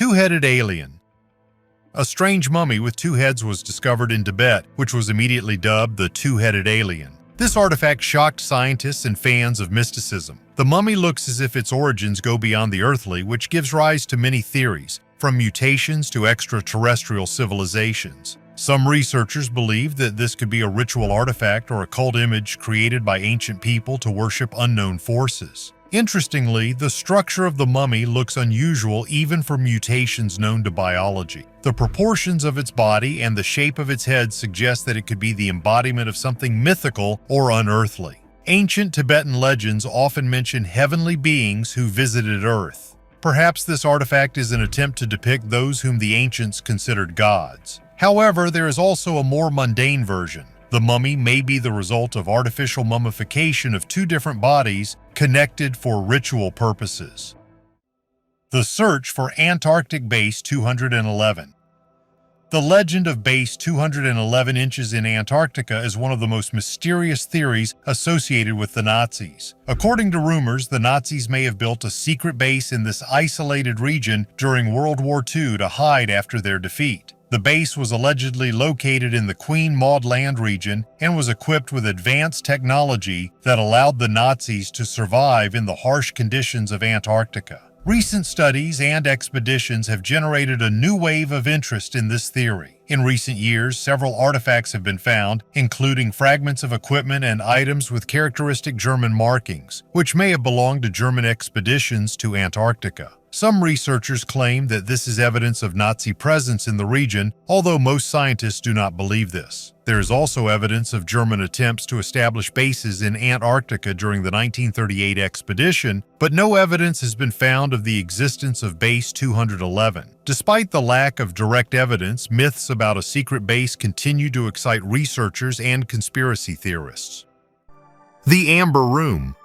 Two-Headed Alien. A strange mummy with two heads was discovered in Tibet, which was immediately dubbed the Two-Headed Alien. This artifact shocked scientists and fans of mysticism. The mummy looks as if its origins go beyond the earthly, which gives rise to many theories, from mutations to extraterrestrial civilizations. Some researchers believe that this could be a ritual artifact or occult image created by ancient people to worship unknown forces. Interestingly, the structure of the mummy looks unusual even for mutations known to biology. The proportions of its body and the shape of its head suggest that it could be the embodiment of something mythical or unearthly. Ancient Tibetan legends often mention heavenly beings who visited Earth. Perhaps this artifact is an attempt to depict those whom the ancients considered gods. However, there is also a more mundane version. The mummy may be the result of artificial mummification of two different bodies connected for ritual purposes. The search for Antarctic Base 211. The legend of Base 211 inches in Antarctica is one of the most mysterious theories associated with the Nazis. According to rumors, the Nazis may have built a secret base in this isolated region during World War II to hide after their defeat. The base was allegedly located in the Queen Maud Land region and was equipped with advanced technology that allowed the Nazis to survive in the harsh conditions of Antarctica. Recent studies and expeditions have generated a new wave of interest in this theory. In recent years, several artifacts have been found, including fragments of equipment and items with characteristic German markings, which may have belonged to German expeditions to Antarctica. Some researchers claim that this is evidence of Nazi presence in the region, although most scientists do not believe this. There is also evidence of German attempts to establish bases in Antarctica during the 1938 expedition, but no evidence has been found of the existence of Base 211. Despite the lack of direct evidence, myths about a secret base continue to excite researchers and conspiracy theorists. The Amber Room.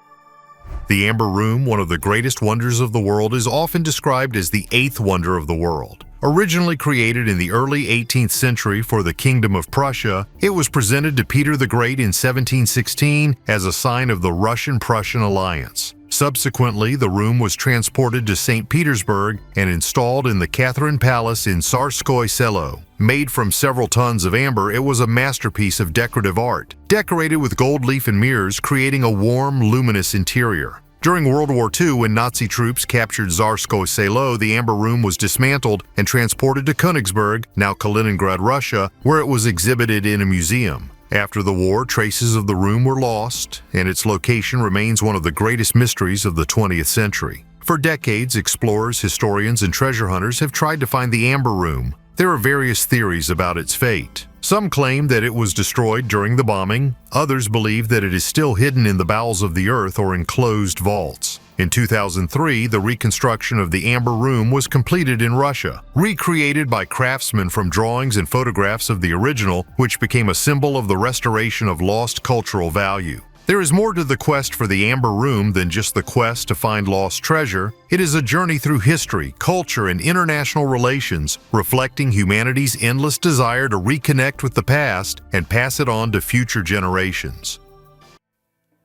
The Amber Room, one of the greatest wonders of the world, is often described as the eighth wonder of the world. Originally created in the early 18th century for the Kingdom of Prussia, it was presented to Peter the Great in 1716 as a sign of the Russian-Prussian alliance. Subsequently, the room was transported to St. Petersburg and installed in the Catherine Palace in Tsarskoye Selo. Made from several tons of amber, it was a masterpiece of decorative art, decorated with gold leaf and mirrors, creating a warm, luminous interior. During World War II, when Nazi troops captured Tsarskoye Selo, the Amber Room was dismantled and transported to Königsberg, now Kaliningrad, Russia, where it was exhibited in a museum. After the war, traces of the room were lost, and its location remains one of the greatest mysteries of the 20th century. For decades, explorers, historians, and treasure hunters have tried to find the Amber Room. There are various theories about its fate. Some claim that it was destroyed during the bombing. Others believe that it is still hidden in the bowels of the earth or in closed vaults. In 2003, the reconstruction of the Amber Room was completed in Russia, recreated by craftsmen from drawings and photographs of the original, which became a symbol of the restoration of lost cultural value. There is more to the quest for the Amber Room than just the quest to find lost treasure. It is a journey through history, culture, and international relations, reflecting humanity's endless desire to reconnect with the past and pass it on to future generations.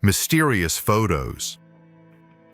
Mysterious photos.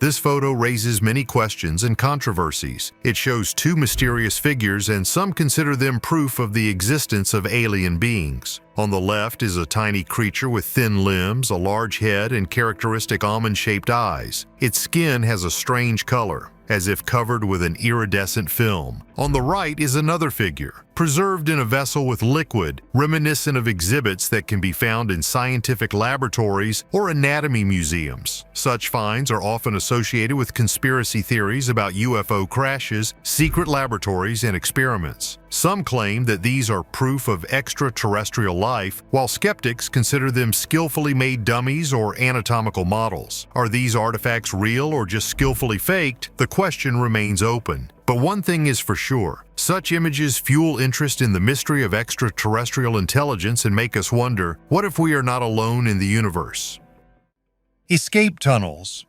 This photo raises many questions and controversies. It shows two mysterious figures, and some consider them proof of the existence of alien beings. On the left is a tiny creature with thin limbs, a large head, and characteristic almond-shaped eyes. Its skin has a strange color, as if covered with an iridescent film. On the right is another figure, preserved in a vessel with liquid, reminiscent of exhibits that can be found in scientific laboratories or anatomy museums. Such finds are often associated with conspiracy theories about UFO crashes, secret laboratories, and experiments. Some claim that these are proof of extraterrestrial life, while skeptics consider them skillfully made dummies or anatomical models. Are these artifacts real or just skillfully faked? The question remains open. But one thing is for sure, such images fuel interest in the mystery of extraterrestrial intelligence and make us wonder, what if we are not alone in the universe? Escape tunnels.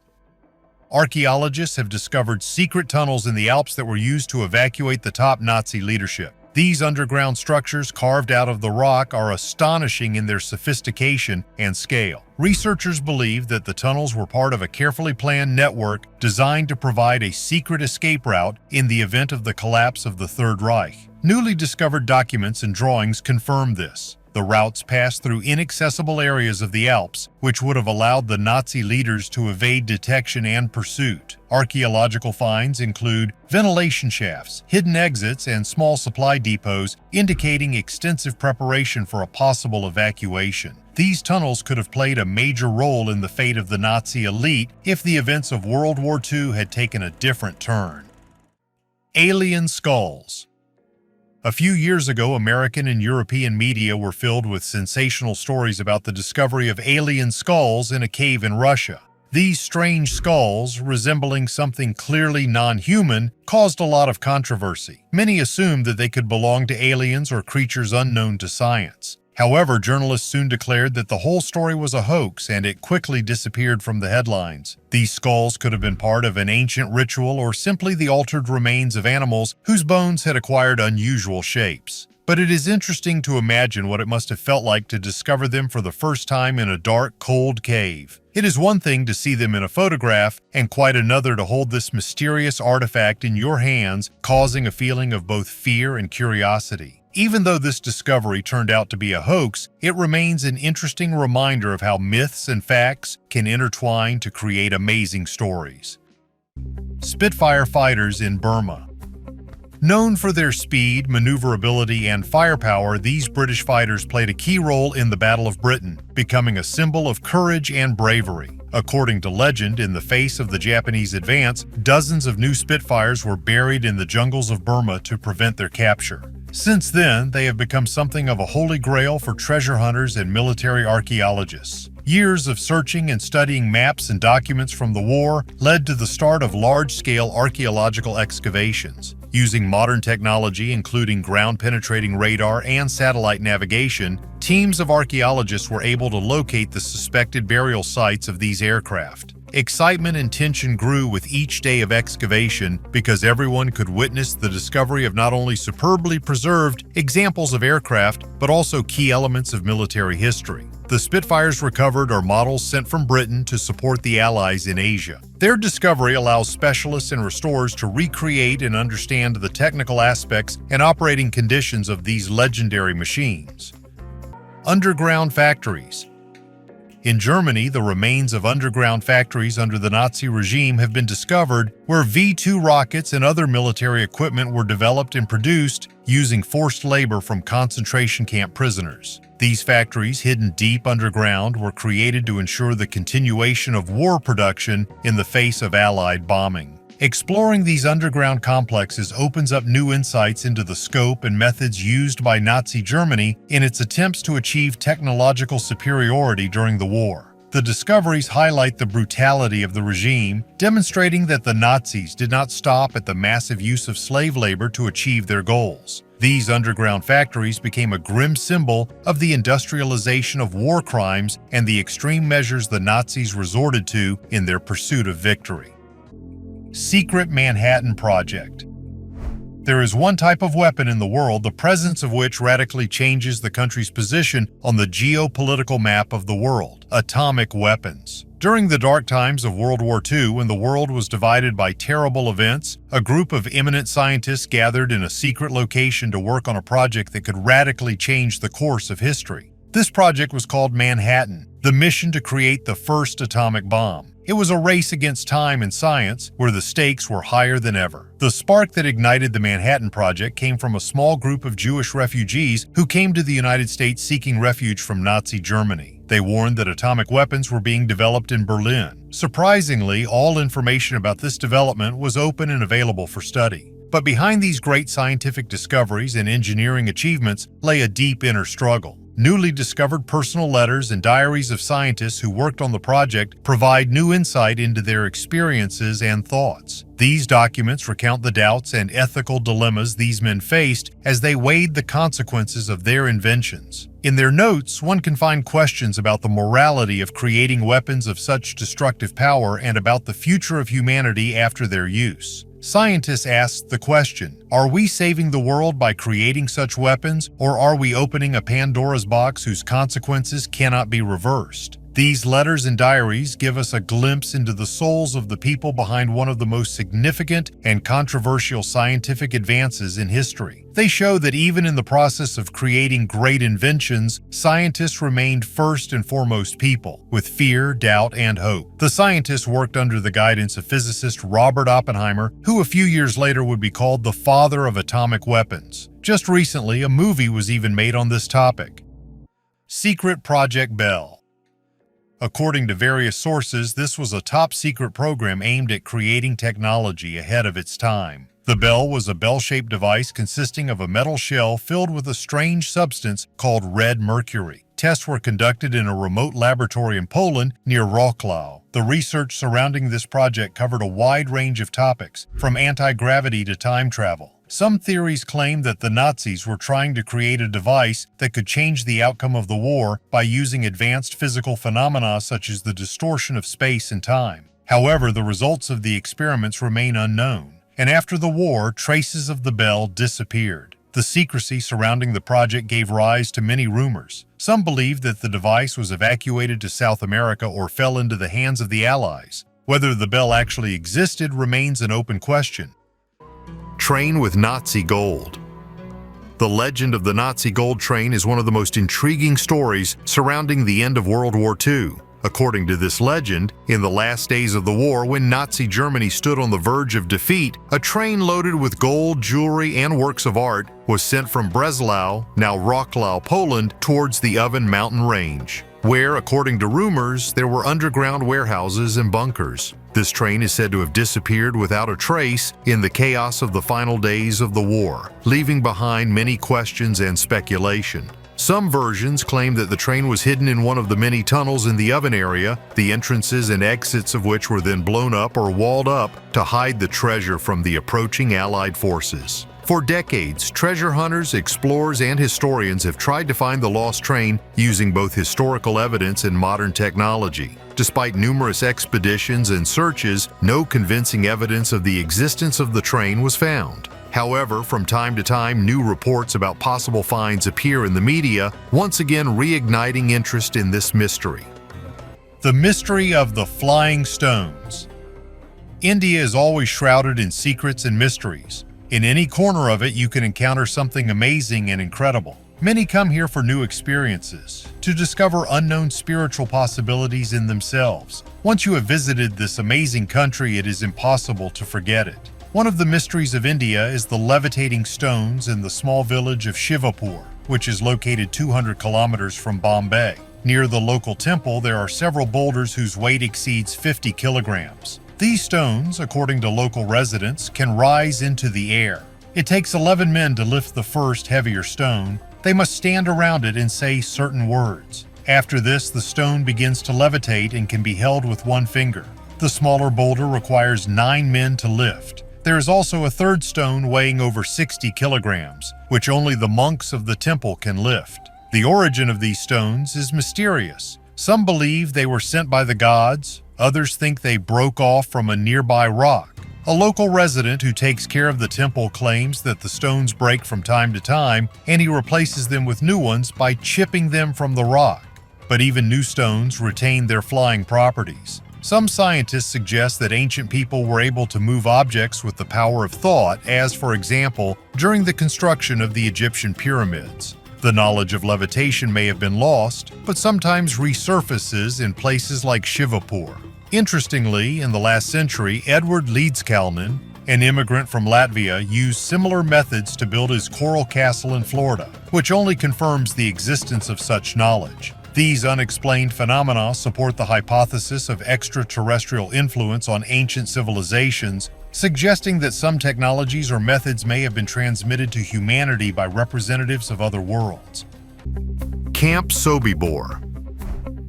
Archaeologists have discovered secret tunnels in the Alps that were used to evacuate the top Nazi leadership. These underground structures carved out of the rock are astonishing in their sophistication and scale. Researchers believe that the tunnels were part of a carefully planned network designed to provide a secret escape route in the event of the collapse of the Third Reich. Newly discovered documents and drawings confirm this. The routes passed through inaccessible areas of the Alps, which would have allowed the Nazi leaders to evade detection and pursuit. Archaeological finds include ventilation shafts, hidden exits, and small supply depots, indicating extensive preparation for a possible evacuation. These tunnels could have played a major role in the fate of the Nazi elite if the events of World War II had taken a different turn. Alien skulls. A few years ago, American and European media were filled with sensational stories about the discovery of alien skulls in a cave in Russia. These strange skulls, resembling something clearly non-human, caused a lot of controversy. Many assumed that they could belong to aliens or creatures unknown to science. However, journalists soon declared that the whole story was a hoax, and it quickly disappeared from the headlines. These skulls could have been part of an ancient ritual or simply the altered remains of animals whose bones had acquired unusual shapes. But it is interesting to imagine what it must have felt like to discover them for the first time in a dark, cold cave. It is one thing to see them in a photograph, and quite another to hold this mysterious artifact in your hands, causing a feeling of both fear and curiosity. Even though this discovery turned out to be a hoax, it remains an interesting reminder of how myths and facts can intertwine to create amazing stories. Spitfire fighters in Burma. Known for their speed, maneuverability, and firepower, these British fighters played a key role in the Battle of Britain, becoming a symbol of courage and bravery. According to legend, in the face of the Japanese advance, dozens of new Spitfires were buried in the jungles of Burma to prevent their capture. Since then, they have become something of a holy grail for treasure hunters and military archaeologists. Years of searching and studying maps and documents from the war led to the start of large-scale archaeological excavations. Using modern technology, including ground-penetrating radar and satellite navigation, teams of archaeologists were able to locate the suspected burial sites of these aircraft. Excitement and tension grew with each day of excavation because everyone could witness the discovery of not only superbly preserved examples of aircraft, but also key elements of military history. The Spitfires recovered are models sent from Britain to support the Allies in Asia. Their discovery allows specialists and restorers to recreate and understand the technical aspects and operating conditions of these legendary machines. Underground factories. In Germany, the remains of underground factories under the Nazi regime have been discovered where V-2 rockets and other military equipment were developed and produced using forced labor from concentration camp prisoners. These factories, hidden deep underground, were created to ensure the continuation of war production in the face of Allied bombing. Exploring these underground complexes opens up new insights into the scope and methods used by Nazi Germany in its attempts to achieve technological superiority during the war. The discoveries highlight the brutality of the regime, demonstrating that the Nazis did not stop at the massive use of slave labor to achieve their goals. These underground factories became a grim symbol of the industrialization of war crimes and the extreme measures the Nazis resorted to in their pursuit of victory. Secret Manhattan Project. There is one type of weapon in the world the presence of which radically changes the country's position on the geopolitical map of the world: atomic weapons. During the dark times of World War II, when the world was divided by terrible events, a group of eminent scientists gathered in a secret location to work on a project that could radically change the course of history. This project was called Manhattan, the mission to create the first atomic bomb. It was a race against time and science, where the stakes were higher than ever. The spark that ignited the Manhattan Project came from a small group of Jewish refugees who came to the United States seeking refuge from Nazi Germany. They warned that atomic weapons were being developed in Berlin. Surprisingly, all information about this development was open and available for study. But behind these great scientific discoveries and engineering achievements lay a deep inner struggle. Newly discovered personal letters and diaries of scientists who worked on the project provide new insight into their experiences and thoughts. These documents recount the doubts and ethical dilemmas these men faced as they weighed the consequences of their inventions. In their notes, one can find questions about the morality of creating weapons of such destructive power and about the future of humanity after their use. Scientists asked the question, are we saving the world by creating such weapons, or are we opening a Pandora's box whose consequences cannot be reversed? These letters and diaries give us a glimpse into the souls of the people behind one of the most significant and controversial scientific advances in history. They show that even in the process of creating great inventions, scientists remained first and foremost people, with fear, doubt, and hope. The scientists worked under the guidance of physicist Robert Oppenheimer, who a few years later would be called the father of atomic weapons. Just recently, a movie was even made on this topic. Secret Project Bell. According to various sources, this was a top-secret program aimed at creating technology ahead of its time. The bell was a bell-shaped device consisting of a metal shell filled with a strange substance called red mercury. Tests were conducted in a remote laboratory in Poland near Wrocław. The research surrounding this project covered a wide range of topics, from anti-gravity to time travel. Some theories claim that the Nazis were trying to create a device that could change the outcome of the war by using advanced physical phenomena such as the distortion of space and time. However, the results of the experiments remain unknown, and after the war, traces of the bell disappeared. The secrecy surrounding the project gave rise to many rumors. Some believed that the device was evacuated to South America or fell into the hands of the Allies. Whether the bell actually existed remains an open question. Train with Nazi gold. The legend of the Nazi gold train is one of the most intriguing stories surrounding the end of World War II. According to this legend, in the last days of the war, when Nazi Germany stood on the verge of defeat, a train loaded with gold, jewelry, and works of art was sent from Breslau, now Wrocław, Poland, towards the Oven Mountain Range, where, according to rumors, there were underground warehouses and bunkers. This train is said to have disappeared without a trace in the chaos of the final days of the war, leaving behind many questions and speculation. Some versions claim that the train was hidden in one of the many tunnels in the oven area, the entrances and exits of which were then blown up or walled up to hide the treasure from the approaching Allied forces. For decades, treasure hunters, explorers, and historians have tried to find the lost train using both historical evidence and modern technology. Despite numerous expeditions and searches, no convincing evidence of the existence of the train was found. However, from time to time, new reports about possible finds appear in the media, once again reigniting interest in this mystery. The mystery of the flying stones. India is always shrouded in secrets and mysteries. In any corner of it, you can encounter something amazing and incredible. Many come here for new experiences, to discover unknown spiritual possibilities in themselves. Once you have visited this amazing country, it is impossible to forget it. One of the mysteries of India is the levitating stones in the small village of Shivapur, which is located 200 kilometers from Bombay. Near the local temple, there are several boulders whose weight exceeds 50 kilograms. These stones, according to local residents, can rise into the air. It takes 11 men to lift the first, heavier stone. They must stand around it and say certain words. After this, the stone begins to levitate and can be held with one finger. The smaller boulder requires 9 men to lift. There is also a third stone weighing over 60 kilograms, which only the monks of the temple can lift. The origin of these stones is mysterious. Some believe they were sent by the gods, others think they broke off from a nearby rock. A local resident who takes care of the temple claims that the stones break from time to time, and he replaces them with new ones by chipping them from the rock. But even new stones retain their flying properties. Some scientists suggest that ancient people were able to move objects with the power of thought, as, for example, during the construction of the Egyptian pyramids. The knowledge of levitation may have been lost, but sometimes resurfaces in places like Shivapur. Interestingly, in the last century, Edward Leedskalnin, an immigrant from Latvia, used similar methods to build his coral castle in Florida, which only confirms the existence of such knowledge. These unexplained phenomena support the hypothesis of extraterrestrial influence on ancient civilizations, suggesting that some technologies or methods may have been transmitted to humanity by representatives of other worlds. Camp Soibore.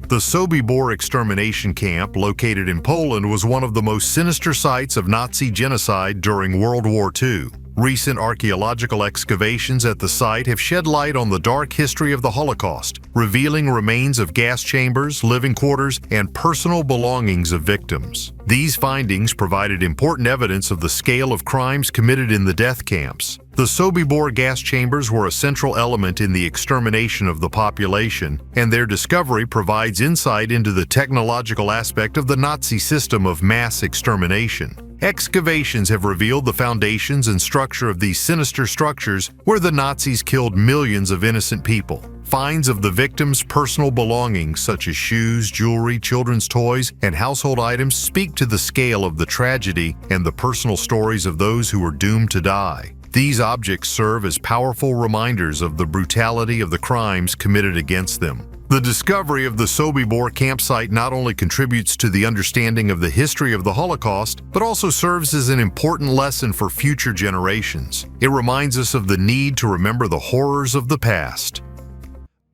The Soibore extermination camp, located in Poland, was one of the most sinister sites of Nazi genocide during World War II. Recent archaeological excavations at the site have shed light on the dark history of the Holocaust, revealing remains of gas chambers, living quarters, and personal belongings of victims. These findings provided important evidence of the scale of crimes committed in the death camps. The Soibore gas chambers were a central element in the extermination of the population, and their discovery provides insight into the technological aspect of the Nazi system of mass extermination. Excavations have revealed the foundations and structure of these sinister structures where the Nazis killed millions of innocent people. Finds of the victims' personal belongings such as shoes, jewelry, children's toys, and household items speak to the scale of the tragedy and the personal stories of those who were doomed to die. These objects serve as powerful reminders of the brutality of the crimes committed against them. The discovery of the Soibore campsite not only contributes to the understanding of the history of the Holocaust, but also serves as an important lesson for future generations. It reminds us of the need to remember the horrors of the past.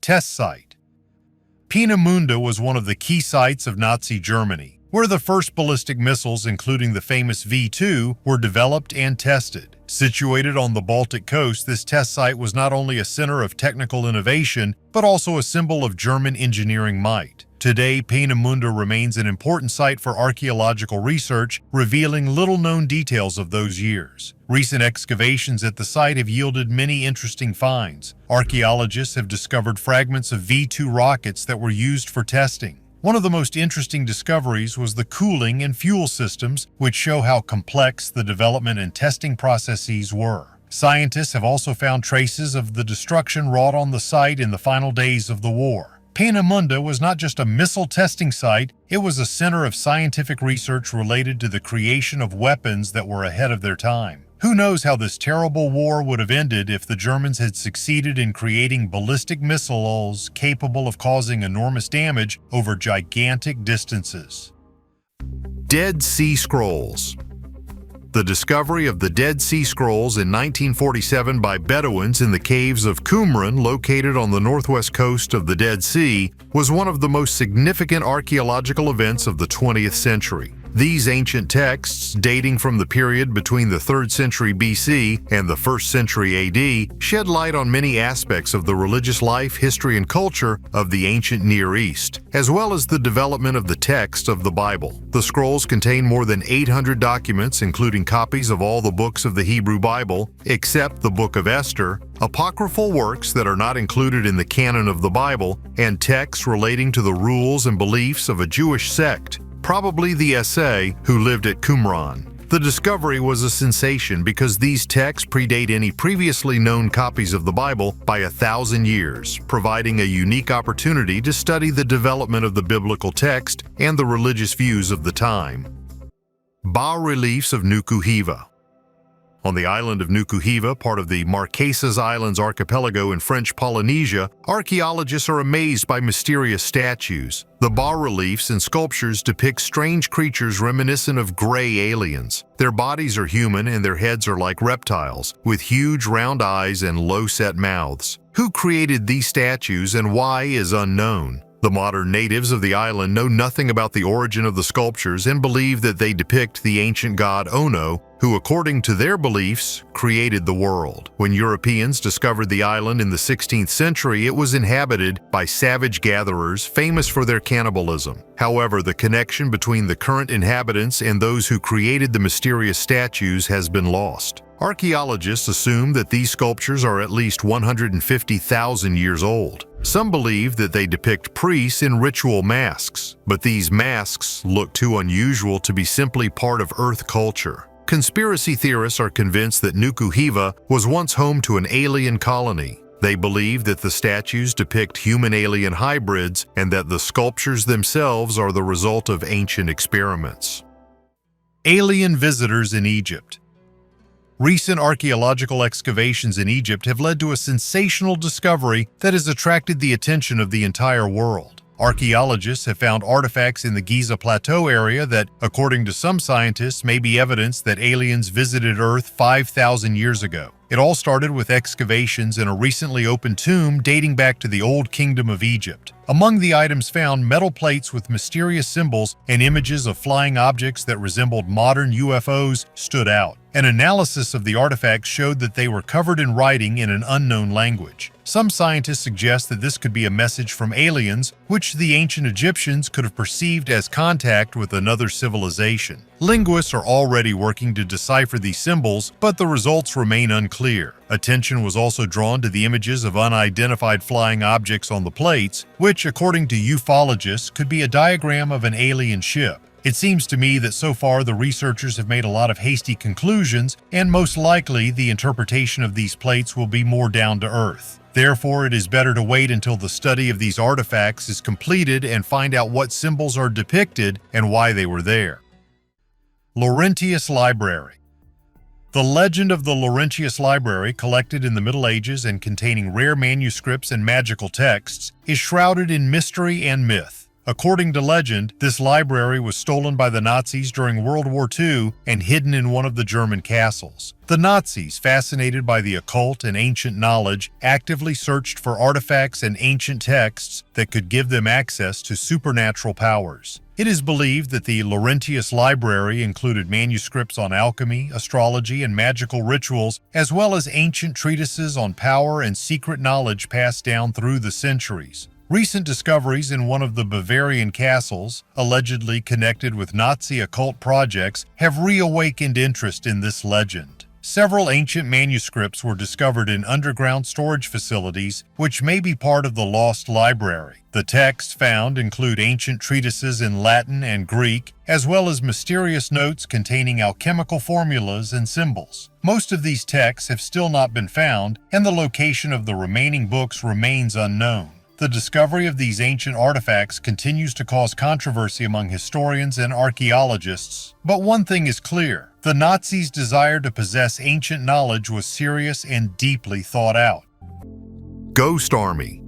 Test Site. Peenemünde was one of the key sites of Nazi Germany, where the first ballistic missiles, including the famous V2, were developed and tested. Situated on the Baltic coast, this test site was not only a center of technical innovation, but also a symbol of German engineering might. Today, Peenemünde remains an important site for archaeological research, revealing little-known details of those years. Recent excavations at the site have yielded many interesting finds. Archaeologists have discovered fragments of V2 rockets that were used for testing. One of the most interesting discoveries was the cooling and fuel systems, which show how complex the development and testing processes were. Scientists have also found traces of the destruction wrought on the site in the final days of the war. Peenemünde was not just a missile testing site, it was a center of scientific research related to the creation of weapons that were ahead of their time. Who knows how this terrible war would have ended if the Germans had succeeded in creating ballistic missiles capable of causing enormous damage over gigantic distances. Dead Sea Scrolls. The discovery of the Dead Sea Scrolls in 1947 by Bedouins in the caves of Qumran, located on the northwest coast of the Dead Sea, was one of the most significant archaeological events of the 20th century. These ancient texts, dating from the period between the 3rd century BC and the 1st century AD, shed light on many aspects of the religious life, history, and culture of the ancient Near East, as well as the development of the text of the Bible. The scrolls contain more than 800 documents, including copies of all the books of the Hebrew Bible, except the Book of Esther, apocryphal works that are not included in the canon of the Bible, and texts relating to the rules and beliefs of a Jewish sect, probably the Essay, who lived at Qumran. The discovery was a sensation because these texts predate any previously known copies of the Bible by 1,000 years, providing a unique opportunity to study the development of the biblical text and the religious views of the time. Bas-reliefs of Nukuhiva. On the island of Nukuhiva, part of the Marquesas Islands archipelago in French Polynesia, archaeologists are amazed by mysterious statues. The bas-reliefs and sculptures depict strange creatures reminiscent of gray aliens. Their bodies are human and their heads are like reptiles, with huge round eyes and low-set mouths. Who created these statues and why is unknown. The modern natives of the island know nothing about the origin of the sculptures and believe that they depict the ancient god Ono, who, according to their beliefs, created the world. When Europeans discovered the island in the 16th century, it was inhabited by savage gatherers famous for their cannibalism. However, the connection between the current inhabitants and those who created the mysterious statues has been lost. Archaeologists assume that these sculptures are at least 150,000 years old. Some believe that they depict priests in ritual masks, but these masks look too unusual to be simply part of Earth culture. Conspiracy theorists are convinced that Nukuhiva was once home to an alien colony. They believe that the statues depict human-alien hybrids and that the sculptures themselves are the result of ancient experiments. Alien visitors in Egypt. Recent archaeological excavations in Egypt have led to a sensational discovery that has attracted the attention of the entire world. Archaeologists have found artifacts in the Giza Plateau area that, according to some scientists, may be evidence that aliens visited Earth 5,000 years ago. It all started with excavations in a recently opened tomb dating back to the Old Kingdom of Egypt. Among the items found, metal plates with mysterious symbols and images of flying objects that resembled modern UFOs stood out. An analysis of the artifacts showed that they were covered in writing in an unknown language. Some scientists suggest that this could be a message from aliens, which the ancient Egyptians could have perceived as contact with another civilization. Linguists are already working to decipher these symbols, but the results remain unclear. Attention was also drawn to the images of unidentified flying objects on the plates, which, according to ufologists, could be a diagram of an alien ship. It seems to me that so far the researchers have made a lot of hasty conclusions, and most likely the interpretation of these plates will be more down to earth. Therefore, it is better to wait until the study of these artifacts is completed and find out what symbols are depicted and why they were there. Laurentius Library. The legend of the Laurentius Library, collected in the Middle Ages and containing rare manuscripts and magical texts, is shrouded in mystery and myth. According to legend, this library was stolen by the Nazis during World War II and hidden in one of the German castles. The Nazis, fascinated by the occult and ancient knowledge, actively searched for artifacts and ancient texts that could give them access to supernatural powers. It is believed that the Laurentius Library included manuscripts on alchemy, astrology, and magical rituals, as well as ancient treatises on power and secret knowledge passed down through the centuries. Recent discoveries in one of the Bavarian castles, allegedly connected with Nazi occult projects, have reawakened interest in this legend. Several ancient manuscripts were discovered in underground storage facilities, which may be part of the lost library. The texts found include ancient treatises in Latin and Greek, as well as mysterious notes containing alchemical formulas and symbols. Most of these texts have still not been found, and the location of the remaining books remains unknown. The discovery of these ancient artifacts continues to cause controversy among historians and archaeologists. But one thing is clear: the Nazis' desire to possess ancient knowledge was serious and deeply thought out. Ghost Army.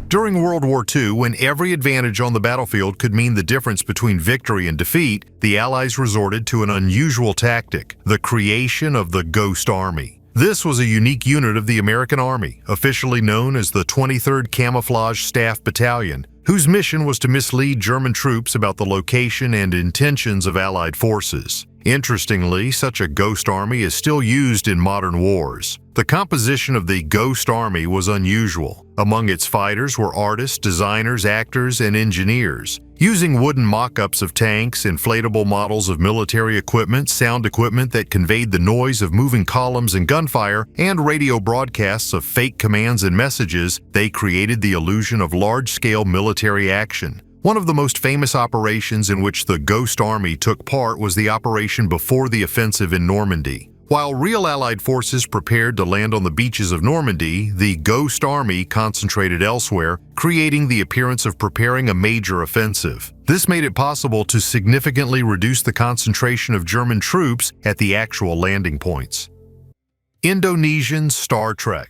During World War II, when every advantage on the battlefield could mean the difference between victory and defeat, the Allies resorted to an unusual tactic: the creation of the Ghost Army. This was a unique unit of the American Army, officially known as the 23rd Camouflage Staff Battalion, whose mission was to mislead German troops about the location and intentions of Allied forces. Interestingly, such a ghost army is still used in modern wars. The composition of the Ghost Army was unusual. Among its fighters were artists, designers, actors, and engineers. Using wooden mock-ups of tanks, inflatable models of military equipment, sound equipment that conveyed the noise of moving columns and gunfire, and radio broadcasts of fake commands and messages, they created the illusion of large-scale military action. One of the most famous operations in which the Ghost Army took part was the operation before the offensive in Normandy. While real Allied forces prepared to land on the beaches of Normandy, the Ghost Army concentrated elsewhere, creating the appearance of preparing a major offensive. This made it possible to significantly reduce the concentration of German troops at the actual landing points. Indonesian Star Trek.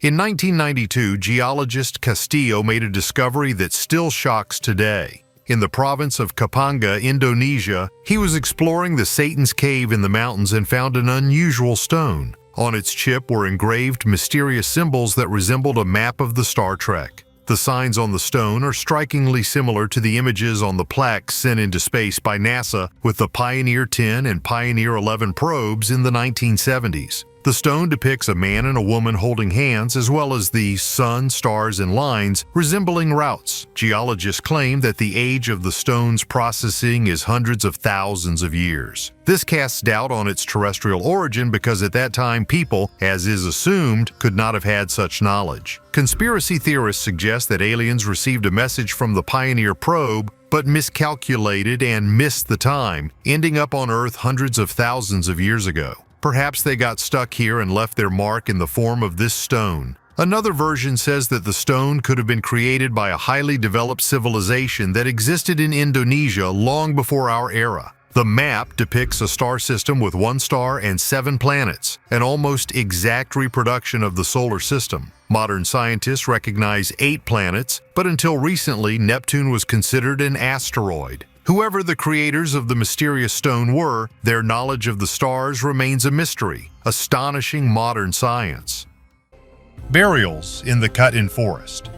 In 1992, geologist Castillo made a discovery that still shocks today. In the province of Kapanga, Indonesia, he was exploring the Satan's Cave in the mountains and found an unusual stone. On its chip were engraved mysterious symbols that resembled a map of the Star Trek. The signs on the stone are strikingly similar to the images on the plaques sent into space by NASA with the Pioneer 10 and Pioneer 11 probes in the 1970s. The stone depicts a man and a woman holding hands, as well as the sun, stars, and lines resembling routes. Geologists claim that the age of the stone's processing is hundreds of thousands of years. This casts doubt on its terrestrial origin because at that time people, as is assumed, could not have had such knowledge. Conspiracy theorists suggest that aliens received a message from the Pioneer probe but miscalculated and missed the time, ending up on Earth hundreds of thousands of years ago. Perhaps they got stuck here and left their mark in the form of this stone. Another version says that the stone could have been created by a highly developed civilization that existed in Indonesia long before our era. The map depicts a star system with 1 star and 7 planets, an almost exact reproduction of the solar system. Modern scientists recognize 8 planets, but until recently, Neptune was considered an asteroid. Whoever the creators of the mysterious stone were, their knowledge of the stars remains a mystery, astonishing modern science. Burials in the Cton forest.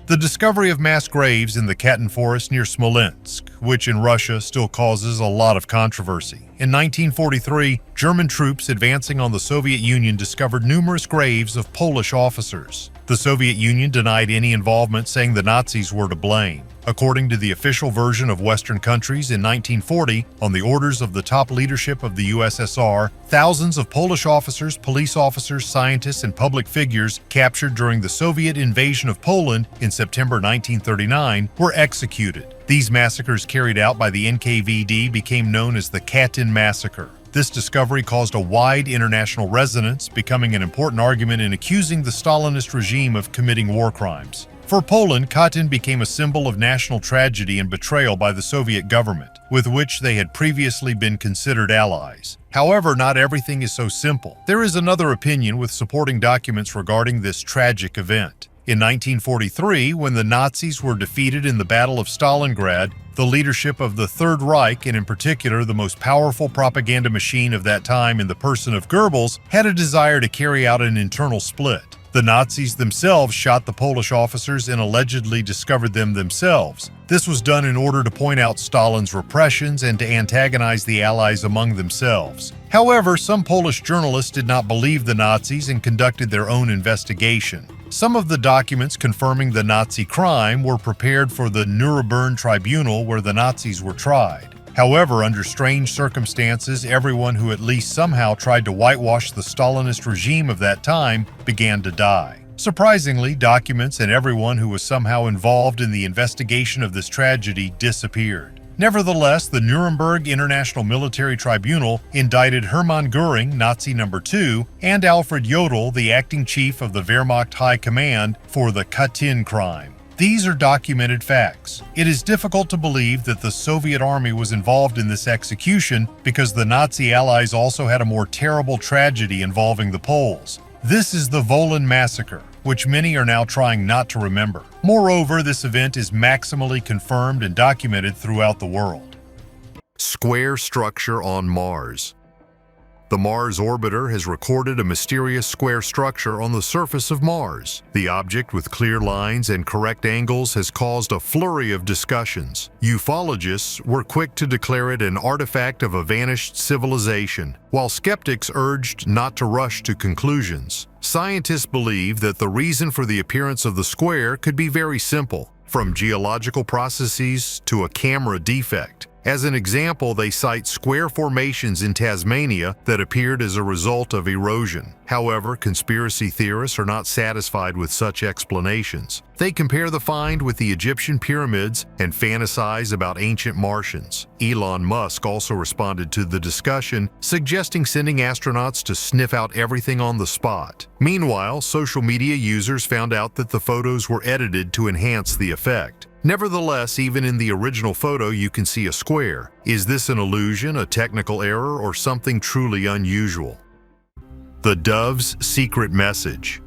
The discovery of mass graves in the Cton forest near Smolensk, which in Russia still causes a lot of controversy. In 1943, German troops advancing on the Soviet Union discovered numerous graves of Polish officers. The Soviet Union denied any involvement, saying the Nazis were to blame. According to the official version of Western countries, in 1940, on the orders of the top leadership of the USSR, thousands of Polish officers, police officers, scientists, and public figures captured during the Soviet invasion of Poland in September 1939 were executed. These massacres carried out by the NKVD became known as the Cton Massacre. This discovery caused a wide international resonance, becoming an important argument in accusing the Stalinist regime of committing war crimes. For Poland, Cton became a symbol of national tragedy and betrayal by the Soviet government, with which they had previously been considered allies. However, not everything is so simple. There is another opinion with supporting documents regarding this tragic event. In 1943, when the Nazis were defeated in the Battle of Stalingrad, the leadership of the Third Reich, and in particular the most powerful propaganda machine of that time in the person of Goebbels, had a desire to carry out an internal split. The Nazis themselves shot the Polish officers and allegedly discovered them themselves. This was done in order to point out Stalin's repressions and to antagonize the Allies among themselves. However, some Polish journalists did not believe the Nazis and conducted their own investigation. Some of the documents confirming the Nazi crime were prepared for the Nuremberg tribunal where the Nazis were tried. However, under strange circumstances, everyone who at least somehow tried to whitewash the Stalinist regime of that time began to die. Surprisingly, documents and everyone who was somehow involved in the investigation of this tragedy disappeared. Nevertheless, the Nuremberg International Military Tribunal indicted Hermann Göring, Nazi number 2, and Alfred Jodl, the acting chief of the Wehrmacht High Command, for the Cton crime. These are documented facts. It is difficult to believe that the Soviet army was involved in this execution because the Nazi allies also had a more terrible tragedy involving the Poles. This is the Volyn massacre, which many are now trying not to remember. Moreover, this event is maximally confirmed and documented throughout the world. Square structure on Mars. The Mars orbiter has recorded a mysterious square structure on the surface of Mars. The object, with clear lines and correct angles, has caused a flurry of discussions. Ufologists were quick to declare it an artifact of a vanished civilization, while skeptics urged not to rush to conclusions. Scientists believe that the reason for the appearance of the square could be very simple, from geological processes to a camera defect. As an example, they cite square formations in Tasmania that appeared as a result of erosion. However, conspiracy theorists are not satisfied with such explanations. They compare the find with the Egyptian pyramids and fantasize about ancient Martians. Elon Musk also responded to the discussion, suggesting sending astronauts to sniff out everything on the spot. Meanwhile, social media users found out that the photos were edited to enhance the effect. Nevertheless, even in the original photo, you can see a square. Is this an illusion, a technical error, or something truly unusual? The Dove's secret message.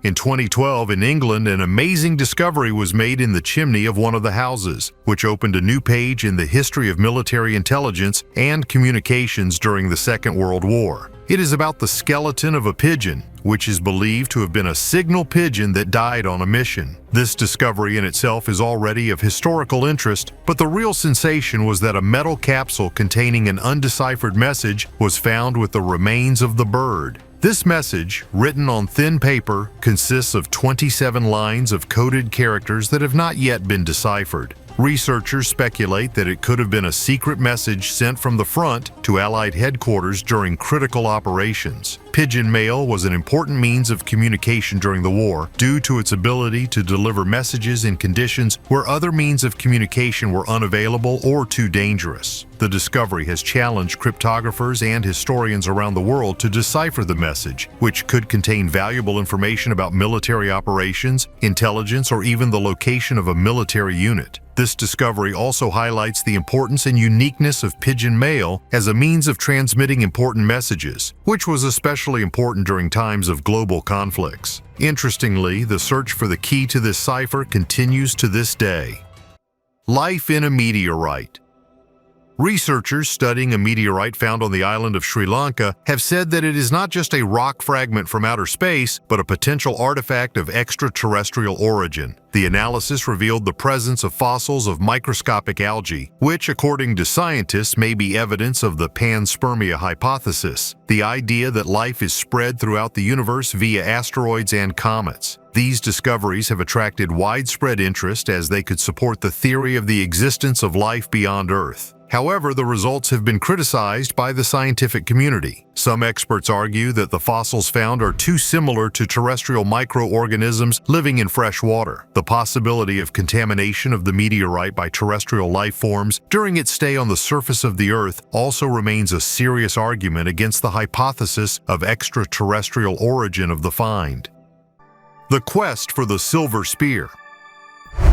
In 2012, in England, an amazing discovery was made in the chimney of one of the houses, which opened a new page in the history of military intelligence and communications during the Second World War. It is about the skeleton of a pigeon, which is believed to have been a signal pigeon that died on a mission. This discovery in itself is already of historical interest, but the real sensation was that a metal capsule containing an undeciphered message was found with the remains of the bird. This message, written on thin paper, consists of 27 lines of coded characters that have not yet been deciphered. Researchers speculate that it could have been a secret message sent from the front to Allied headquarters during critical operations. Pigeon mail was an important means of communication during the war due to its ability to deliver messages in conditions where other means of communication were unavailable or too dangerous. The discovery has challenged cryptographers and historians around the world to decipher the message, which could contain valuable information about military operations, intelligence, or even the location of a military unit. This discovery also highlights the importance and uniqueness of pigeon mail as a means of transmitting important messages, which was especially important during times of global conflicts. Interestingly, the search for the key to this cipher continues to this day. Life in a meteorite. Researchers studying a meteorite found on the island of Sri Lanka have said that it is not just a rock fragment from outer space, but a potential artifact of extraterrestrial origin. The analysis revealed the presence of fossils of microscopic algae, which, according to scientists, may be evidence of the panspermia hypothesis, the idea that life is spread throughout the universe via asteroids and comets. These discoveries have attracted widespread interest as they could support the theory of the existence of life beyond Earth. However, the results have been criticized by the scientific community. Some experts argue that the fossils found are too similar to terrestrial microorganisms living in fresh water. The possibility of contamination of the meteorite by terrestrial life forms during its stay on the surface of the Earth also remains a serious argument against the hypothesis of extraterrestrial origin of the find. The quest for the silver spear.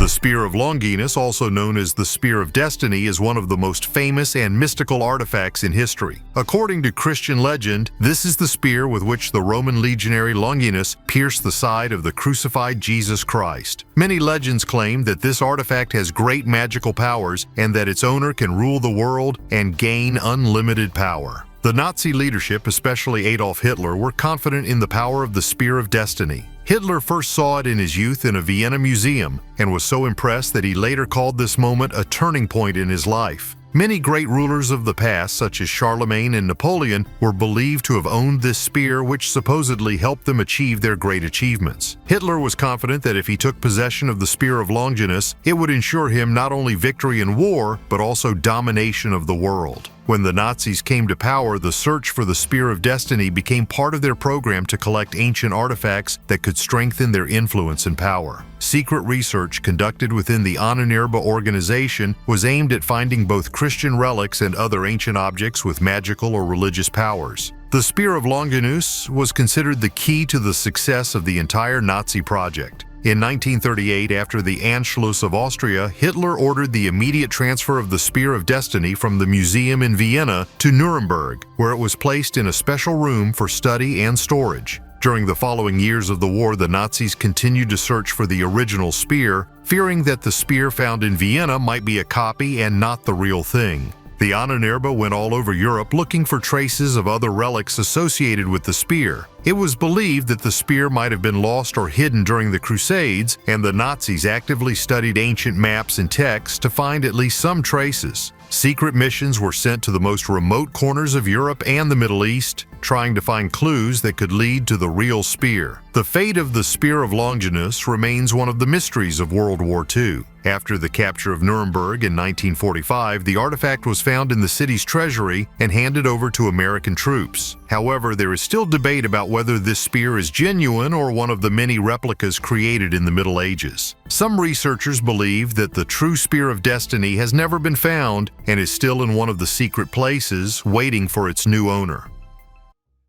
The Spear of Longinus, also known as the Spear of Destiny, is one of the most famous and mystical artifacts in history. According to Christian legend, this is the spear with which the Roman legionary Longinus pierced the side of the crucified Jesus Christ. Many legends claim that this artifact has great magical powers and that its owner can rule the world and gain unlimited power. The Nazi leadership, especially Adolf Hitler, were confident in the power of the Spear of Destiny. Hitler first saw it in his youth in a Vienna museum and was so impressed that he later called this moment a turning point in his life. Many great rulers of the past, such as Charlemagne and Napoleon, were believed to have owned this spear, which supposedly helped them achieve their great achievements. Hitler was confident that if he took possession of the Spear of Longinus, it would ensure him not only victory in war, but also domination of the world. When the Nazis came to power, the search for the Spear of Destiny became part of their program to collect ancient artifacts that could strengthen their influence and power. Secret research conducted within the Ahnenerbe organization was aimed at finding both Christian relics and other ancient objects with magical or religious powers. The Spear of Longinus was considered the key to the success of the entire Nazi project. In 1938, after the Anschluss of Austria, Hitler ordered the immediate transfer of the Spear of Destiny from the museum in Vienna to Nuremberg, where it was placed in a special room for study and storage. During the following years of the war, the Nazis continued to search for the original spear, fearing that the spear found in Vienna might be a copy and not the real thing. The Ahnenerbe went all over Europe looking for traces of other relics associated with the spear. It was believed that the spear might have been lost or hidden during the Crusades, and the Nazis actively studied ancient maps and texts to find at least some traces. Secret missions were sent to the most remote corners of Europe and the Middle East, trying to find clues that could lead to the real spear. The fate of the Spear of Longinus remains one of the mysteries of World War II. After the capture of Nuremberg in 1945, the artifact was found in the city's treasury and handed over to American troops. However, there is still debate about whether this spear is genuine or one of the many replicas created in the Middle Ages. Some researchers believe that the true Spear of Destiny has never been found and is still in one of the secret places waiting for its new owner.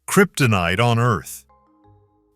Kryptonite on Earth.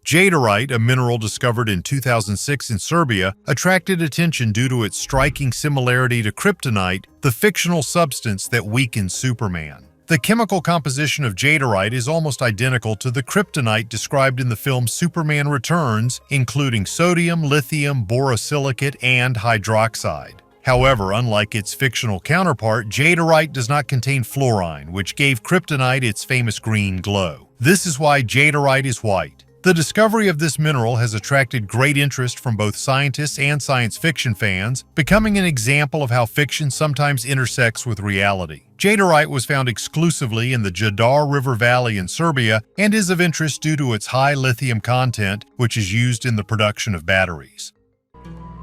Jadeite, a mineral discovered in 2006 in Serbia, attracted attention due to its striking similarity to kryptonite, the fictional substance that weakens Superman. The chemical composition of jadeite is almost identical to the kryptonite described in the film Superman Returns, including sodium, lithium, borosilicate, and hydroxide. However, unlike its fictional counterpart, jadeite does not contain fluorine, which gave kryptonite its famous green glow. This is why jadeite is white. The discovery of this mineral has attracted great interest from both scientists and science fiction fans, becoming an example of how fiction sometimes intersects with reality. Jadeite was found exclusively in the Jadar River Valley in Serbia and is of interest due to its high lithium content, which is used in the production of batteries.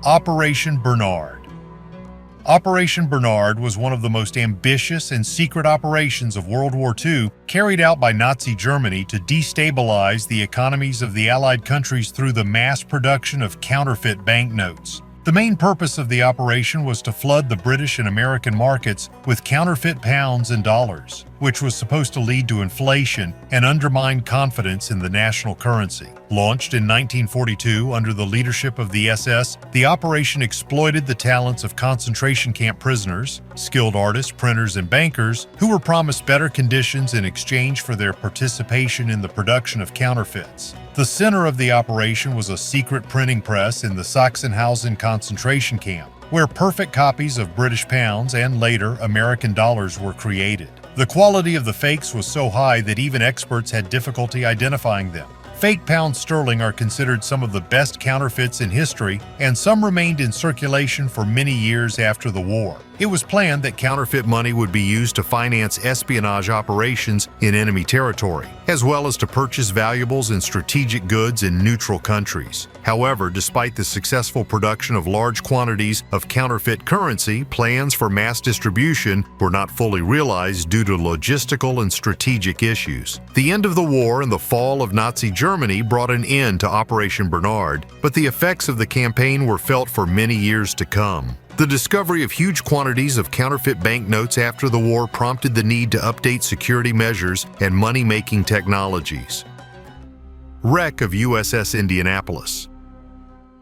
Operation Bernard. Operation Bernard was one of the most ambitious and secret operations of World War II, carried out by Nazi Germany to destabilize the economies of the Allied countries through the mass production of counterfeit banknotes. The main purpose of the operation was to flood the British and American markets with counterfeit pounds and dollars, which was supposed to lead to inflation and undermine confidence in the national currency. Launched in 1942 under the leadership of the SS, the operation exploited the talents of concentration camp prisoners, skilled artists, printers, and bankers who were promised better conditions in exchange for their participation in the production of counterfeits. The center of the operation was a secret printing press in the Sachsenhausen concentration camp. where perfect copies of British pounds and later American dollars were created. The quality of the fakes was so high that even experts had difficulty identifying them. Fake pound sterling are considered some of the best counterfeits in history, and some remained in circulation for many years after the war. It was planned that counterfeit money would be used to finance espionage operations in enemy territory, as well as to purchase valuables and strategic goods in neutral countries. However, despite the successful production of large quantities of counterfeit currency, plans for mass distribution were not fully realized due to logistical and strategic issues. The end of the war and the fall of Nazi Germany brought an end to Operation Bernard, but the effects of the campaign were felt for many years to come. The discovery of huge quantities of counterfeit banknotes after the war prompted the need to update security measures and money-making technologies. Wreck of USS Indianapolis.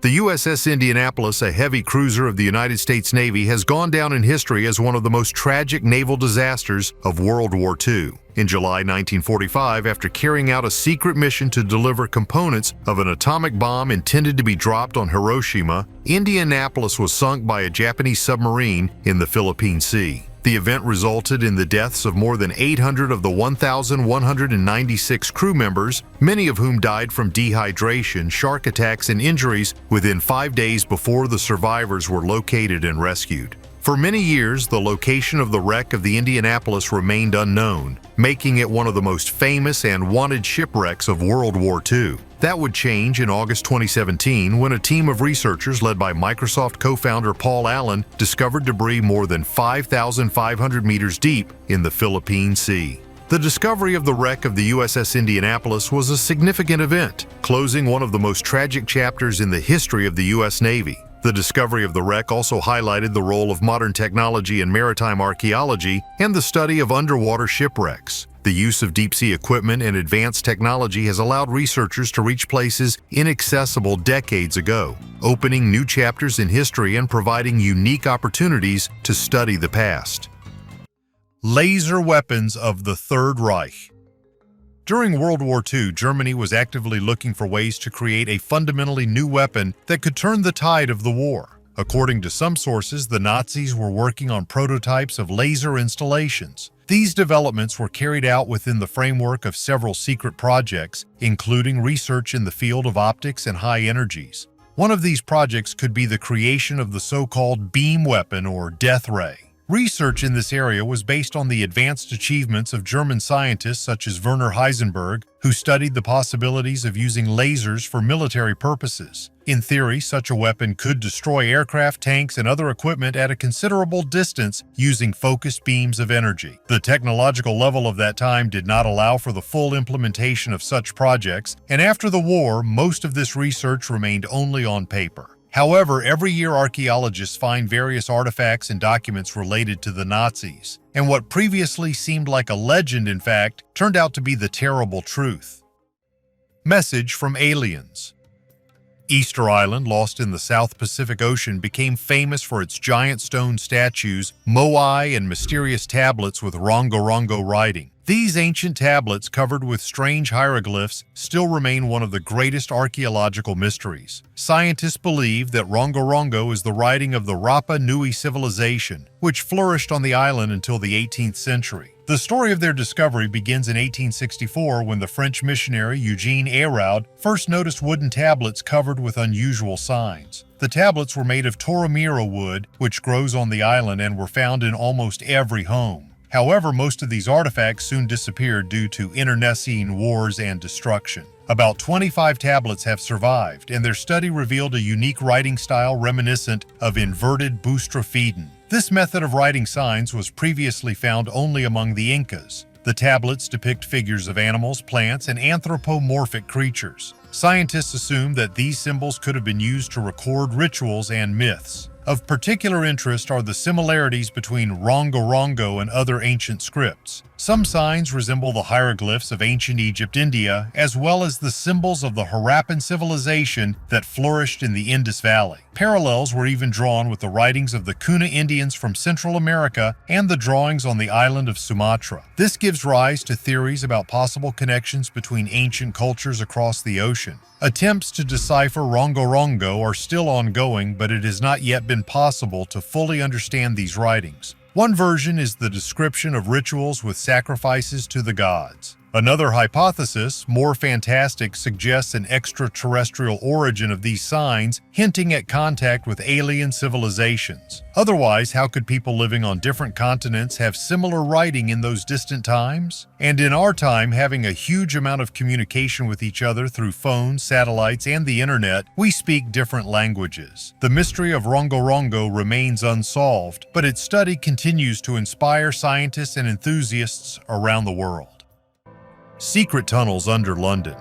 The USS Indianapolis, a heavy cruiser of the United States Navy, has gone down in history as one of the most tragic naval disasters of World War II. In July 1945, after carrying out a secret mission to deliver components of an atomic bomb intended to be dropped on Hiroshima, Indianapolis was sunk by a Japanese submarine in the Philippine Sea. The event resulted in the deaths of more than 800 of the 1,196 crew members, many of whom died from dehydration, shark attacks, and injuries within 5 days before the survivors were located and rescued. For many years, the location of the wreck of the Indianapolis remained unknown, making it one of the most famous and wanted shipwrecks of World War II. That would change in August 2017 when a team of researchers led by Microsoft co-founder Paul Allen discovered debris more than 5,500 meters deep in the Philippine Sea. The discovery of the wreck of the USS Indianapolis was a significant event, closing one of the most tragic chapters in the history of the U.S. Navy. The discovery of the wreck also highlighted the role of modern technology in maritime archaeology and the study of underwater shipwrecks. The use of deep-sea equipment and advanced technology has allowed researchers to reach places inaccessible decades ago, opening new chapters in history and providing unique opportunities to study the past. Laser weapons of the Third Reich. During World War II, Germany was actively looking for ways to create a fundamentally new weapon that could turn the tide of the war. According to some sources, the Nazis were working on prototypes of laser installations. These developments were carried out within the framework of several secret projects, including research in the field of optics and high energies. One of these projects could be the creation of the so-called beam weapon or death ray. Research in this area was based on the advanced achievements of German scientists such as Werner Heisenberg, who studied the possibilities of using lasers for military purposes. In theory, such a weapon could destroy aircraft, tanks, and other equipment at a considerable distance using focused beams of energy. The technological level of that time did not allow for the full implementation of such projects, and after the war, most of this research remained only on paper. However, every year archaeologists find various artifacts and documents related to the Nazis, and what previously seemed like a legend, in fact, turned out to be the terrible truth. Message from aliens. Easter Island, lost in the South Pacific Ocean, became famous for its giant stone statues, moai, and mysterious tablets with rongo-rongo writing. These ancient tablets, covered with strange hieroglyphs, still remain one of the greatest archaeological mysteries. Scientists believe that rongo-rongo is the writing of the Rapa Nui civilization, which flourished on the island until the 18th century. The story of their discovery begins in 1864 when the French missionary Eugene Ayraud first noticed wooden tablets covered with unusual signs. The tablets were made of toramira wood, which grows on the island, and were found in almost every home. However, most of these artifacts soon disappeared due to internecine wars and destruction. About 25 tablets have survived, and their study revealed a unique writing style reminiscent of inverted boustrophedon. This method of writing signs was previously found only among the Incas. The tablets depict figures of animals, plants, and anthropomorphic creatures. Scientists assume that these symbols could have been used to record rituals and myths. Of particular interest are the similarities between rongo-rongo and other ancient scripts. Some signs resemble the hieroglyphs of ancient Egypt, India, as well as the symbols of the Harappan civilization that flourished in the Indus Valley. Parallels were even drawn with the writings of the Kuna Indians from Central America and the drawings on the island of Sumatra. This gives rise to theories about possible connections between ancient cultures across the ocean. Attempts to decipher rongo-rongo are still ongoing, but it has not yet been been possible to fully understand these writings. One version is the description of rituals with sacrifices to the gods. Another hypothesis, more fantastic, suggests an extraterrestrial origin of these signs, hinting at contact with alien civilizations. Otherwise, how could people living on different continents have similar writing in those distant times? And in our time, having a huge amount of communication with each other through phones, satellites, and the internet, we speak different languages. The mystery of Rongo remains unsolved, but its study continues to inspire scientists and enthusiasts around the world. Secret tunnels under London.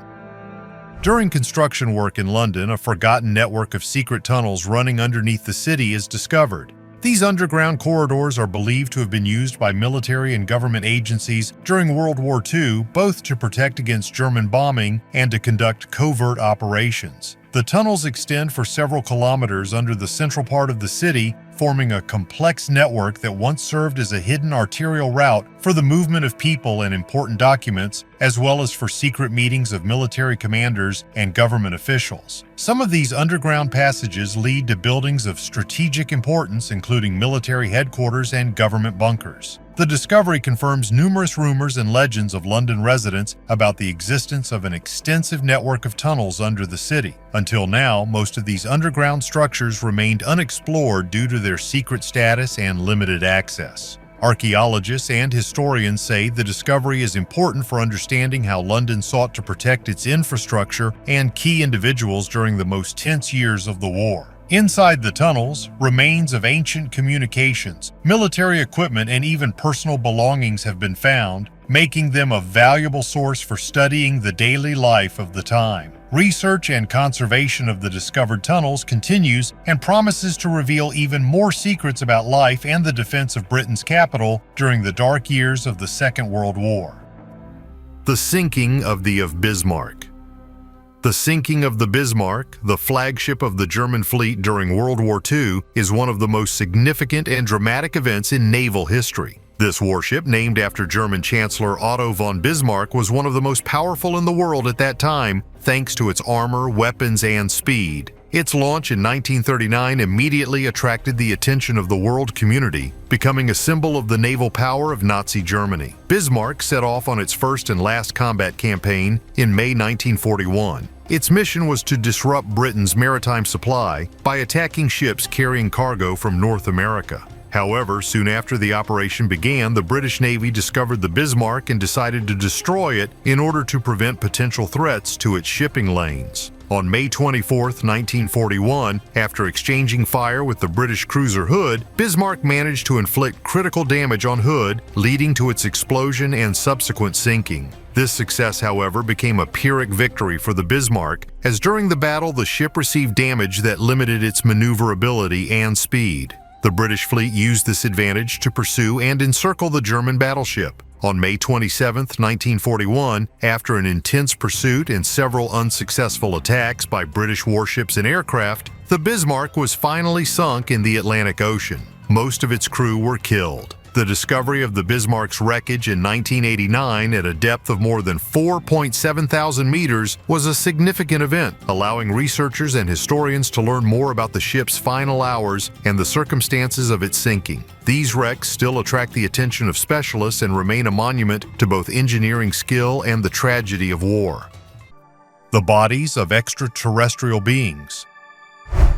During construction work in London, a forgotten network of secret tunnels running underneath the city is discovered. These underground corridors are believed to have been used by military and government agencies during World War II, both to protect against German bombing and to conduct covert operations. The tunnels extend for several kilometers under the central part of the city, forming a complex network that once served as a hidden arterial route for the movement of people and important documents, as well as for secret meetings of military commanders and government officials. Some of these underground passages lead to buildings of strategic importance, including military headquarters and government bunkers. The discovery confirms numerous rumors and legends of London residents about the existence of an extensive network of tunnels under the city. Until now, most of these underground structures remained unexplored due to their secret status and limited access. Archaeologists and historians say the discovery is important for understanding how London sought to protect its infrastructure and key individuals during the most tense years of the war. Inside the tunnels, remains of ancient communications, military equipment, and even personal belongings have been found, making them a valuable source for studying the daily life of the time. Research and conservation of the discovered tunnels continues and promises to reveal even more secrets about life and the defense of Britain's capital during the dark years of the Second World War. The sinking of the Bismarck. The sinking of the Bismarck, the flagship of the German fleet during World War II, is one of the most significant and dramatic events in naval history. This warship, named after German Chancellor Otto von Bismarck, was one of the most powerful in the world at that time, thanks to its armor, weapons, and speed. Its launch in 1939 immediately attracted the attention of the world community, becoming a symbol of the naval power of Nazi Germany. Bismarck set off on its first and last combat campaign in May 1941. Its mission was to disrupt Britain's maritime supply by attacking ships carrying cargo from North America. However, soon after the operation began, the British Navy discovered the Bismarck and decided to destroy it in order to prevent potential threats to its shipping lanes. On May 24, 1941, after exchanging fire with the British cruiser Hood, Bismarck managed to inflict critical damage on Hood, leading to its explosion and subsequent sinking. This success, however, became a Pyrrhic victory for the Bismarck, as during the battle the ship received damage that limited its maneuverability and speed. The British fleet used this advantage to pursue and encircle the German battleship. On May 27, 1941, after an intense pursuit and several unsuccessful attacks by British warships and aircraft, the Bismarck was finally sunk in the Atlantic Ocean. Most of its crew were killed. The discovery of the Bismarck's wreckage in 1989 at a depth of more than 4.7 thousand meters was a significant event, allowing researchers and historians to learn more about the ship's final hours and the circumstances of its sinking. These wrecks still attract the attention of specialists and remain a monument to both engineering skill and the tragedy of war. The bodies of extraterrestrial beings.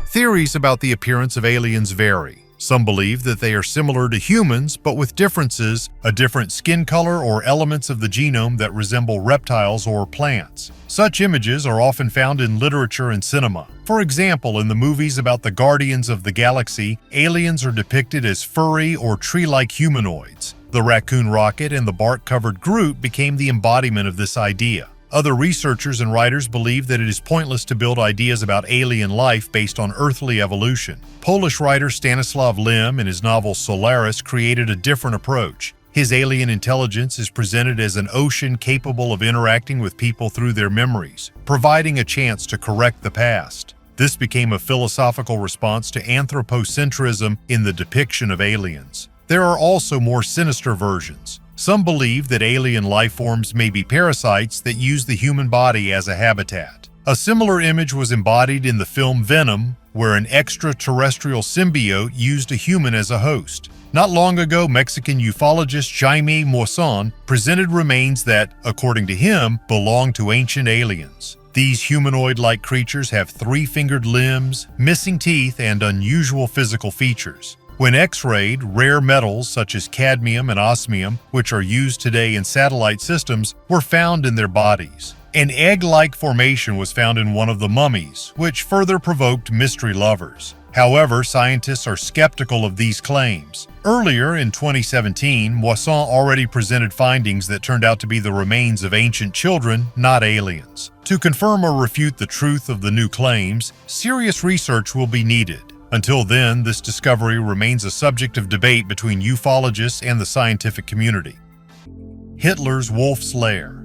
Theories about the appearance of aliens vary. Some believe that they are similar to humans, but with differences, a different skin color or elements of the genome that resemble reptiles or plants. Such images are often found in literature and cinema. For example, in the movies about the Guardians of the Galaxy, aliens are depicted as furry or tree-like humanoids. The raccoon rocket and the bark-covered Groot became the embodiment of this idea. Other researchers and writers believe that it is pointless to build ideas about alien life based on earthly evolution. Polish writer Stanislaw Lem, in his novel Solaris, created a different approach. His alien intelligence is presented as an ocean capable of interacting with people through their memories, providing a chance to correct the past. This became a philosophical response to anthropocentrism in the depiction of aliens. There are also more sinister versions. Some believe that alien life forms may be parasites that use the human body as a habitat. A similar image was embodied in the film Venom, where an extraterrestrial symbiote used a human as a host. Not long ago, Mexican ufologist Jaime Maussan presented remains that, according to him, belong to ancient aliens. These humanoid-like creatures have three-fingered limbs, missing teeth, and unusual physical features. When X-rayed, rare metals such as cadmium and osmium, which are used today in satellite systems, were found in their bodies. An egg-like formation was found in one of the mummies, which further provoked mystery lovers. However, scientists are skeptical of these claims. Earlier, in 2017, Maussan already presented findings that turned out to be the remains of ancient children, not aliens. To confirm or refute the truth of the new claims, serious research will be needed. Until then, this discovery remains a subject of debate between ufologists and the scientific community. Hitler's Wolf's Lair.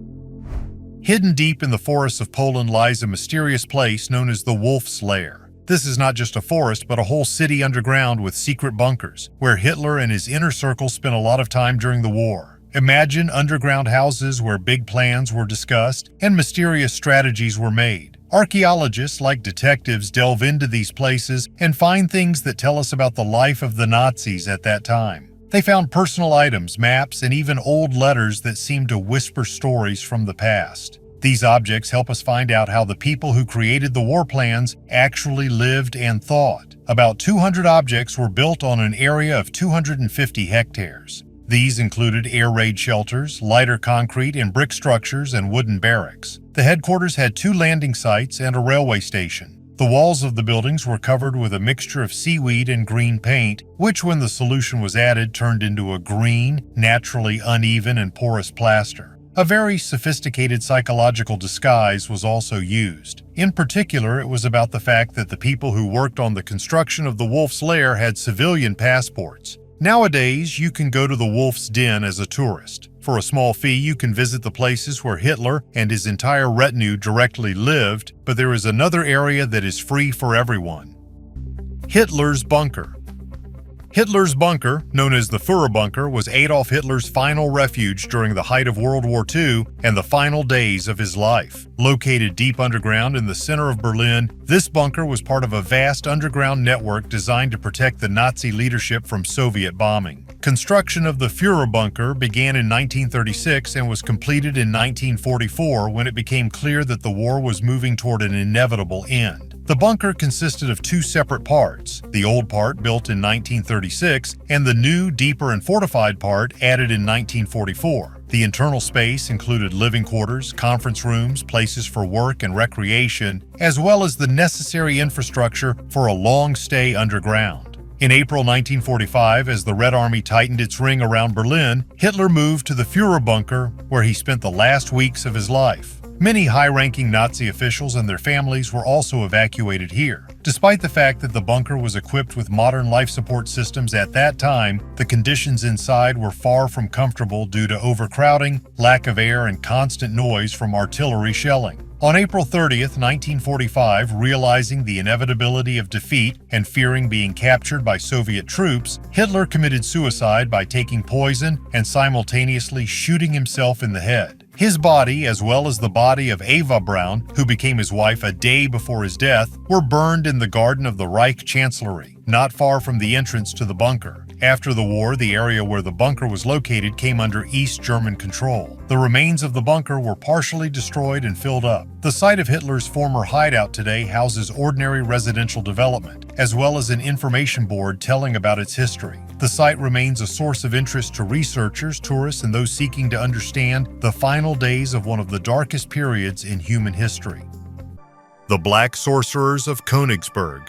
Hidden deep in the forests of Poland lies a mysterious place known as the Wolf's Lair. This is not just a forest, but a whole city underground with secret bunkers, where Hitler and his inner circle spent a lot of time during the war. Imagine underground houses where big plans were discussed and mysterious strategies were made. Archaeologists, like detectives, delve into these places and find things that tell us about the life of the Nazis at that time. They found personal items, maps, and even old letters that seem to whisper stories from the past. These objects help us find out how the people who created the war plans actually lived and thought. About 200 objects were built on an area of 250 hectares. These included air raid shelters, lighter concrete and brick structures, and wooden barracks. The headquarters had 2 landing sites and a railway station. The walls of the buildings were covered with a mixture of seaweed and green paint, which when the solution was added turned into a green, naturally uneven and porous plaster. A very sophisticated psychological disguise was also used. In particular, it was about the fact that the people who worked on the construction of the Wolf's Lair had civilian passports. Nowadays, you can go to the Wolf's Den as a tourist. For a small fee, you can visit the places where Hitler and his entire retinue directly lived, but there is another area that is free for everyone. Hitler's Bunker. Hitler's bunker, known as the Führerbunker, was Adolf Hitler's final refuge during the height of World War II and the final days of his life. Located deep underground in the center of Berlin, this bunker was part of a vast underground network designed to protect the Nazi leadership from Soviet bombing. Construction of the Führerbunker began in 1936 and was completed in 1944 when it became clear that the war was moving toward an inevitable end. The bunker consisted of 2 separate parts, the old part built in 1936 and the new, deeper and fortified part added in 1944. The internal space included living quarters, conference rooms, places for work and recreation, as well as the necessary infrastructure for a long stay underground. In April 1945, as the Red Army tightened its ring around Berlin, Hitler moved to the Führerbunker, where he spent the last weeks of his life. Many high-ranking Nazi officials and their families were also evacuated here. Despite the fact that the bunker was equipped with modern life support systems at that time, the conditions inside were far from comfortable due to overcrowding, lack of air, and constant noise from artillery shelling. On April 30th, 1945, realizing the inevitability of defeat and fearing being captured by Soviet troops, Hitler committed suicide by taking poison and simultaneously shooting himself in the head. His body, as well as the body of Eva Braun, who became his wife a day before his death, were burned in the garden of the Reich Chancellery, not far from the entrance to the bunker. After the war, the area where the bunker was located came under East German control. The remains of the bunker were partially destroyed and filled up. The site of Hitler's former hideout today houses ordinary residential development, as well as an information board telling about its history. The site remains a source of interest to researchers, tourists, and those seeking to understand the final days of one of the darkest periods in human history. The Black Sorcerers of Königsberg.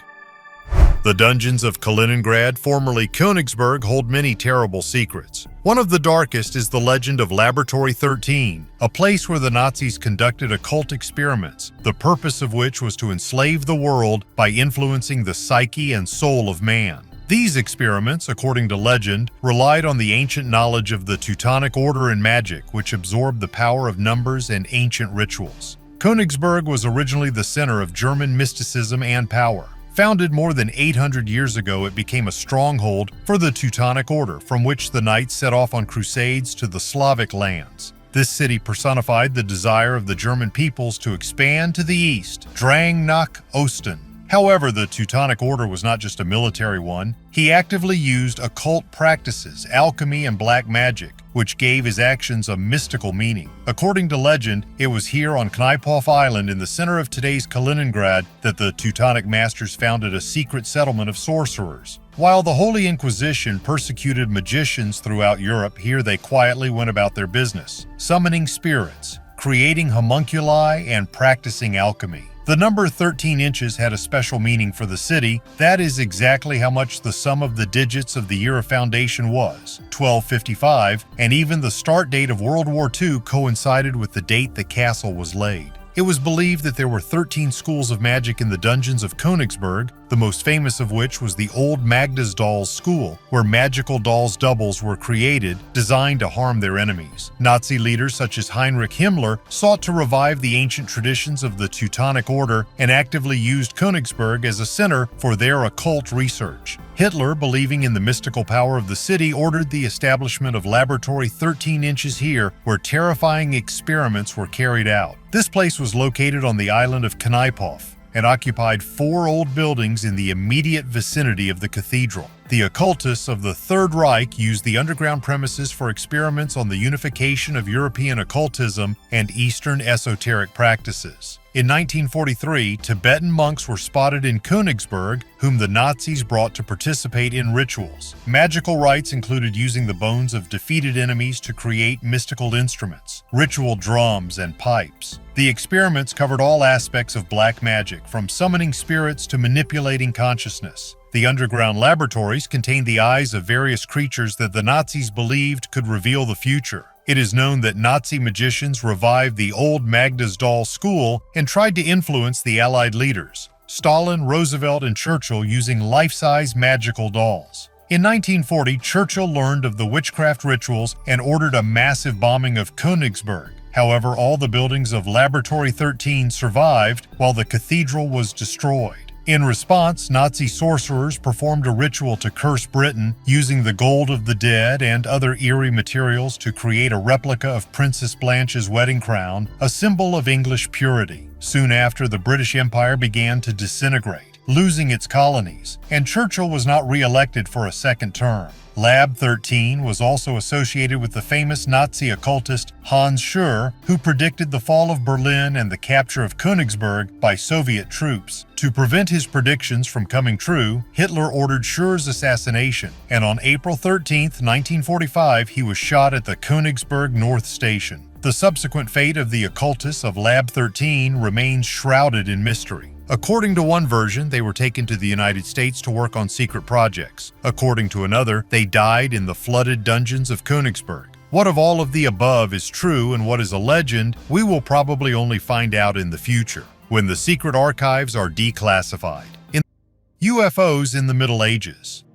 The dungeons of Kaliningrad, formerly Königsberg, hold many terrible secrets. One of the darkest is the legend of Laboratory 13, a place where the Nazis conducted occult experiments, the purpose of which was to enslave the world by influencing the psyche and soul of man. These experiments, according to legend, relied on the ancient knowledge of the Teutonic Order and magic, which absorbed the power of numbers and ancient rituals. Königsberg was originally the center of German mysticism and power. Founded more than 800 years ago, it became a stronghold for the Teutonic Order, from which the knights set off on crusades to the Slavic lands. This city personified the desire of the German peoples to expand to the east, Drang nach Osten. However, the Teutonic Order was not just a military one. He actively used occult practices, alchemy, and black magic, which gave his actions a mystical meaning. According to legend, it was here on Knipof Island in the center of today's Kaliningrad that the Teutonic masters founded a secret settlement of sorcerers. While the Holy Inquisition persecuted magicians throughout Europe, here they quietly went about their business, summoning spirits, creating homunculi, and practicing alchemy. The number 13 inches had a special meaning for the city. That is exactly how much the sum of the digits of the year of foundation was, 1255, and even the start date of World War II coincided with the date the castle was laid. It was believed that there were 13 schools of magic in the dungeons of Königsberg, the most famous of which was the old Magda's Dolls School, where magical dolls' doubles were created, designed to harm their enemies. Nazi leaders such as Heinrich Himmler sought to revive the ancient traditions of the Teutonic Order and actively used Königsberg as a center for their occult research. Hitler, believing in the mystical power of the city, ordered the establishment of Laboratory 13 Inches here, where terrifying experiments were carried out. This place was located on the island of Knipof and occupied 4 old buildings in the immediate vicinity of the cathedral. The occultists of the Third Reich used the underground premises for experiments on the unification of European occultism and Eastern esoteric practices. In 1943, Tibetan monks were spotted in Königsberg, whom the Nazis brought to participate in rituals. Magical rites included using the bones of defeated enemies to create mystical instruments, ritual drums, and pipes. The experiments covered all aspects of black magic, from summoning spirits to manipulating consciousness. The underground laboratories contained the eyes of various creatures that the Nazis believed could reveal the future. It is known that Nazi magicians revived the old Magda's Doll School and tried to influence the Allied leaders, Stalin, Roosevelt, and Churchill, using life-size magical dolls. In 1940, Churchill learned of the witchcraft rituals and ordered a massive bombing of Königsberg. However, all the buildings of Laboratory 13 survived, while the cathedral was destroyed. In response, Nazi sorcerers performed a ritual to curse Britain, using the gold of the dead and other eerie materials to create a replica of Princess Blanche's wedding crown, a symbol of English purity. Soon after, the British Empire began to disintegrate, losing its colonies, and Churchill was not re-elected for a second term. Lab 13 was also associated with the famous Nazi occultist Hans Schur, who predicted the fall of Berlin and the capture of Königsberg by Soviet troops. To prevent his predictions from coming true, Hitler ordered Schur's assassination, and on April 13, 1945, he was shot at the Königsberg North Station. The subsequent fate of the occultists of Lab 13 remains shrouded in mystery. According to one version, they were taken to the United States to work on secret projects. According to another, they died in the flooded dungeons of Königsberg. What of all of the above is true and what is a legend, we will probably only find out in the future, when the secret archives are declassified. UFOs in the Middle Ages.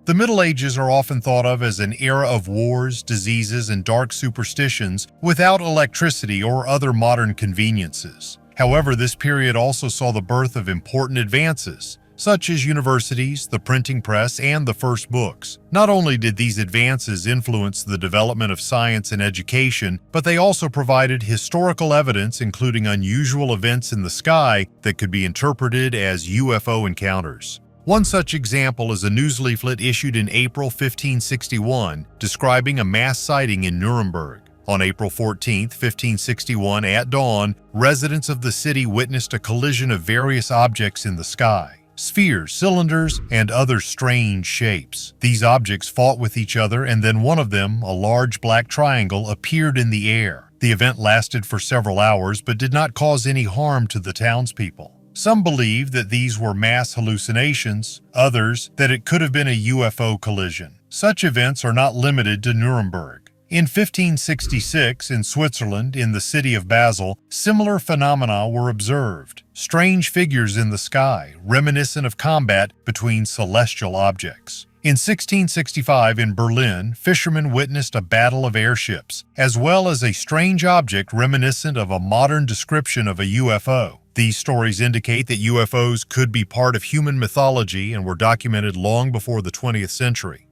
The Middle Ages are often thought of as an era of wars, diseases, and dark superstitions without electricity or other modern conveniences. However, this period also saw the birth of important advances, such as universities, the printing press, and the first books. Not only did these advances influence the development of science and education, but they also provided historical evidence, including unusual events in the sky that could be interpreted as UFO encounters. One such example is a news leaflet issued in April 1561 describing a mass sighting in Nuremberg. On April 14, 1561, at dawn, residents of the city witnessed a collision of various objects in the sky. Spheres, cylinders, and other strange shapes. These objects fought with each other, and then one of them, a large black triangle, appeared in the air. The event lasted for several hours but did not cause any harm to the townspeople. Some believe that these were mass hallucinations, others that it could have been a UFO collision. Such events are not limited to Nuremberg. In 1566, in Switzerland, in the city of Basel, similar phenomena were observed. Strange figures in the sky, reminiscent of combat between celestial objects. In 1665, in Berlin, fishermen witnessed a battle of airships, as well as a strange object reminiscent of a modern description of a UFO. These stories indicate that UFOs could be part of human mythology and were documented long before the 20th century.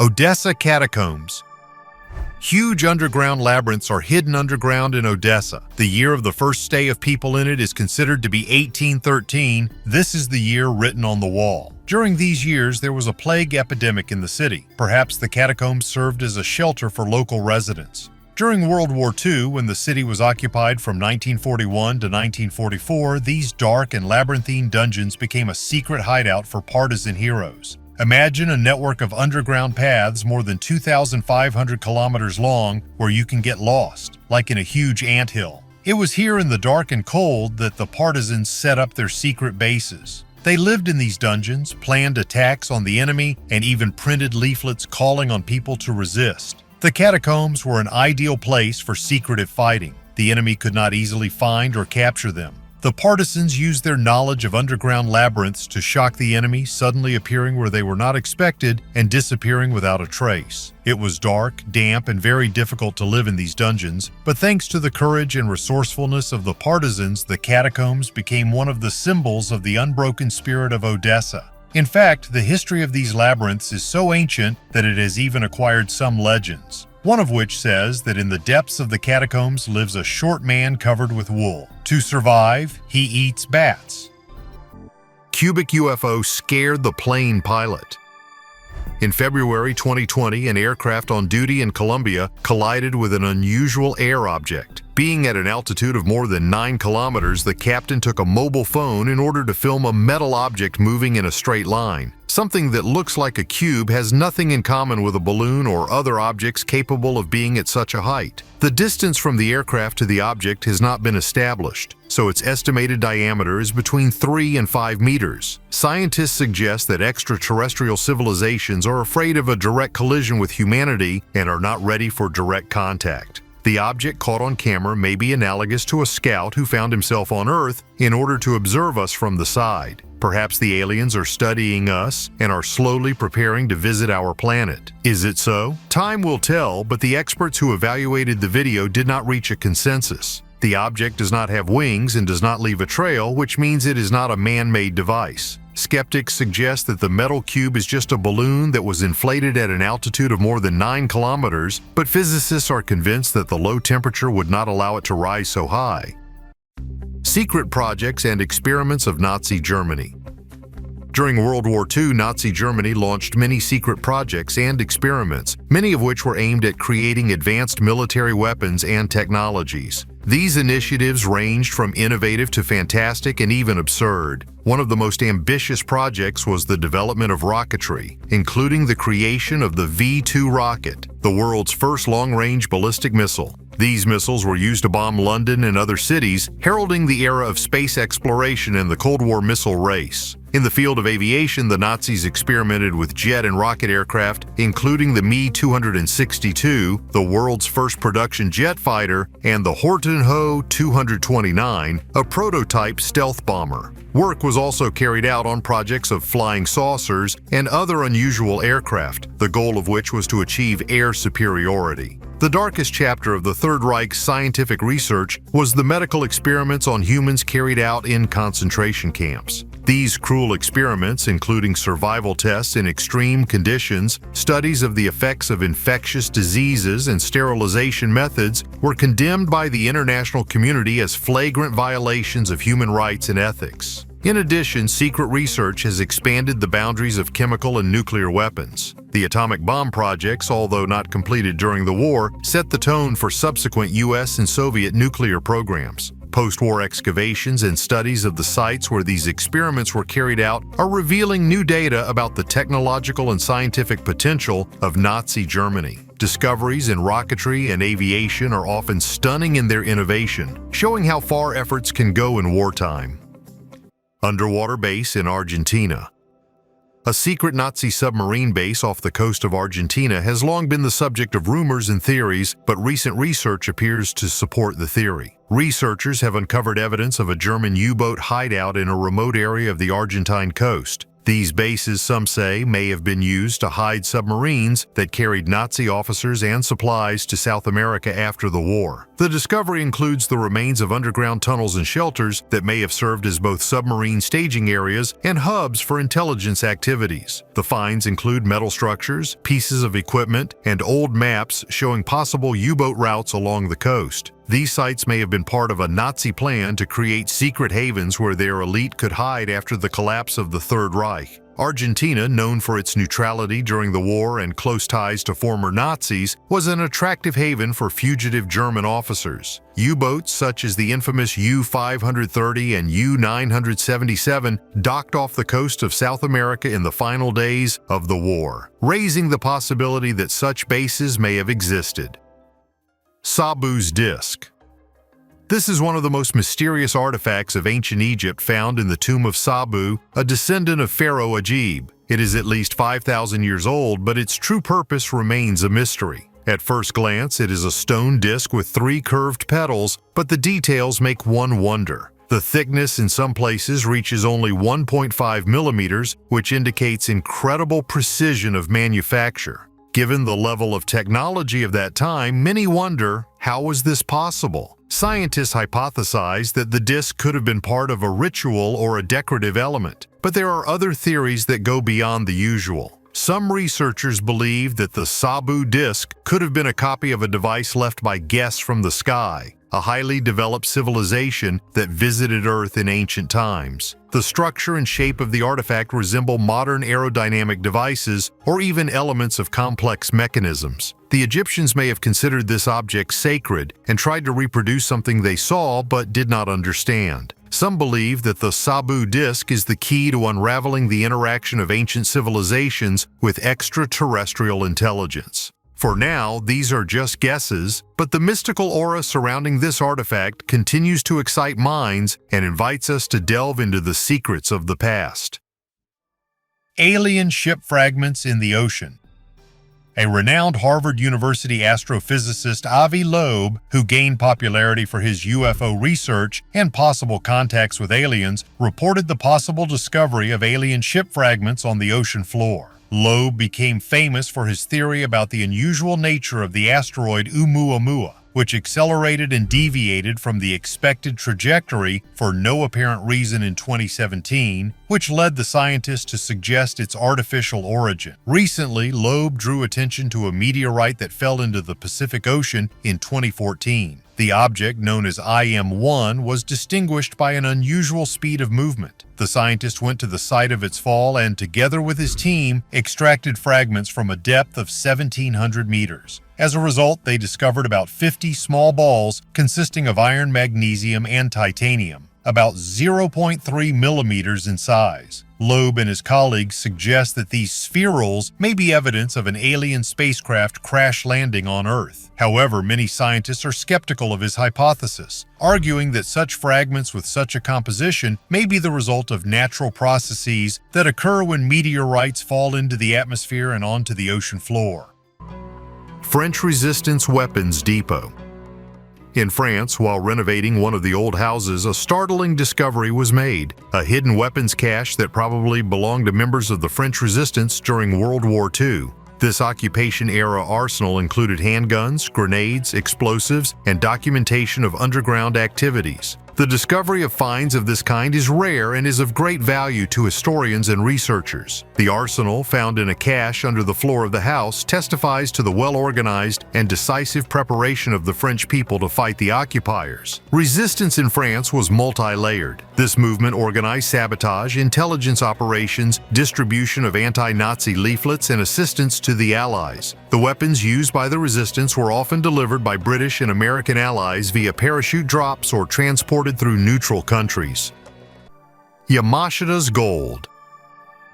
Odessa catacombs. Huge underground labyrinths are hidden underground in Odessa. The year of the first stay of people in it is considered to be 1813. This is the year written on the wall. During these years, there was a plague epidemic in the city. Perhaps the catacombs served as a shelter for local residents. During World War II, when the city was occupied from 1941 to 1944, these dark and labyrinthine dungeons became a secret hideout for partisan heroes. Imagine a network of underground paths more than 2,500 kilometers long where you can get lost, like in a huge anthill. It was here in the dark and cold that the partisans set up their secret bases. They lived in these dungeons, planned attacks on the enemy, and even printed leaflets calling on people to resist. The catacombs were an ideal place for secretive fighting. The enemy could not easily find or capture them. The partisans used their knowledge of underground labyrinths to shock the enemy, suddenly appearing where they were not expected and disappearing without a trace. It was dark, damp, and very difficult to live in these dungeons, but thanks to the courage and resourcefulness of the partisans, the catacombs became one of the symbols of the unbroken spirit of Odessa. In fact, the history of these labyrinths is so ancient that it has even acquired some legends. One of which says that in the depths of the catacombs lives a short man covered with wool. To survive, he eats bats. Cubic UFO scared the plane pilot. In February 2020, an aircraft on duty in Colombia collided with an unusual air object. Being at an altitude of more than 9 kilometers, the captain took a mobile phone in order to film a metal object moving in a straight line. Something that looks like a cube has nothing in common with a balloon or other objects capable of being at such a height. The distance from the aircraft to the object has not been established, so its estimated diameter is between 3 and 5 meters. Scientists suggest that extraterrestrial civilizations are afraid of a direct collision with humanity and are not ready for direct contact. The object caught on camera may be analogous to a scout who found himself on Earth in order to observe us from the side. Perhaps the aliens are studying us and are slowly preparing to visit our planet. Is it so? Time will tell, but the experts who evaluated the video did not reach a consensus. The object does not have wings and does not leave a trail, which means it is not a man-made device. Skeptics suggest that the metal cube is just a balloon that was inflated at an altitude of more than 9 kilometers, but physicists are convinced that the low temperature would not allow it to rise so high. Secret projects and experiments of Nazi Germany. During World War II, Nazi Germany launched many secret projects and experiments, many of which were aimed at creating advanced military weapons and technologies. These initiatives ranged from innovative to fantastic and even absurd. One of the most ambitious projects was the development of rocketry, including the creation of the V-2 rocket, the world's first long-range ballistic missile. These missiles were used to bomb London and other cities, heralding the era of space exploration and the Cold War missile race. In the field of aviation, the Nazis experimented with jet and rocket aircraft, including the Me-262, the world's first production jet fighter, and the Horten-Ho 229, a prototype stealth bomber. Work was also carried out on projects of flying saucers and other unusual aircraft, the goal of which was to achieve air superiority. The darkest chapter of the Third Reich's scientific research was the medical experiments on humans carried out in concentration camps. These cruel experiments, including survival tests in extreme conditions, studies of the effects of infectious diseases, and sterilization methods, were condemned by the international community as flagrant violations of human rights and ethics. In addition, secret research has expanded the boundaries of chemical and nuclear weapons. The atomic bomb projects, although not completed during the war, set the tone for subsequent US and Soviet nuclear programs. Post-war excavations and studies of the sites where these experiments were carried out are revealing new data about the technological and scientific potential of Nazi Germany. Discoveries in rocketry and aviation are often stunning in their innovation, showing how far efforts can go in wartime. Underwater base in Argentina. A secret Nazi submarine base off the coast of Argentina has long been the subject of rumors and theories, but recent research appears to support the theory. Researchers have uncovered evidence of a German U-boat hideout in a remote area of the Argentine coast. These bases, some say, may have been used to hide submarines that carried Nazi officers and supplies to South America after the war. The discovery includes the remains of underground tunnels and shelters that may have served as both submarine staging areas and hubs for intelligence activities. The finds include metal structures, pieces of equipment, and old maps showing possible U-boat routes along the coast. These sites may have been part of a Nazi plan to create secret havens where their elite could hide after the collapse of the Third Reich. Argentina, known for its neutrality during the war and close ties to former Nazis, was an attractive haven for fugitive German officers. U-boats such as the infamous U-530 and U-977 docked off the coast of South America in the final days of the war, raising the possibility that such bases may have existed. Sabus Disc. This is one of the most mysterious artifacts of ancient Egypt found in the tomb of Sabu, a descendant of Pharaoh Ajib. It is at least 5,000 years old, but its true purpose remains a mystery. At first glance, it is a stone disc with 3 curved petals, but the details make one wonder. The thickness in some places reaches only 1.5 millimeters, which indicates incredible precision of manufacture. Given the level of technology of that time, many wonder, how was this possible? Scientists hypothesize that the disc could have been part of a ritual or a decorative element, but there are other theories that go beyond the usual. Some researchers believe that the Sabu disc could have been a copy of a device left by guests from the sky, a highly developed civilization that visited Earth in ancient times. The structure and shape of the artifact resemble modern aerodynamic devices or even elements of complex mechanisms. The Egyptians may have considered this object sacred and tried to reproduce something they saw but did not understand. Some believe that the Sabu disc is the key to unraveling the interaction of ancient civilizations with extraterrestrial intelligence. For now, these are just guesses, but the mystical aura surrounding this artifact continues to excite minds and invites us to delve into the secrets of the past. Alien ship fragments in the ocean. A renowned Harvard University astrophysicist, Avi Loeb, who gained popularity for his UFO research and possible contacts with aliens, reported the possible discovery of alien ship fragments on the ocean floor. Loeb became famous for his theory about the unusual nature of the asteroid Oumuamua, which accelerated and deviated from the expected trajectory for no apparent reason in 2017, which led the scientists to suggest its artificial origin. Recently, Loeb drew attention to a meteorite that fell into the Pacific Ocean in 2014. The object, known as IM-1, was distinguished by an unusual speed of movement. The scientist went to the site of its fall and, together with his team, extracted fragments from a depth of 1,700 meters. As a result, they discovered about 50 small balls consisting of iron, magnesium, and titanium, about 0.3 millimeters in size. Loeb and his colleagues suggest that these spherules may be evidence of an alien spacecraft crash landing on Earth. However, many scientists are skeptical of his hypothesis, arguing that such fragments with such a composition may be the result of natural processes that occur when meteorites fall into the atmosphere and onto the ocean floor. French Resistance Weapons Depot. In France, while renovating one of the old houses, a startling discovery was made: a hidden weapons cache that probably belonged to members of the French Resistance during World War II. This occupation-era arsenal included handguns, grenades, explosives, and documentation of underground activities. The discovery of finds of this kind is rare and is of great value to historians and researchers. The arsenal, found in a cache under the floor of the house, testifies to the well-organized and decisive preparation of the French people to fight the occupiers. Resistance in France was multi-layered. This movement organized sabotage, intelligence operations, distribution of anti-Nazi leaflets, and assistance to the Allies. The weapons used by the resistance were often delivered by British and American allies via parachute drops or transported through neutral countries. Yamashita's gold.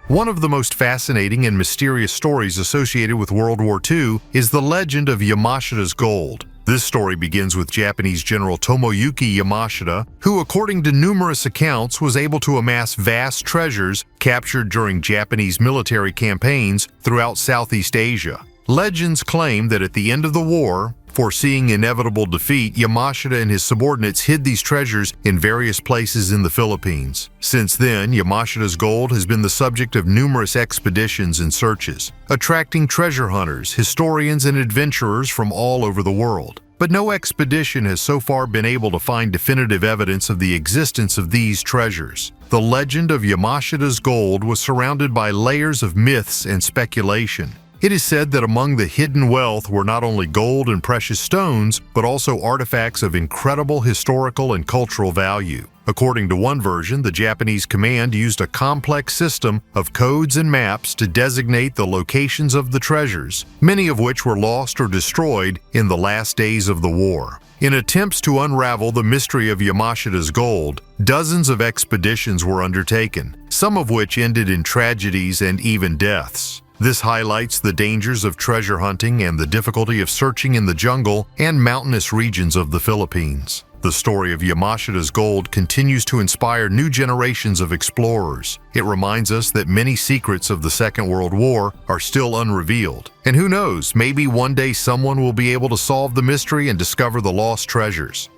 One of the most fascinating and mysterious stories associated with World War II is the legend of Yamashita's gold. This story begins with Japanese General Tomoyuki Yamashita, who, according to numerous accounts, was able to amass vast treasures captured during Japanese military campaigns throughout Southeast Asia. Legends claim that at the end of the war, Foreseeing inevitable defeat, Yamashita and his subordinates hid these treasures in various places in the Philippines. Since then, Yamashita's gold has been the subject of numerous expeditions and searches, attracting treasure hunters, historians, and adventurers from all over the world. But no expedition has so far been able to find definitive evidence of the existence of these treasures. The legend of Yamashita's gold was surrounded by layers of myths and speculation. It is said that among the hidden wealth were not only gold and precious stones, but also artifacts of incredible historical and cultural value. According to one version, the Japanese command used a complex system of codes and maps to designate the locations of the treasures, many of which were lost or destroyed in the last days of the war. In attempts to unravel the mystery of Yamashita's gold, dozens of expeditions were undertaken, some of which ended in tragedies and even deaths. This highlights the dangers of treasure hunting and the difficulty of searching in the jungle and mountainous regions of the Philippines. The story of Yamashita's gold continues to inspire new generations of explorers. It reminds us that many secrets of the Second World War are still unrevealed. And who knows, maybe one day someone will be able to solve the mystery and discover the lost treasures.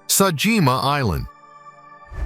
Sajima Island.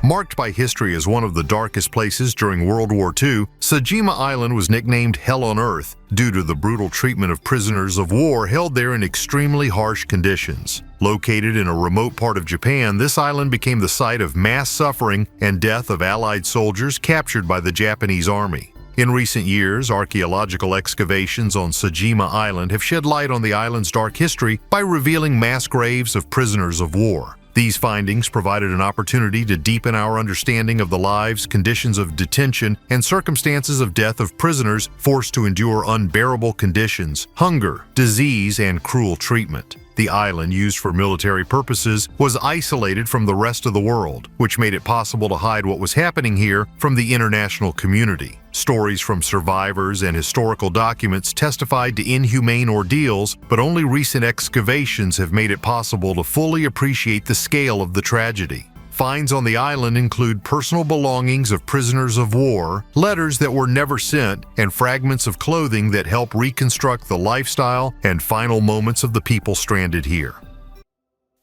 Marked by history as one of the darkest places during World War II, Sajima Island was nicknamed Hell on Earth due to the brutal treatment of prisoners of war held there in extremely harsh conditions. Located in a remote part of Japan, this island became the site of mass suffering and death of Allied soldiers captured by the Japanese army. In recent years, archaeological excavations on Sajima Island have shed light on the island's dark history by revealing mass graves of prisoners of war. These findings provided an opportunity to deepen our understanding of the lives, conditions of detention, and circumstances of death of prisoners forced to endure unbearable conditions, hunger, disease, and cruel treatment. The island, used for military purposes, was isolated from the rest of the world, which made it possible to hide what was happening here from the international community. Stories from survivors and historical documents testified to inhumane ordeals, but only recent excavations have made it possible to fully appreciate the scale of the tragedy. Finds on the island include personal belongings of prisoners of war, letters that were never sent, and fragments of clothing that help reconstruct the lifestyle and final moments of the people stranded here.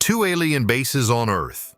2 alien bases on Earth.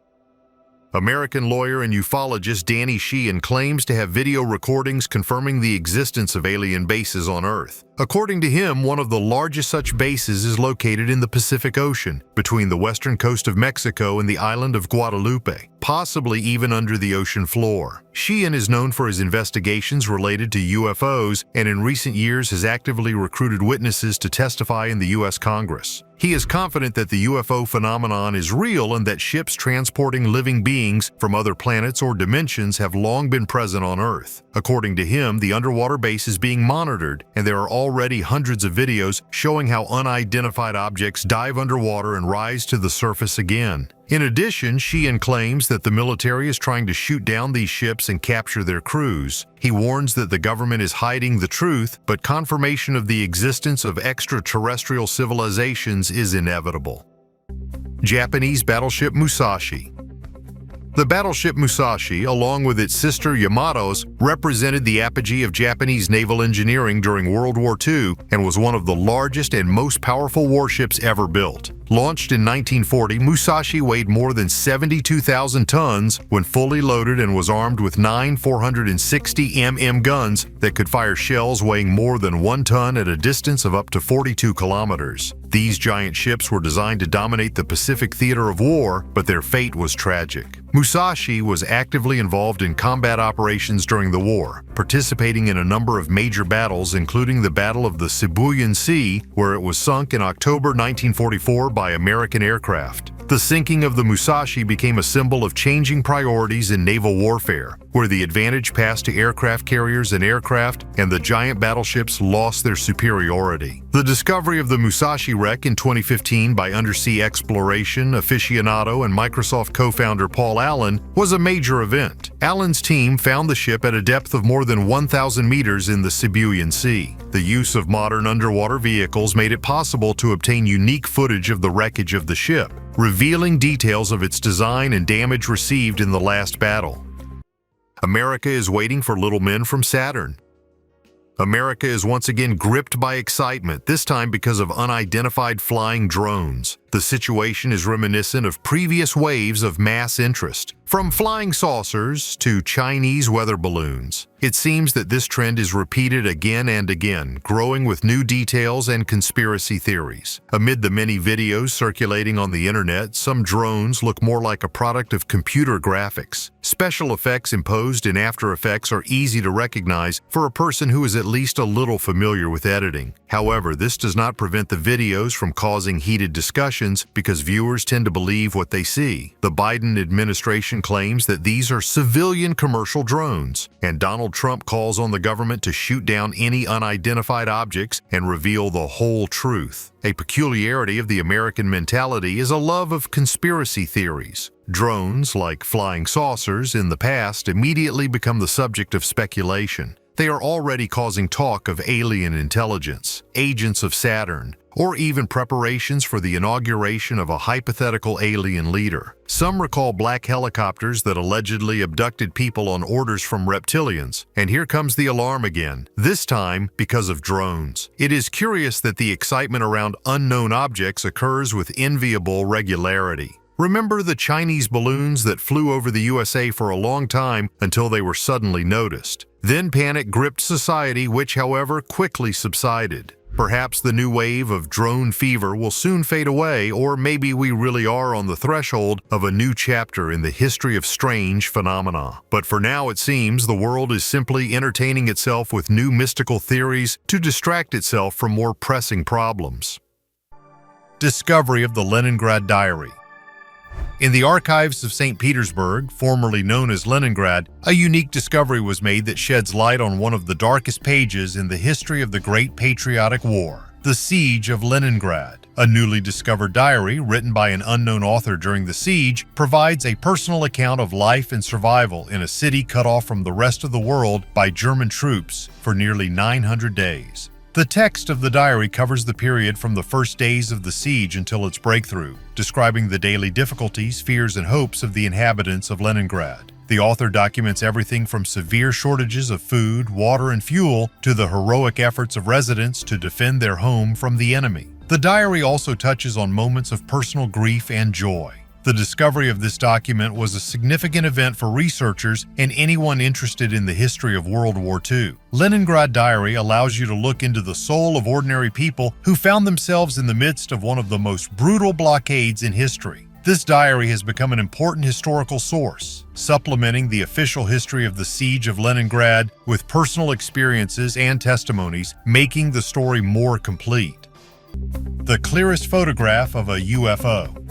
American lawyer and ufologist Danny Sheehan claims to have video recordings confirming the existence of alien bases on Earth. According to him, one of the largest such bases is located in the Pacific Ocean, between the western coast of Mexico and the island of Guadalupe, possibly even under the ocean floor. Sheehan is known for his investigations related to UFOs and in recent years has actively recruited witnesses to testify in the U.S. Congress. He is confident that the UFO phenomenon is real and that ships transporting living beings from other planets or dimensions have long been present on Earth. According to him, the underwater base is being monitored, and there are already hundreds of videos showing how unidentified objects dive underwater and rise to the surface again. In addition, Sheehan claims that the military is trying to shoot down these ships and capture their crews. He warns that the government is hiding the truth, but confirmation of the existence of extraterrestrial civilizations is inevitable. Japanese battleship Musashi. The battleship Musashi, along with its sister Yamatos, represented the apogee of Japanese naval engineering during World War II and was one of the largest and most powerful warships ever built. Launched in 1940, Musashi weighed more than 72,000 tons when fully loaded and was armed with 9 460 mm guns that could fire shells weighing more than 1 ton at a distance of up to 42 kilometers. These giant ships were designed to dominate the Pacific theater of war, but their fate was tragic. Musashi was actively involved in combat operations during the war, participating in a number of major battles, including the Battle of the Sibuyan Sea, where it was sunk in October 1944 by American aircraft. The sinking of the Musashi became a symbol of changing priorities in naval warfare, where the advantage passed to aircraft carriers and aircraft, and the giant battleships lost their superiority. The discovery of the Musashi wreck in 2015 by undersea exploration aficionado and Microsoft co-founder Paul Allen was a major event. Allen's team found the ship at a depth of more than 1,000 meters in the Sibuyan Sea. The use of modern underwater vehicles made it possible to obtain unique footage of the wreckage of the ship, revealing details of its design and damage received in the last battle. America is waiting for little men from Saturn. America is once again gripped by excitement, this time because of unidentified flying drones. The situation is reminiscent of previous waves of mass interest, from flying saucers to Chinese weather balloons. It seems that this trend is repeated again and again, growing with new details and conspiracy theories. Amid the many videos circulating on the internet, some drones look more like a product of computer graphics. Special effects imposed in After Effects are easy to recognize for a person who is at least a little familiar with editing. However, this does not prevent the videos from causing heated discussions because viewers tend to believe what they see. The Biden administration claims that these are civilian commercial drones, and Donald Trump calls on the government to shoot down any unidentified objects and reveal the whole truth. A peculiarity of the American mentality is a love of conspiracy theories. Drones, like flying saucers in the past, immediately become the subject of speculation. They are already causing talk of alien intelligence, agents of Saturn, or even preparations for the inauguration of a hypothetical alien leader. Some recall black helicopters that allegedly abducted people on orders from reptilians. And here comes the alarm again, this time because of drones. It is curious that the excitement around unknown objects occurs with enviable regularity. Remember the Chinese balloons that flew over the USA for a long time until they were suddenly noticed. Then panic gripped society, which, however, quickly subsided. Perhaps the new wave of drone fever will soon fade away, or maybe we really are on the threshold of a new chapter in the history of strange phenomena. But for now, it seems the world is simply entertaining itself with new mystical theories to distract itself from more pressing problems. Discovery of the Leningrad Diary. In the archives of St. Petersburg, formerly known as Leningrad, a unique discovery was made that sheds light on one of the darkest pages in the history of the Great Patriotic War, the Siege of Leningrad. A newly discovered diary, written by an unknown author during the siege, provides a personal account of life and survival in a city cut off from the rest of the world by German troops for nearly 900 days. The text of the diary covers the period from the first days of the siege until its breakthrough, describing the daily difficulties, fears, and hopes of the inhabitants of Leningrad. The author documents everything from severe shortages of food, water, and fuel to the heroic efforts of residents to defend their home from the enemy. The diary also touches on moments of personal grief and joy. The discovery of this document was a significant event for researchers and anyone interested in the history of World War II. Leningrad Diary allows you to look into the soul of ordinary people who found themselves in the midst of one of the most brutal blockades in history. This diary has become an important historical source, supplementing the official history of the Siege of Leningrad with personal experiences and testimonies, making the story more complete. The clearest photograph of a UFO.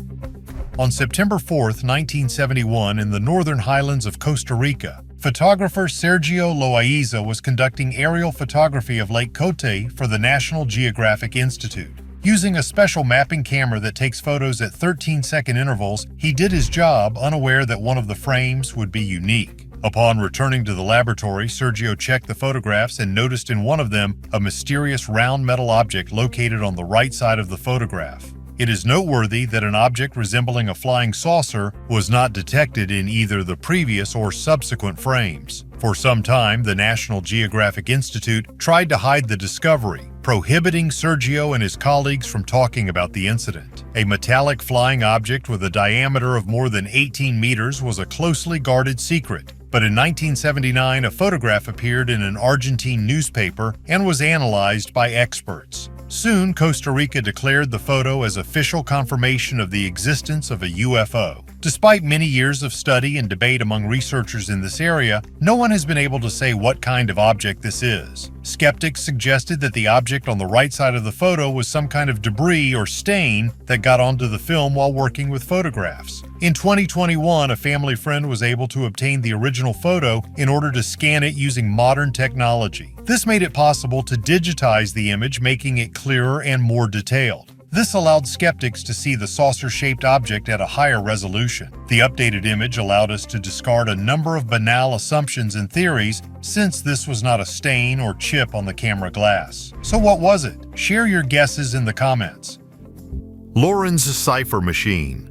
On September 4, 1971, in the northern highlands of Costa Rica, photographer Sergio Loaiza was conducting aerial photography of Lake Cton for the National Geographic Institute. Using a special mapping camera that takes photos at 13-second intervals, he did his job, unaware that one of the frames would be unique. Upon returning to the laboratory, Sergio checked the photographs and noticed in one of them a mysterious round metal object located on the right side of the photograph. It is noteworthy that an object resembling a flying saucer was not detected in either the previous or subsequent frames. For some time, the National Geographic Institute tried to hide the discovery, prohibiting Sergio and his colleagues from talking about the incident. A metallic flying object with a diameter of more than 18 meters was a closely guarded secret. But in 1979, a photograph appeared in an Argentine newspaper and was analyzed by experts. Soon, Costa Rica declared the photo as official confirmation of the existence of a UFO. Despite many years of study and debate among researchers in this area, no one has been able to say what kind of object this is. Skeptics suggested that the object on the right side of the photo was some kind of debris or stain that got onto the film while working with photographs. In 2021, a family friend was able to obtain the original photo in order to scan it using modern technology. This made it possible to digitize the image, making it clearer and more detailed. This allowed skeptics to see the saucer-shaped object at a higher resolution. The updated image allowed us to discard a number of banal assumptions and theories, since this was not a stain or chip on the camera glass. So what was it? Share your guesses in the comments. Lorenz cipher machine.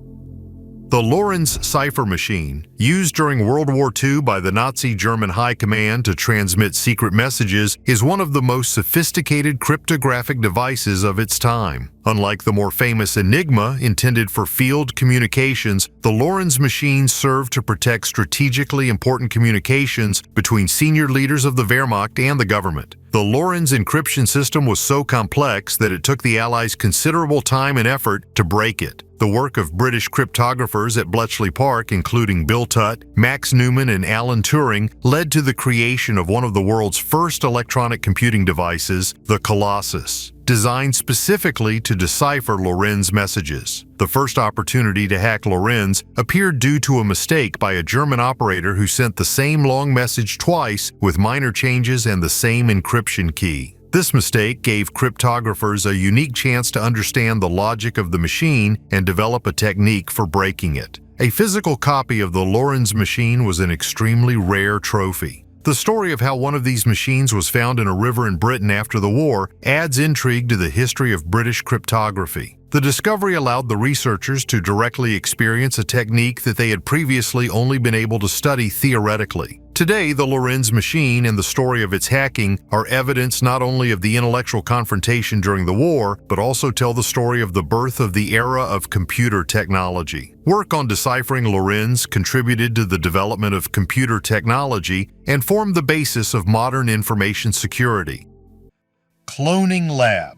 The Lorenz cipher machine, Used during World War II by the Nazi German High Command to transmit secret messages, is one of the most sophisticated cryptographic devices of its time. Unlike the more famous Enigma, intended for field communications, the Lorenz machine served to protect strategically important communications between senior leaders of the Wehrmacht and the government. The Lorenz encryption system was so complex that it took the Allies considerable time and effort to break it. The work of British cryptographers at Bletchley Park, including Bill Tutt, Max Newman, and Alan Turing, led to the creation of one of the world's first electronic computing devices, the Colossus, designed specifically to decipher Lorenz messages. The first opportunity to hack Lorenz appeared due to a mistake by a German operator who sent the same long message twice with minor changes and the same encryption key. This mistake gave cryptographers a unique chance to understand the logic of the machine and develop a technique for breaking it. A physical copy of the Lorenz machine was an extremely rare trophy. The story of how one of these machines was found in a river in Britain after the war adds intrigue to the history of British cryptography. The discovery allowed the researchers to directly experience a technique that they had previously only been able to study theoretically. Today, the Lorenz machine and the story of its hacking are evidence not only of the intellectual confrontation during the war, but also tell the story of the birth of the era of computer technology. Work on deciphering Lorenz contributed to the development of computer technology and formed the basis of modern information security. Cloning lab.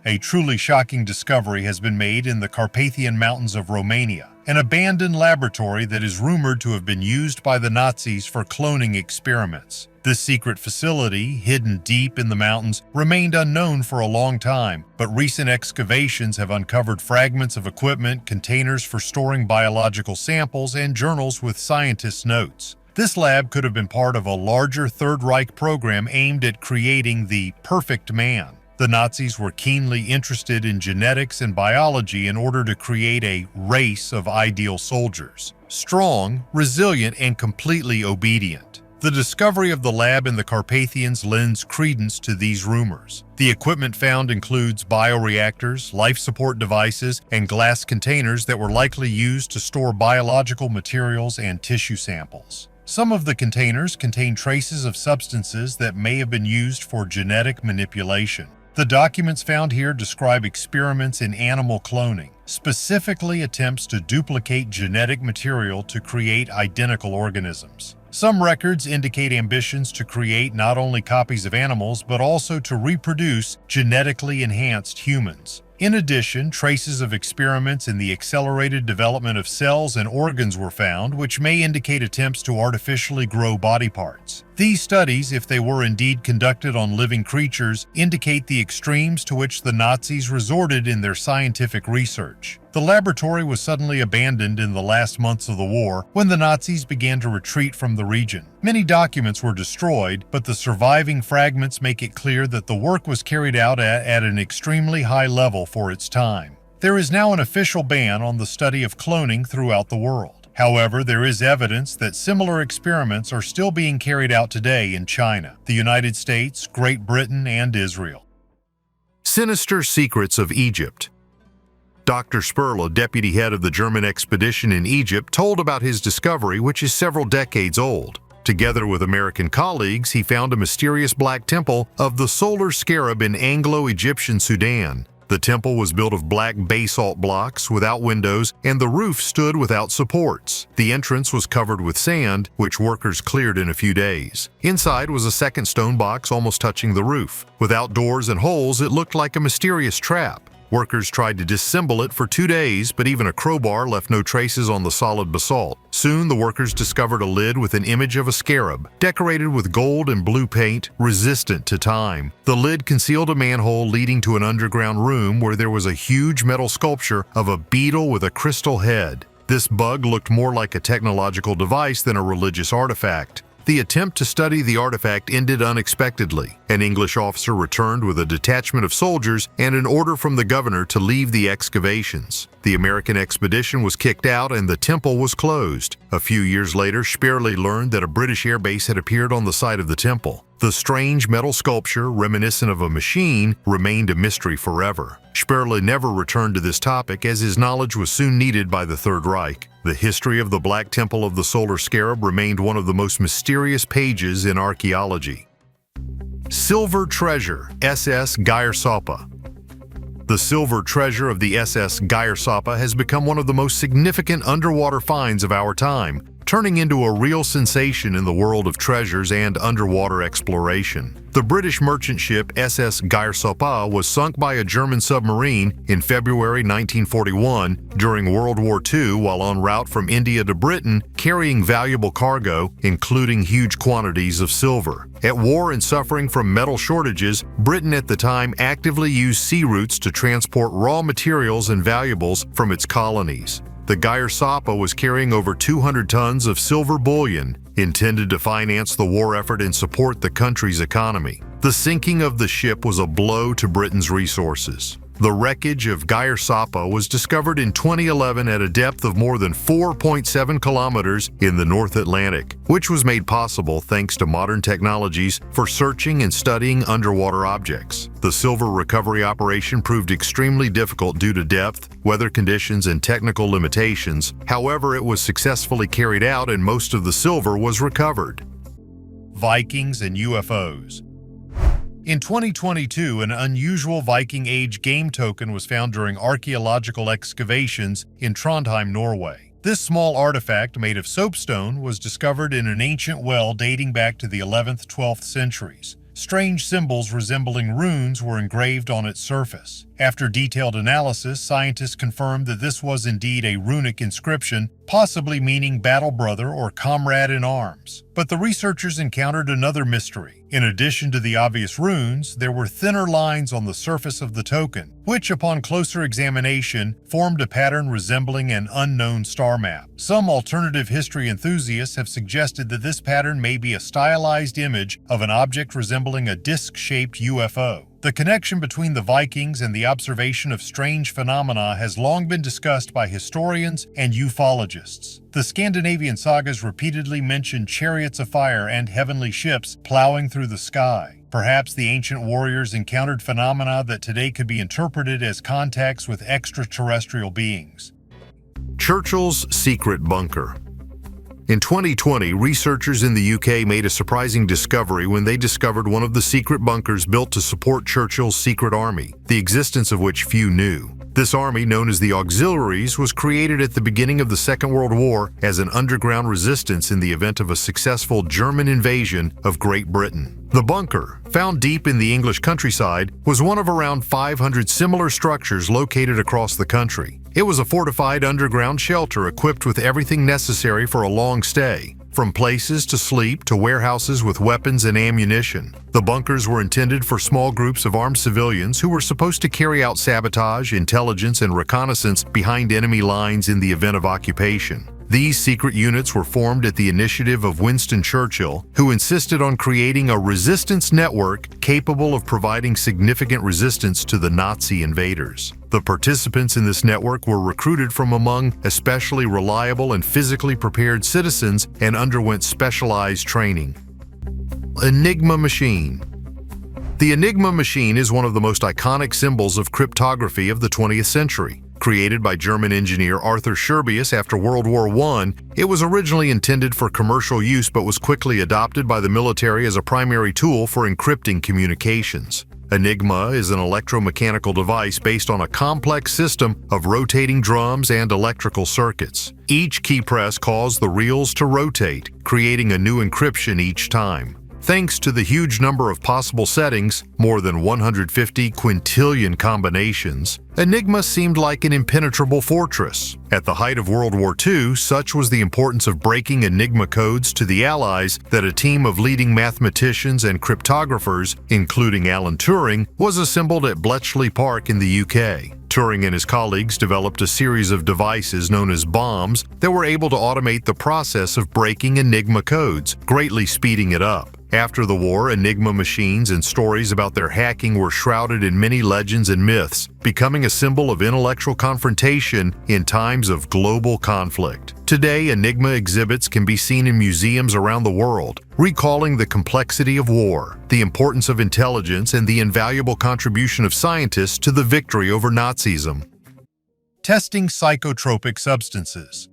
A truly shocking discovery has been made in the Carpathian Mountains of Romania, an abandoned laboratory that is rumored to have been used by the Nazis for cloning experiments. This secret facility, hidden deep in the mountains, remained unknown for a long time, but recent excavations have uncovered fragments of equipment, containers for storing biological samples, and journals with scientists' notes. This lab could have been part of a larger Third Reich program aimed at creating the perfect man. The Nazis were keenly interested in genetics and biology in order to create a race of ideal soldiers, strong, resilient, and completely obedient. The discovery of the lab in the Carpathians lends credence to these rumors. The equipment found includes bioreactors, life support devices, and glass containers that were likely used to store biological materials and tissue samples. Some of the containers contain traces of substances that may have been used for genetic manipulation. The documents found here describe experiments in animal cloning, specifically attempts to duplicate genetic material to create identical organisms. Some records indicate ambitions to create not only copies of animals, but also to reproduce genetically enhanced humans. In addition, traces of experiments in the accelerated development of cells and organs were found, which may indicate attempts to artificially grow body parts. These studies, if they were indeed conducted on living creatures, indicate the extremes to which the Nazis resorted in their scientific research. The laboratory was suddenly abandoned in the last months of the war when the Nazis began to retreat from the region. Many documents were destroyed, but the surviving fragments make it clear that the work was carried out at an extremely high level for its time. There is now an official ban on the study of cloning throughout the world. However, there is evidence that similar experiments are still being carried out today in China, the United States, Great Britain, and Israel. Sinister Secrets of Egypt. Dr. Sperl, a deputy head of the German expedition in Egypt, told about his discovery, which is several decades old. Together with American colleagues, he found a mysterious black temple of the solar scarab in Anglo-Egyptian Sudan. The temple was built of black basalt blocks without windows, and the roof stood without supports. The entrance was covered with sand, which workers cleared in a few days. Inside was a second stone box almost touching the roof. Without doors and holes, it looked like a mysterious trap. Workers tried to disassemble it for 2 days, but even a crowbar left no traces on the solid basalt. Soon, the workers discovered a lid with an image of a scarab, decorated with gold and blue paint, resistant to time. The lid concealed a manhole leading to an underground room where there was a huge metal sculpture of a beetle with a crystal head. This bug looked more like a technological device than a religious artifact. The attempt to study the artifact ended unexpectedly. An English officer returned with a detachment of soldiers and an order from the governor to leave the excavations. The American expedition was kicked out and the temple was closed. A few years later, Sperley learned that a British airbase had appeared on the site of the temple. The strange metal sculpture, reminiscent of a machine, remained a mystery forever. Sperle never returned to this topic as his knowledge was soon needed by the Third Reich. The history of the Black Temple of the Solar Scarab remained one of the most mysterious pages in archaeology. Silver Treasure, SS Geiersaupa. The silver treasure of the SS Geiersaupa has become one of the most significant underwater finds of our time, turning into a real sensation in the world of treasures and underwater exploration. The British merchant ship SS Geiersaupa was sunk by a German submarine in February 1941 during World War II while en route from India to Britain, carrying valuable cargo, including huge quantities of silver. At war and suffering from metal shortages, Britain at the time actively used sea routes to transport raw materials and valuables from its colonies. The Geiersaupa was carrying over 200 tons of silver bullion, intended to finance the war effort and support the country's economy. The sinking of the ship was a blow to Britain's resources. The wreckage of Geiersaupa was discovered in 2011 at a depth of more than 4.7 kilometers in the North Atlantic, which was made possible thanks to modern technologies for searching and studying underwater objects. The silver recovery operation proved extremely difficult due to depth, weather conditions, and technical limitations. However, it was successfully carried out and most of the silver was recovered. Vikings and UFOs. In 2022, an unusual Viking Age game token was found during archaeological excavations in Trondheim, Norway. This small artifact made of soapstone was discovered in an ancient well dating back to the 11th-12th centuries. Strange symbols resembling runes were engraved on its surface. After detailed analysis, scientists confirmed that this was indeed a runic inscription, possibly meaning battle brother or comrade in arms. But the researchers encountered another mystery. In addition to the obvious runes, there were thinner lines on the surface of the token, which upon closer examination formed a pattern resembling an unknown star map. Some alternative history enthusiasts have suggested that this pattern may be a stylized image of an object resembling a disc-shaped UFO. The connection between the Vikings and the observation of strange phenomena has long been discussed by historians and ufologists. The Scandinavian sagas repeatedly mention chariots of fire and heavenly ships plowing through the sky. Perhaps the ancient warriors encountered phenomena that today could be interpreted as contacts with extraterrestrial beings. Churchill's secret bunker. In 2020, researchers in the UK made a surprising discovery when they discovered one of the secret bunkers built to support Churchill's secret army, the existence of which few knew. This army, known as the Auxiliaries, was created at the beginning of the Second World War as an underground resistance in the event of a successful German invasion of Great Britain. The bunker, found deep in the English countryside, was one of around 500 similar structures located across the country. It was a fortified underground shelter equipped with everything necessary for a long stay, from places to sleep to warehouses with weapons and ammunition. The bunkers were intended for small groups of armed civilians who were supposed to carry out sabotage, intelligence, and reconnaissance behind enemy lines in the event of occupation. These secret units were formed at the initiative of Winston Churchill, who insisted on creating a resistance network capable of providing significant resistance to the Nazi invaders. The participants in this network were recruited from among especially reliable and physically prepared citizens and underwent specialized training. Enigma Machine. The Enigma Machine is one of the most iconic symbols of cryptography of the 20th century. Created by German engineer Arthur Scherbius after World War I, it was originally intended for commercial use but was quickly adopted by the military as a primary tool for encrypting communications. Enigma is an electromechanical device based on a complex system of rotating drums and electrical circuits. Each key press caused the reels to rotate, creating a new encryption each time. Thanks to the huge number of possible settings, more than 150 quintillion combinations, Enigma seemed like an impenetrable fortress. At the height of World War II, such was the importance of breaking Enigma codes to the Allies that a team of leading mathematicians and cryptographers, including Alan Turing, was assembled at Bletchley Park in the UK. Turing and his colleagues developed a series of devices known as bombs that were able to automate the process of breaking Enigma codes, greatly speeding it up. After the war, Enigma machines and stories about their hacking were shrouded in many legends and myths, becoming a symbol of intellectual confrontation in times of global conflict. Today, Enigma exhibits can be seen in museums around the world, recalling the complexity of war, the importance of intelligence, and the invaluable contribution of scientists to the victory over Nazism. Testing psychotropic substances.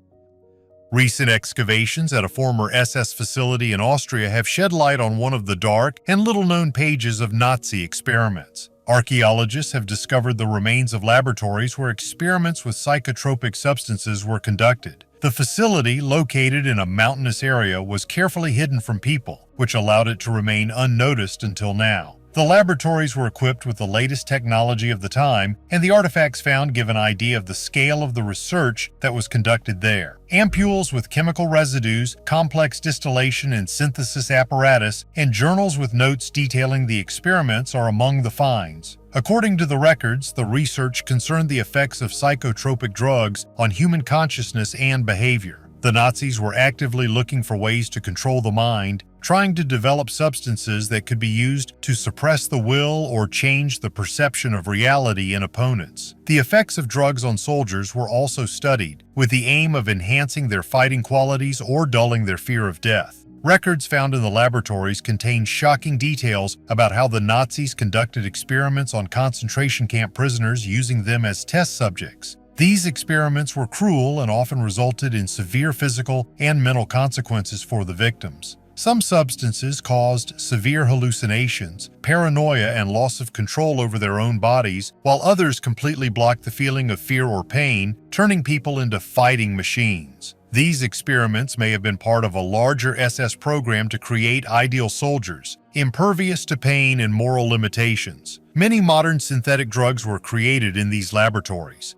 Recent excavations at a former SS facility in Austria have shed light on one of the dark and little-known pages of Nazi experiments. Archaeologists have discovered the remains of laboratories where experiments with psychotropic substances were conducted. The facility, located in a mountainous area, was carefully hidden from people, which allowed it to remain unnoticed until now. The laboratories were equipped with the latest technology of the time, and the artifacts found give an idea of the scale of the research that was conducted there. Ampules with chemical residues, complex distillation and synthesis apparatus, and journals with notes detailing the experiments are among the finds. According to the records, the research concerned the effects of psychotropic drugs on human consciousness and behavior. The Nazis were actively looking for ways to control the mind, trying to develop substances that could be used to suppress the will or change the perception of reality in opponents. The effects of drugs on soldiers were also studied, with the aim of enhancing their fighting qualities or dulling their fear of death. Records found in the laboratories contain shocking details about how the Nazis conducted experiments on concentration camp prisoners using them as test subjects. These experiments were cruel and often resulted in severe physical and mental consequences for the victims. Some substances caused severe hallucinations, paranoia, and loss of control over their own bodies, while others completely blocked the feeling of fear or pain, turning people into fighting machines. These experiments may have been part of a larger SS program to create ideal soldiers, impervious to pain and moral limitations. Many modern synthetic drugs were created in these laboratories.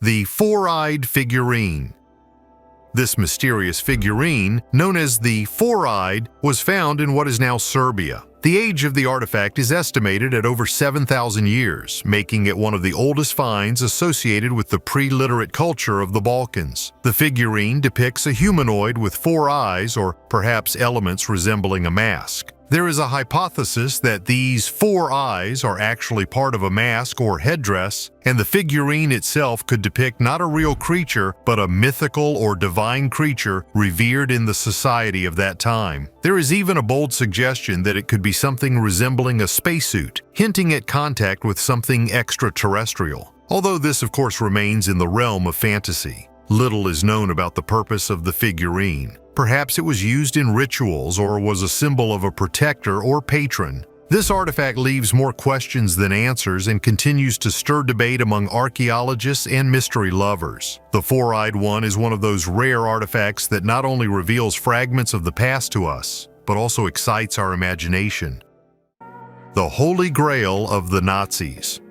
The four-eyed figurine. This mysterious figurine, known as the four-eyed, was found in what is now Serbia. The age of the artifact is estimated at over 7,000 years, making it one of the oldest finds associated with the pre-literate culture of the Balkans. The figurine depicts a humanoid with four eyes, or perhaps elements resembling a mask. There is a hypothesis that these four eyes are actually part of a mask or headdress, and the figurine itself could depict not a real creature, but a mythical or divine creature revered in the society of that time. There is even a bold suggestion that it could be something resembling a spacesuit, hinting at contact with something extraterrestrial. Although this, of course, remains in the realm of fantasy. Little is known about the purpose of the figurine. Perhaps it was used in rituals or was a symbol of a protector or patron. This artifact leaves more questions than answers and continues to stir debate among archaeologists and mystery lovers. The four-eyed one is one of those rare artifacts that not only reveals fragments of the past to us, but also excites our imagination. The Holy Grail of the Nazis.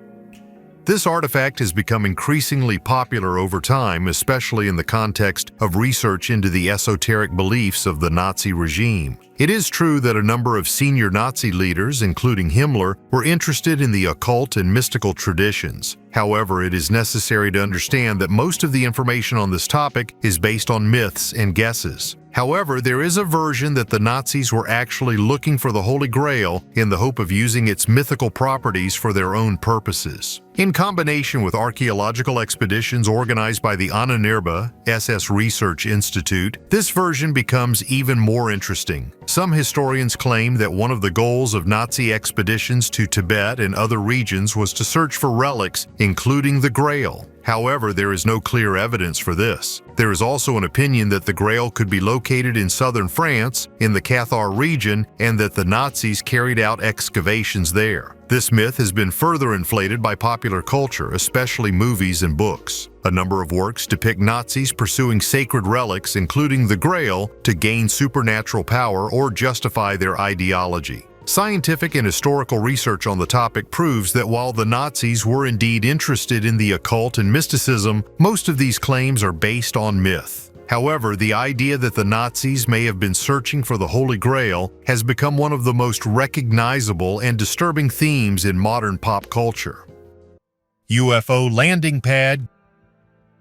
This artifact has become increasingly popular over time, especially in the context of research into the esoteric beliefs of the Nazi regime. It is true that a number of senior Nazi leaders, including Himmler, were interested in the occult and mystical traditions. However, it is necessary to understand that most of the information on this topic is based on myths and guesses. However, there is a version that the Nazis were actually looking for the Holy Grail in the hope of using its mythical properties for their own purposes. In combination with archaeological expeditions organized by the Ahnenerbe SS Research Institute, this version becomes even more interesting. Some historians claim that one of the goals of Nazi expeditions to Tibet and other regions was to search for relics, including the Grail. However, there is no clear evidence for this. There is also an opinion that the Grail could be located in southern France, in the Cathar region, and that the Nazis carried out excavations there. This myth has been further inflated by popular culture, especially movies and books. A number of works depict Nazis pursuing sacred relics, including the Grail, to gain supernatural power or justify their ideology. Scientific and historical research on the topic proves that while the Nazis were indeed interested in the occult and mysticism, most of these claims are based on myth. However, the idea that the Nazis may have been searching for the Holy Grail has become one of the most recognizable and disturbing themes in modern pop culture. UFO landing pad.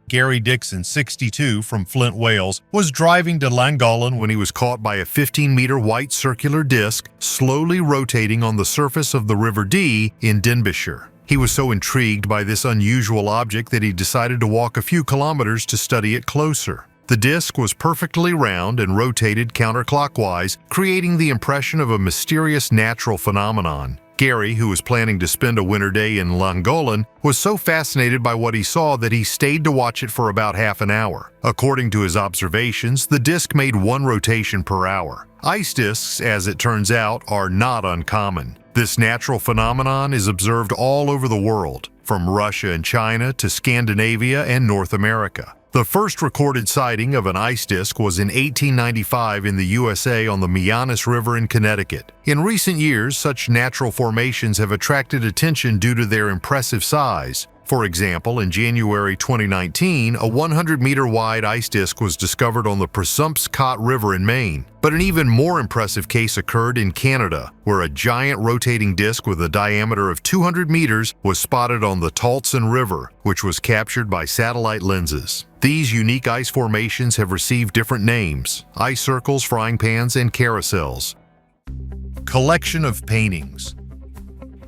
Gary Dixon, 62, from Flint, Wales, was driving to Llangollen when he was caught by a 15-meter white circular disc slowly rotating on the surface of the River Dee in Denbighshire. He was so intrigued by this unusual object that he decided to walk a few kilometers to study it closer. The disc was perfectly round and rotated counterclockwise, creating the impression of a mysterious natural phenomenon. Gary, who was planning to spend a winter day in Llangollen, was so fascinated by what he saw that he stayed to watch it for about half an hour. According to his observations, the disc made one rotation per hour. Ice discs, as it turns out, are not uncommon. This natural phenomenon is observed all over the world, from Russia and China to Scandinavia and North America. The first recorded sighting of an ice disk was in 1895 in the USA on the Mianus River in Connecticut. In recent years, such natural formations have attracted attention due to their impressive size. For example, in January 2019, a 100-meter wide ice disk was discovered on the Presumpscot River in Maine. But an even more impressive case occurred in Canada, where a giant rotating disk with a diameter of 200 meters was spotted on the Tahltan River, which was captured by satellite lenses. These unique ice formations have received different names: ice circles, frying pans, and carousels. Collection of paintings.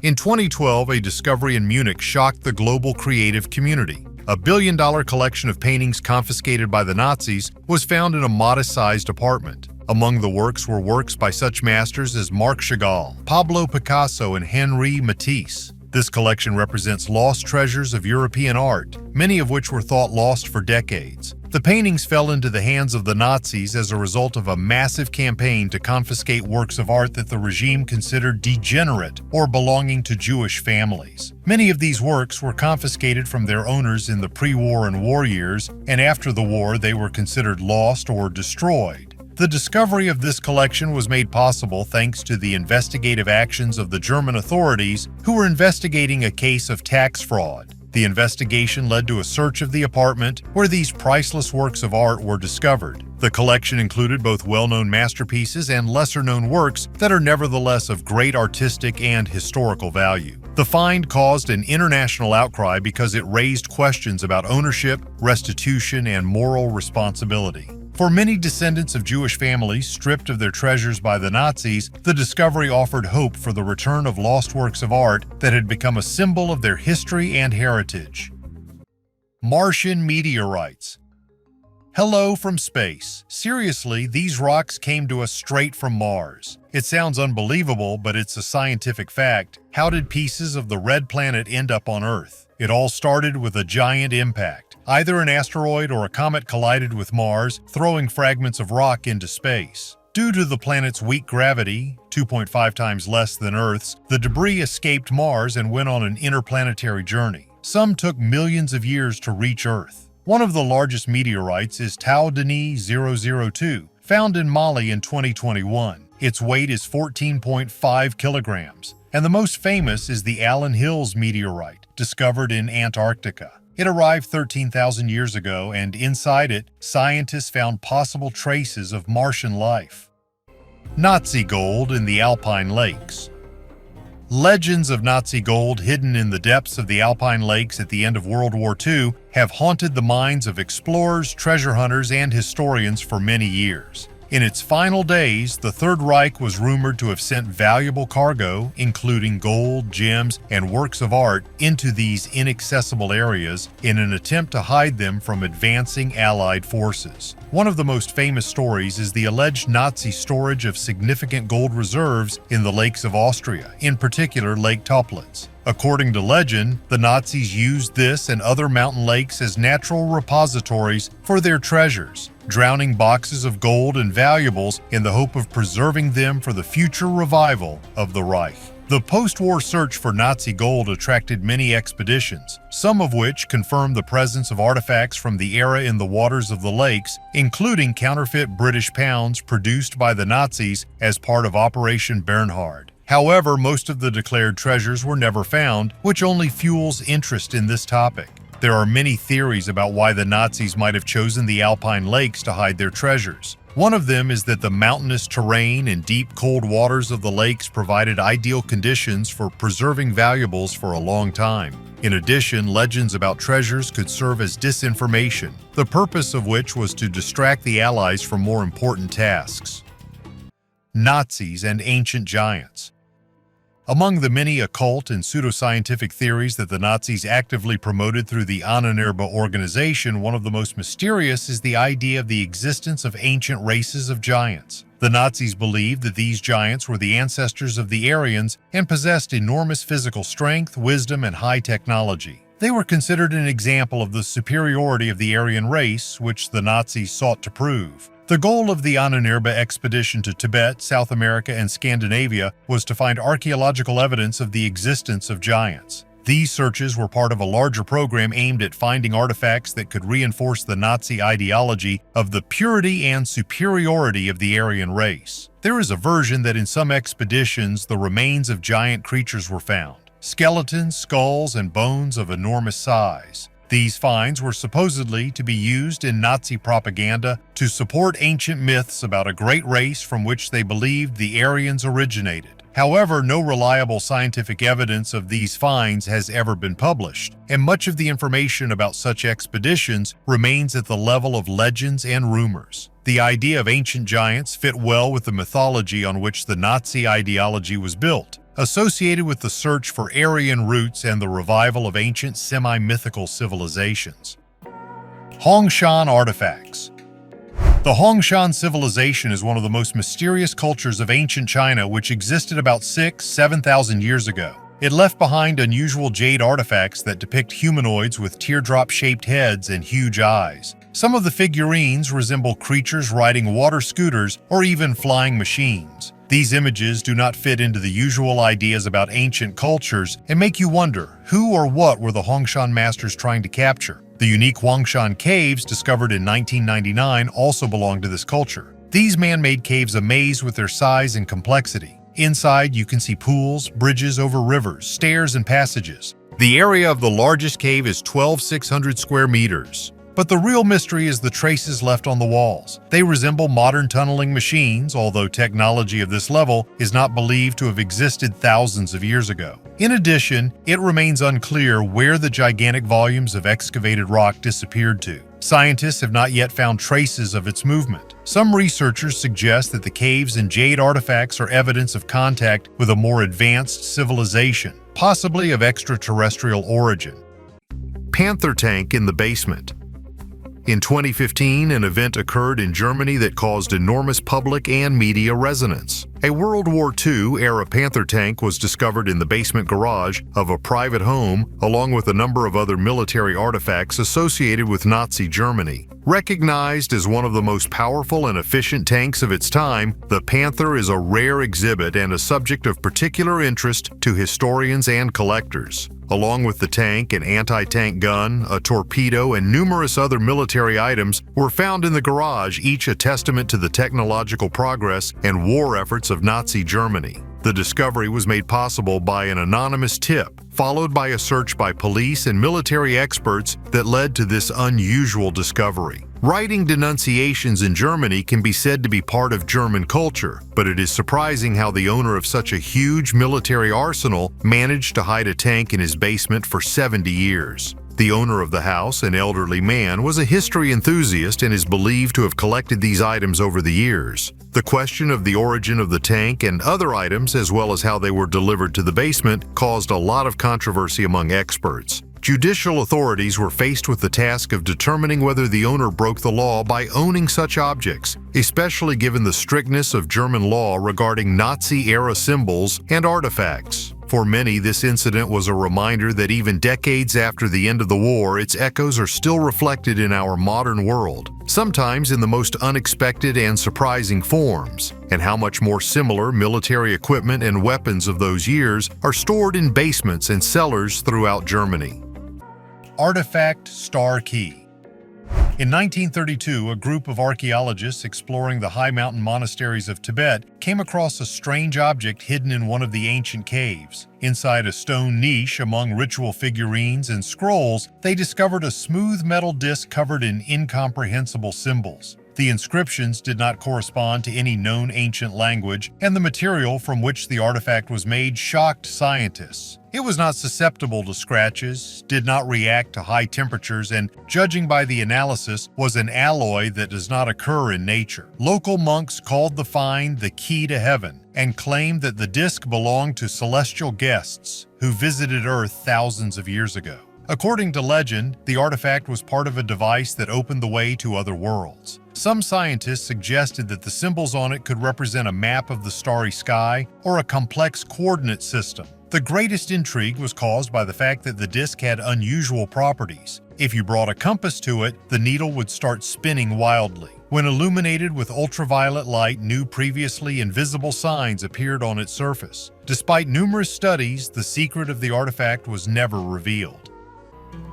In 2012, a discovery in Munich shocked the global creative community. A billion-dollar collection of paintings confiscated by the Nazis was found in a modest-sized apartment. Among the works were works by such masters as Marc Chagall, Pablo Picasso, and Henri Matisse. This collection represents lost treasures of European art, many of which were thought lost for decades. The paintings fell into the hands of the Nazis as a result of a massive campaign to confiscate works of art that the regime considered degenerate or belonging to Jewish families. Many of these works were confiscated from their owners in the pre-war and war years, and after the war they were considered lost or destroyed. The discovery of this collection was made possible thanks to the investigative actions of the German authorities, who were investigating a case of tax fraud. The investigation led to a search of the apartment where these priceless works of art were discovered. The collection included both well-known masterpieces and lesser-known works that are nevertheless of great artistic and historical value. The find caused an international outcry because it raised questions about ownership, restitution, and moral responsibility. For many descendants of Jewish families stripped of their treasures by the Nazis, the discovery offered hope for the return of lost works of art that had become a symbol of their history and heritage. Martian meteorites. Hello from space. Seriously, these rocks came to us straight from Mars. It sounds unbelievable, but it's a scientific fact. How did pieces of the red planet end up on Earth? It all started with a giant impact. Either an asteroid or a comet collided with Mars, throwing fragments of rock into space. Due to the planet's weak gravity, 2.5 times less than Earth's, the debris escaped Mars and went on an interplanetary journey. Some took millions of years to reach Earth. One of the largest meteorites is Tau Deni 002, found in Mali in 2021. Its weight is 14.5 kilograms. And the most famous is the Allen Hills meteorite, discovered in Antarctica. It arrived 13,000 years ago, and inside it, scientists found possible traces of Martian life. Nazi gold in the Alpine Lakes. Legends of Nazi gold hidden in the depths of the Alpine Lakes at the end of World War II have haunted the minds of explorers, treasure hunters, and historians for many years. In its final days, the Third Reich was rumored to have sent valuable cargo, including gold, gems, and works of art, into these inaccessible areas in an attempt to hide them from advancing Allied forces. One of the most famous stories is the alleged Nazi storage of significant gold reserves in the lakes of Austria, in particular Lake Toplitz. According to legend, the Nazis used this and other mountain lakes as natural repositories for their treasures, drowning boxes of gold and valuables in the hope of preserving them for the future revival of the Reich. The post-war search for Nazi gold attracted many expeditions, some of which confirmed the presence of artifacts from the era in the waters of the lakes, including counterfeit British pounds produced by the Nazis as part of Operation Bernhard. However, most of the declared treasures were never found, which only fuels interest in this topic. There are many theories about why the Nazis might have chosen the Alpine lakes to hide their treasures. One of them is that the mountainous terrain and deep cold waters of the lakes provided ideal conditions for preserving valuables for a long time. In addition, legends about treasures could serve as disinformation, the purpose of which was to distract the Allies from more important tasks. Nazis and ancient giants. Among the many occult and pseudoscientific theories that the Nazis actively promoted through the Ahnenerbe organization, one of the most mysterious is the idea of the existence of ancient races of giants. The Nazis believed that these giants were the ancestors of the Aryans and possessed enormous physical strength, wisdom, and high technology. They were considered an example of the superiority of the Aryan race, which the Nazis sought to prove. The goal of the Ahnenerbe expedition to Tibet, South America, and Scandinavia was to find archaeological evidence of the existence of giants. These searches were part of a larger program aimed at finding artifacts that could reinforce the Nazi ideology of the purity and superiority of the Aryan race. There is a version that in some expeditions the remains of giant creatures were found, skeletons, skulls, and bones of enormous size. These finds were supposedly to be used in Nazi propaganda to support ancient myths about a great race from which they believed the Aryans originated. However, no reliable scientific evidence of these finds has ever been published, and much of the information about such expeditions remains at the level of legends and rumors. The idea of ancient giants fit well with the mythology on which the Nazi ideology was built, associated with the search for Aryan roots and the revival of ancient semi-mythical civilizations. Hongshan artifacts. The Hongshan civilization is one of the most mysterious cultures of ancient China, which existed about 7,000 years ago. It left behind unusual jade artifacts that depict humanoids with teardrop-shaped heads and huge eyes. Some of the figurines resemble creatures riding water scooters or even flying machines. These images do not fit into the usual ideas about ancient cultures and make you wonder who or what were the Hongshan masters trying to capture. The unique Huangshan caves discovered in 1999 also belong to this culture. These man-made caves amaze with their size and complexity. Inside, you can see pools, bridges over rivers, stairs, and passages. The area of the largest cave is 12,600 square meters. But the real mystery is the traces left on the walls. They resemble modern tunneling machines, although technology of this level is not believed to have existed thousands of years ago. In addition, it remains unclear where the gigantic volumes of excavated rock disappeared to. Scientists have not yet found traces of its movement. Some researchers suggest that the caves and jade artifacts are evidence of contact with a more advanced civilization, possibly of extraterrestrial origin. Panther tank in the basement. In 2015, an event occurred in Germany that caused enormous public and media resonance. A World War II-era Panther tank was discovered in the basement garage of a private home, along with a number of other military artifacts associated with Nazi Germany. Recognized as one of the most powerful and efficient tanks of its time, the Panther is a rare exhibit and a subject of particular interest to historians and collectors. Along with the tank, an anti-tank gun, a torpedo, and numerous other military items were found in the garage, each a testament to the technological progress and war efforts of Nazi Germany. The discovery was made possible by an anonymous tip, followed by a search by police and military experts that led to this unusual discovery. Writing denunciations in Germany can be said to be part of German culture, but it is surprising how the owner of such a huge military arsenal managed to hide a tank in his basement for 70 years. The owner of the house, an elderly man, was a history enthusiast and is believed to have collected these items over the years. The question of the origin of the tank and other items, as well as how they were delivered to the basement, caused a lot of controversy among experts. Judicial authorities were faced with the task of determining whether the owner broke the law by owning such objects, especially given the strictness of German law regarding Nazi-era symbols and artifacts. For many, this incident was a reminder that even decades after the end of the war, its echoes are still reflected in our modern world, sometimes in the most unexpected and surprising forms, and how much more similar military equipment and weapons of those years are stored in basements and cellars throughout Germany. Artifact Star Key. In 1932, a group of archaeologists exploring the high mountain monasteries of Tibet came across a strange object hidden in one of the ancient caves. Inside a stone niche among ritual figurines and scrolls, they discovered a smooth metal disc covered in incomprehensible symbols. The inscriptions did not correspond to any known ancient language, and the material from which the artifact was made shocked scientists. It was not susceptible to scratches, did not react to high temperatures, and, judging by the analysis, was an alloy that does not occur in nature. Local monks called the find the key to heaven and claimed that the disc belonged to celestial guests who visited Earth thousands of years ago. According to legend, the artifact was part of a device that opened the way to other worlds. Some scientists suggested that the symbols on it could represent a map of the starry sky or a complex coordinate system. The greatest intrigue was caused by the fact that the disc had unusual properties. If you brought a compass to it, the needle would start spinning wildly. When illuminated with ultraviolet light, new previously invisible signs appeared on its surface. Despite numerous studies, the secret of the artifact was never revealed.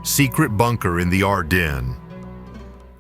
Secret bunker in the Ardennes.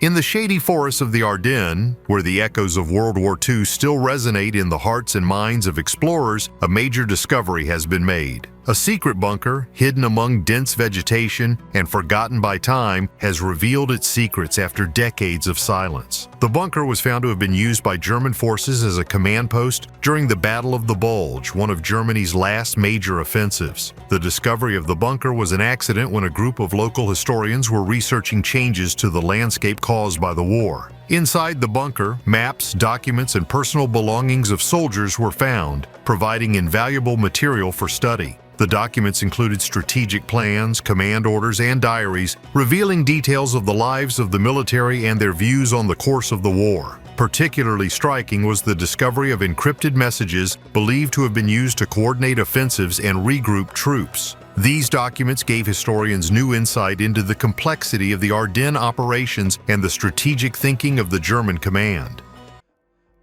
In the shady forests of the Ardennes, where the echoes of World War II still resonate in the hearts and minds of explorers, a major discovery has been made. A secret bunker, hidden among dense vegetation and forgotten by time, has revealed its secrets after decades of silence. The bunker was found to have been used by German forces as a command post during the Battle of the Bulge, one of Germany's last major offensives. The discovery of the bunker was an accident when a group of local historians were researching changes to the landscape caused by the war. Inside the bunker, maps, documents, and personal belongings of soldiers were found, providing invaluable material for study. The documents included strategic plans, command orders, and diaries, revealing details of the lives of the military and their views on the course of the war. Particularly striking was the discovery of encrypted messages believed to have been used to coordinate offensives and regroup troops. These documents gave historians new insight into the complexity of the Ardennes operations and the strategic thinking of the German command.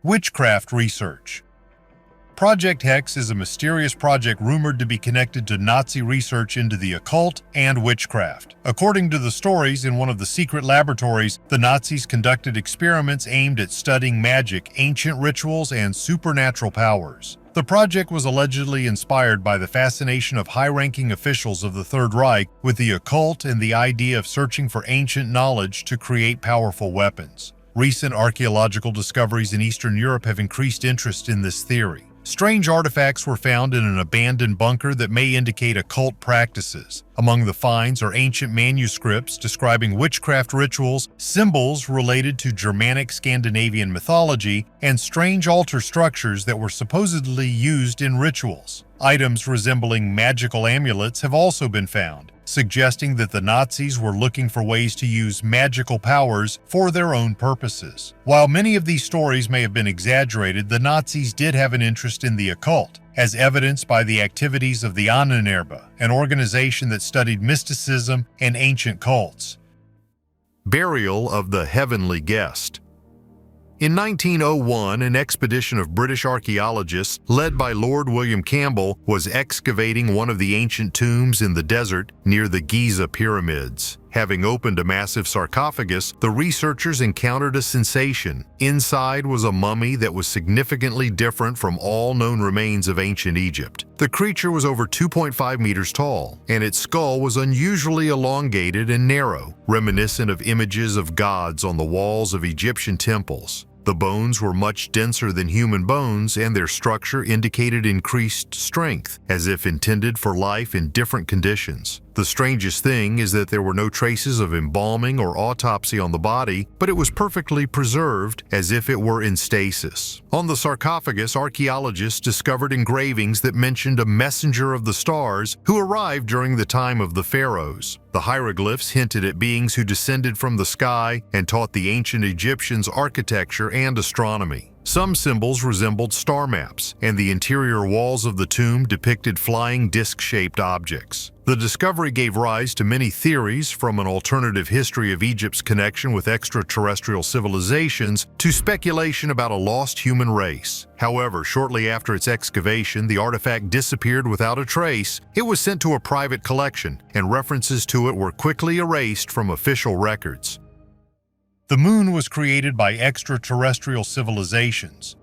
Witchcraft research. Project Hex is a mysterious project rumored to be connected to Nazi research into the occult and witchcraft. According to the stories, in one of the secret laboratories, the Nazis conducted experiments aimed at studying magic, ancient rituals, and supernatural powers. The project was allegedly inspired by the fascination of high-ranking officials of the Third Reich with the occult and the idea of searching for ancient knowledge to create powerful weapons. Recent archaeological discoveries in Eastern Europe have increased interest in this theory. Strange artifacts were found in an abandoned bunker that may indicate occult practices. Among the finds are ancient manuscripts describing witchcraft rituals, symbols related to Germanic Scandinavian mythology, and strange altar structures that were supposedly used in rituals. Items resembling magical amulets have also been found, suggesting that the Nazis were looking for ways to use magical powers for their own purposes. While many of these stories may have been exaggerated, the Nazis did have an interest in the occult, as evidenced by the activities of the Ahnenerbe, an organization that studied mysticism and ancient cults. Burial of the Heavenly Guest. In 1901, an expedition of British archaeologists, led by Lord William Campbell, was excavating one of the ancient tombs in the desert near the Giza pyramids. Having opened a massive sarcophagus, the researchers encountered a sensation. Inside was a mummy that was significantly different from all known remains of ancient Egypt. The creature was over 2.5 meters tall, and its skull was unusually elongated and narrow, reminiscent of images of gods on the walls of Egyptian temples. The bones were much denser than human bones, and their structure indicated increased strength, as if intended for life in different conditions. The strangest thing is that there were no traces of embalming or autopsy on the body, but it was perfectly preserved as if it were in stasis. On the sarcophagus, archaeologists discovered engravings that mentioned a messenger of the stars who arrived during the time of the pharaohs. The hieroglyphs hinted at beings who descended from the sky and taught the ancient Egyptians architecture and astronomy. Some symbols resembled star maps, and the interior walls of the tomb depicted flying disc-shaped objects. The discovery gave rise to many theories, from an alternative history of Egypt's connection with extraterrestrial civilizations to speculation about a lost human race. However, shortly after its excavation, the artifact disappeared without a trace. It was sent to a private collection, and references to it were quickly erased from official records. The moon was created by extraterrestrial civilizations.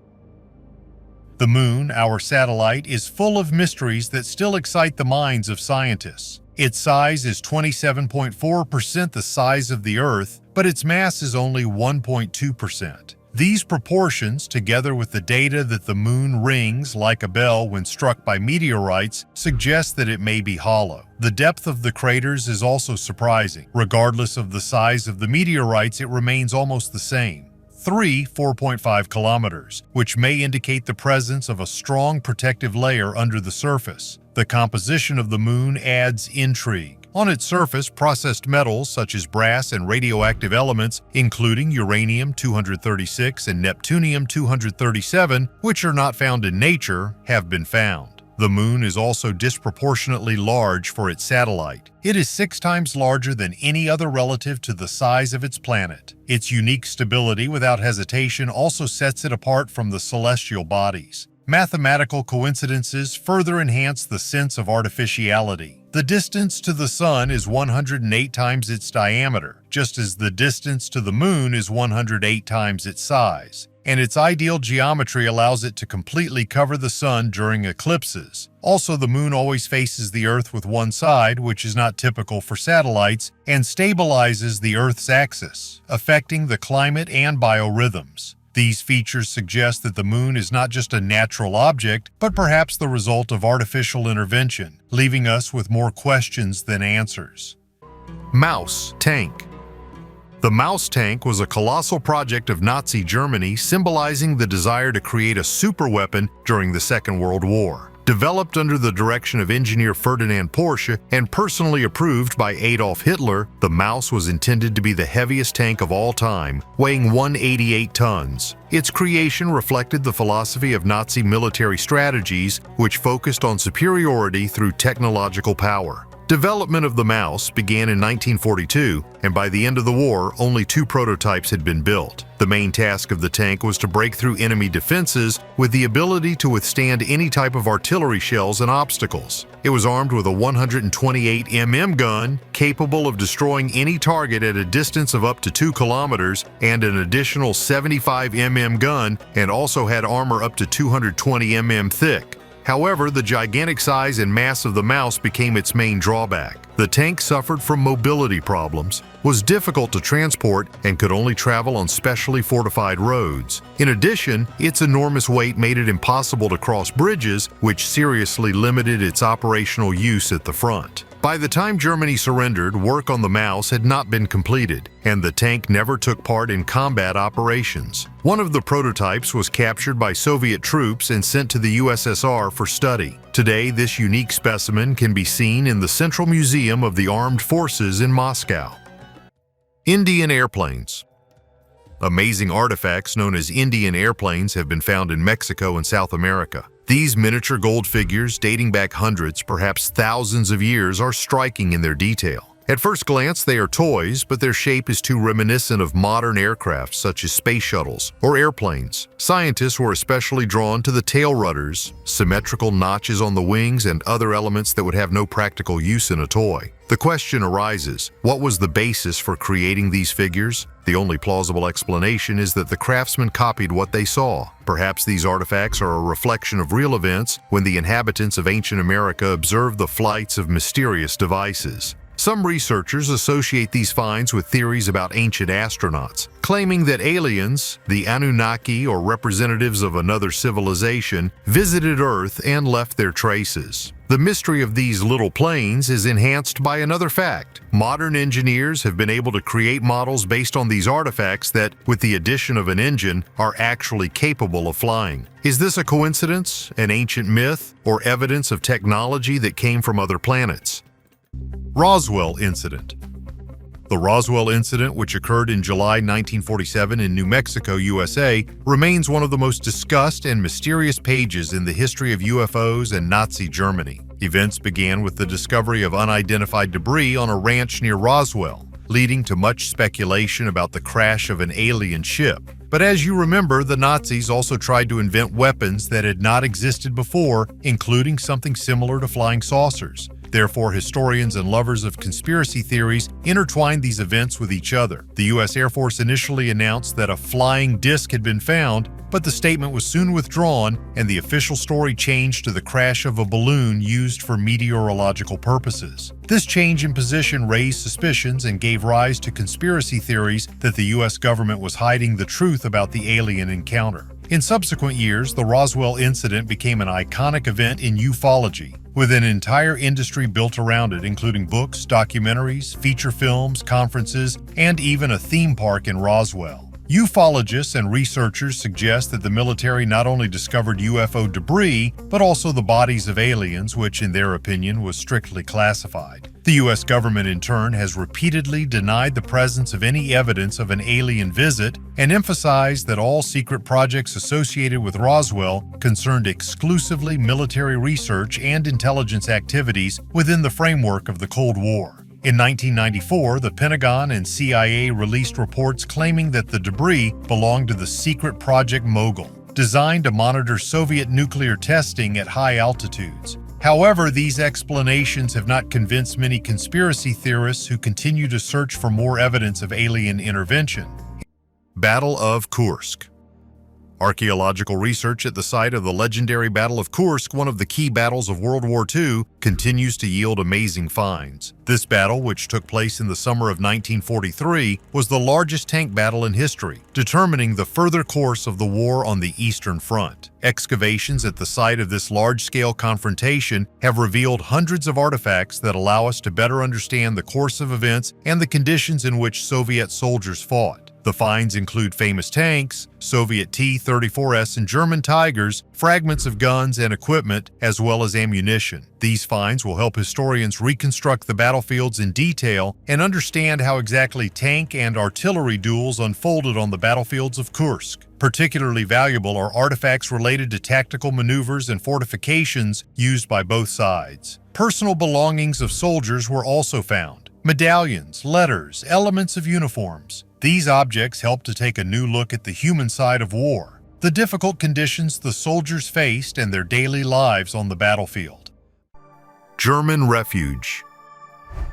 The moon, our satellite, is full of mysteries that still excite the minds of scientists. Its size is 27.4% the size of the Earth, but its mass is only 1.2%. These proportions, together with the data that the moon rings like a bell when struck by meteorites, suggest that it may be hollow. The depth of the craters is also surprising. Regardless of the size of the meteorites, it remains almost the same. 4.5 kilometers, which may indicate the presence of a strong protective layer under the surface. The composition of the moon adds intrigue. On its surface, processed metals such as brass and radioactive elements, including uranium-236 and neptunium-237, which are not found in nature, have been found. The moon is also disproportionately large for its satellite. It is 6 times larger than any other relative to the size of its planet. Its unique stability without hesitation also sets it apart from the celestial bodies. Mathematical coincidences further enhance the sense of artificiality. The distance to the Sun is 108 times its diameter, just as the distance to the Moon is 108 times its size, and its ideal geometry allows it to completely cover the Sun during eclipses. Also, the Moon always faces the Earth with one side, which is not typical for satellites, and stabilizes the Earth's axis, affecting the climate and biorhythms. These features suggest that the moon is not just a natural object, but perhaps the result of artificial intervention, leaving us with more questions than answers. Maus Tank. The Maus tank was a colossal project of Nazi Germany symbolizing the desire to create a superweapon during the Second World War. Developed under the direction of engineer Ferdinand Porsche and personally approved by Adolf Hitler, the Maus was intended to be the heaviest tank of all time, weighing 188 tons. Its creation reflected the philosophy of Nazi military strategies, which focused on superiority through technological power. Development of the Maus began in 1942, and by the end of the war, only 2 prototypes had been built. The main task of the tank was to break through enemy defenses with the ability to withstand any type of artillery shells and obstacles. It was armed with a 128 mm gun, capable of destroying any target at a distance of up to 2 kilometers, and an additional 75 mm gun, and also had armor up to 220 mm thick. However, the gigantic size and mass of the Maus became its main drawback. The tank suffered from mobility problems, was difficult to transport, and could only travel on specially fortified roads. In addition, its enormous weight made it impossible to cross bridges, which seriously limited its operational use at the front. By the time Germany surrendered, work on the Maus had not been completed, and the tank never took part in combat operations. One of the prototypes was captured by Soviet troops and sent to the USSR for study. Today, this unique specimen can be seen in the Central Museum of the Armed Forces in Moscow. Indian airplanes. Amazing artifacts known as Indian airplanes have been found in Mexico and South America. These miniature gold figures, dating back hundreds, perhaps thousands of years, are striking in their detail. At first glance, they are toys, but their shape is too reminiscent of modern aircraft such as space shuttles or airplanes. Scientists were especially drawn to the tail rudders, symmetrical notches on the wings, and other elements that would have no practical use in a toy. The question arises, what was the basis for creating these figures? The only plausible explanation is that the craftsmen copied what they saw. Perhaps these artifacts are a reflection of real events when the inhabitants of ancient America observed the flights of mysterious devices. Some researchers associate these finds with theories about ancient astronauts, claiming that aliens, the Anunnaki or representatives of another civilization, visited Earth and left their traces. The mystery of these little planes is enhanced by another fact. Modern engineers have been able to create models based on these artifacts that, with the addition of an engine, are actually capable of flying. Is this a coincidence, an ancient myth, or evidence of technology that came from other planets? Roswell Incident. The Roswell incident, which occurred in July 1947 in New Mexico, USA, remains one of the most discussed and mysterious pages in the history of UFOs and Nazi Germany. Events began with the discovery of unidentified debris on a ranch near Roswell, leading to much speculation about the crash of an alien ship. But as you remember, the Nazis also tried to invent weapons that had not existed before, including something similar to flying saucers. Therefore, historians and lovers of conspiracy theories intertwined these events with each other. The U.S. Air Force initially announced that a flying disc had been found, but the statement was soon withdrawn and the official story changed to the crash of a balloon used for meteorological purposes. This change in position raised suspicions and gave rise to conspiracy theories that the U.S. government was hiding the truth about the alien encounter. In subsequent years, the Roswell incident became an iconic event in ufology, with an entire industry built around it, including books, documentaries, feature films, conferences, and even a theme park in Roswell. Ufologists and researchers suggest that the military not only discovered UFO debris, but also the bodies of aliens, which in their opinion was strictly classified. The U.S. government in turn has repeatedly denied the presence of any evidence of an alien visit and emphasized that all secret projects associated with Roswell concerned exclusively military research and intelligence activities within the framework of the Cold War. In 1994, the Pentagon and CIA released reports claiming that the debris belonged to the secret Project Mogul, designed to monitor Soviet nuclear testing at high altitudes. However, these explanations have not convinced many conspiracy theorists who continue to search for more evidence of alien intervention. Battle of Kursk. Archaeological research at the site of the legendary Battle of Kursk, one of the key battles of World War II, continues to yield amazing finds. This battle, which took place in the summer of 1943, was the largest tank battle in history, determining the further course of the war on the Eastern Front. Excavations at the site of this large-scale confrontation have revealed hundreds of artifacts that allow us to better understand the course of events and the conditions in which Soviet soldiers fought. The finds include famous tanks, Soviet T-34s and German Tigers, fragments of guns and equipment, as well as ammunition. These finds will help historians reconstruct the battlefields in detail and understand how exactly tank and artillery duels unfolded on the battlefields of Kursk. Particularly valuable are artifacts related to tactical maneuvers and fortifications used by both sides. Personal belongings of soldiers were also found: medallions, letters, elements of uniforms. These objects help to take a new look at the human side of war, the difficult conditions the soldiers faced, and their daily lives on the battlefield. German refuge.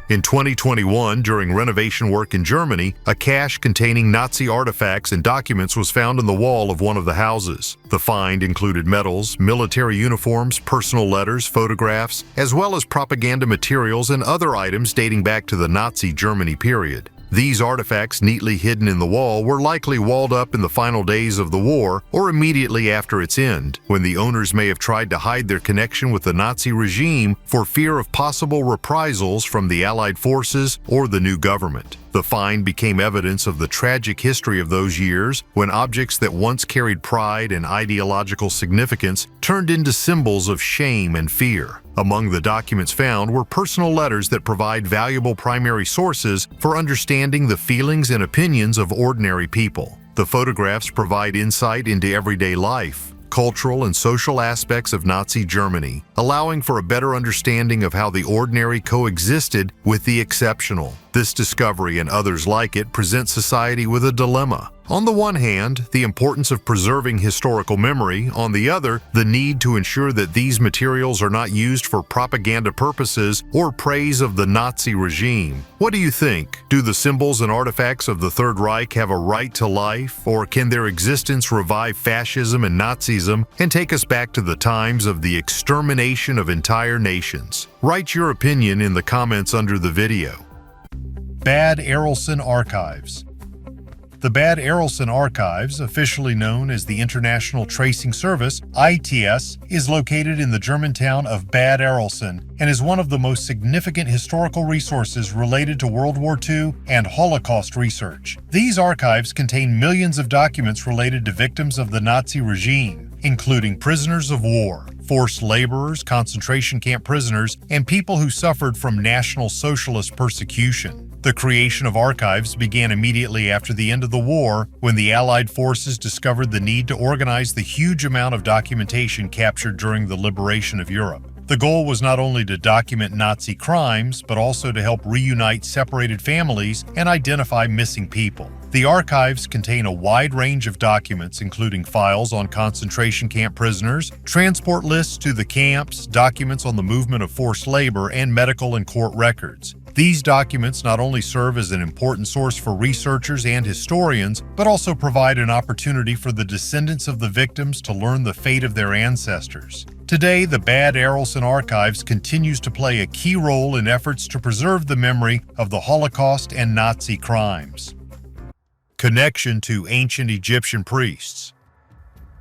In 2021, during renovation work in Germany, a cache containing Nazi artifacts and documents was found in the wall of one of the houses. The find included medals, military uniforms, personal letters, photographs, as well as propaganda materials and other items dating back to the Nazi Germany period. These artifacts, neatly hidden in the wall, were likely walled up in the final days of the war or immediately after its end, when the owners may have tried to hide their connection with the Nazi regime for fear of possible reprisals from the Allied forces or the new government. The find became evidence of the tragic history of those years, when objects that once carried pride and ideological significance turned into symbols of shame and fear. Among the documents found were personal letters that provide valuable primary sources for understanding the feelings and opinions of ordinary people. The photographs provide insight into everyday life, cultural and social aspects of Nazi Germany, allowing for a better understanding of how the ordinary coexisted with the exceptional. This discovery and others like it present society with a dilemma. On the one hand, the importance of preserving historical memory; on the other, the need to ensure that these materials are not used for propaganda purposes or praise of the Nazi regime. What do you think? Do the symbols and artifacts of the Third Reich have a right to life, or can their existence revive fascism and Nazism and take us back to the times of the extermination of entire nations? Write your opinion in the comments under the video. Bad Arolsen Archives. The Bad Arolsen Archives, officially known as the International Tracing Service, ITS, is located in the German town of Bad Arolsen and is one of the most significant historical resources related to World War II and Holocaust research. These archives contain millions of documents related to victims of the Nazi regime, including prisoners of war, forced laborers, concentration camp prisoners, and people who suffered from National Socialist persecution. The creation of archives began immediately after the end of the war, when the Allied forces discovered the need to organize the huge amount of documentation captured during the liberation of Europe. The goal was not only to document Nazi crimes, but also to help reunite separated families and identify missing people. The archives contain a wide range of documents, including files on concentration camp prisoners, transport lists to the camps, documents on the movement of forced labor, and medical and court records. These documents not only serve as an important source for researchers and historians, but also provide an opportunity for the descendants of the victims to learn the fate of their ancestors. Today, the Bad Arolsen Archives continues to play a key role in efforts to preserve the memory of the Holocaust and Nazi crimes. Connection to ancient Egyptian priests.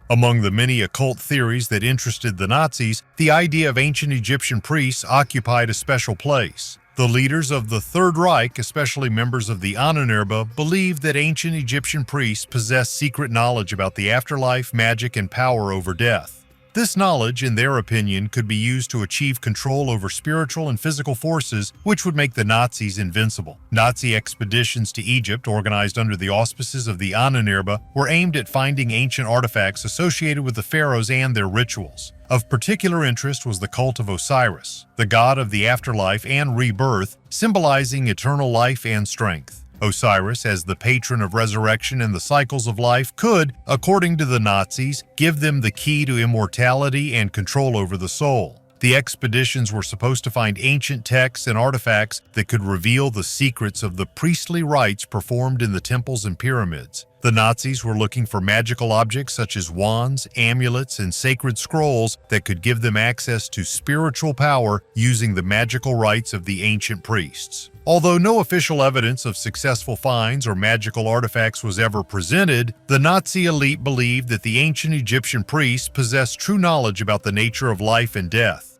Among the many occult theories that interested the Nazis, the idea of ancient Egyptian priests occupied a special place. The leaders of the Third Reich, especially members of the Ahnenerbe, believed that ancient Egyptian priests possessed secret knowledge about the afterlife, magic, and power over death. This knowledge, in their opinion, could be used to achieve control over spiritual and physical forces, which would make the Nazis invincible. Nazi expeditions to Egypt, organized under the auspices of the Ahnenerbe, were aimed at finding ancient artifacts associated with the pharaohs and their rituals. Of particular interest was the cult of Osiris, the god of the afterlife and rebirth, symbolizing eternal life and strength. Osiris, as the patron of resurrection and the cycles of life, could, according to the Nazis, give them the key to immortality and control over the soul. The expeditions were supposed to find ancient texts and artifacts that could reveal the secrets of the priestly rites performed in the temples and pyramids. The Nazis were looking for magical objects such as wands, amulets, and sacred scrolls that could give them access to spiritual power using the magical rites of the ancient priests. Although no official evidence of successful finds or magical artifacts was ever presented, the Nazi elite believed that the ancient Egyptian priests possessed true knowledge about the nature of life and death.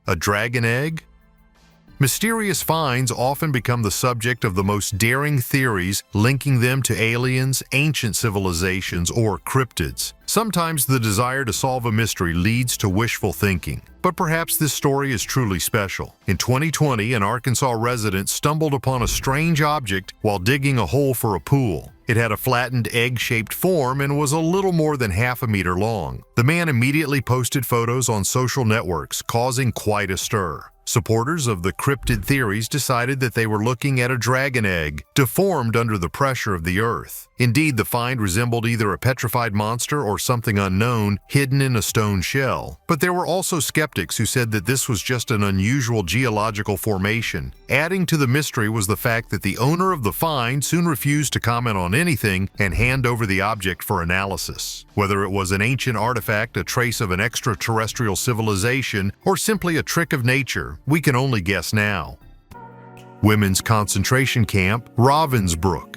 A dragon egg? Mysterious finds often become the subject of the most daring theories, linking them to aliens, ancient civilizations, or cryptids. Sometimes the desire to solve a mystery leads to wishful thinking, but perhaps this story is truly special. In 2020, an Arkansas resident stumbled upon a strange object while digging a hole for a pool. It had a flattened egg-shaped form and was a little more than half a meter long. The man immediately posted photos on social networks, causing quite a stir. Supporters of the cryptid theories decided that they were looking at a dragon egg, deformed under the pressure of the earth. Indeed, the find resembled either a petrified monster or something unknown, hidden in a stone shell. But there were also skeptics who said that this was just an unusual geological formation. Adding to the mystery was the fact that the owner of the find soon refused to comment on anything and hand over the object for analysis. Whether it was an ancient artifact, a trace of an extraterrestrial civilization, or simply a trick of nature, we can only guess now. Women's concentration camp, Ravensbrück.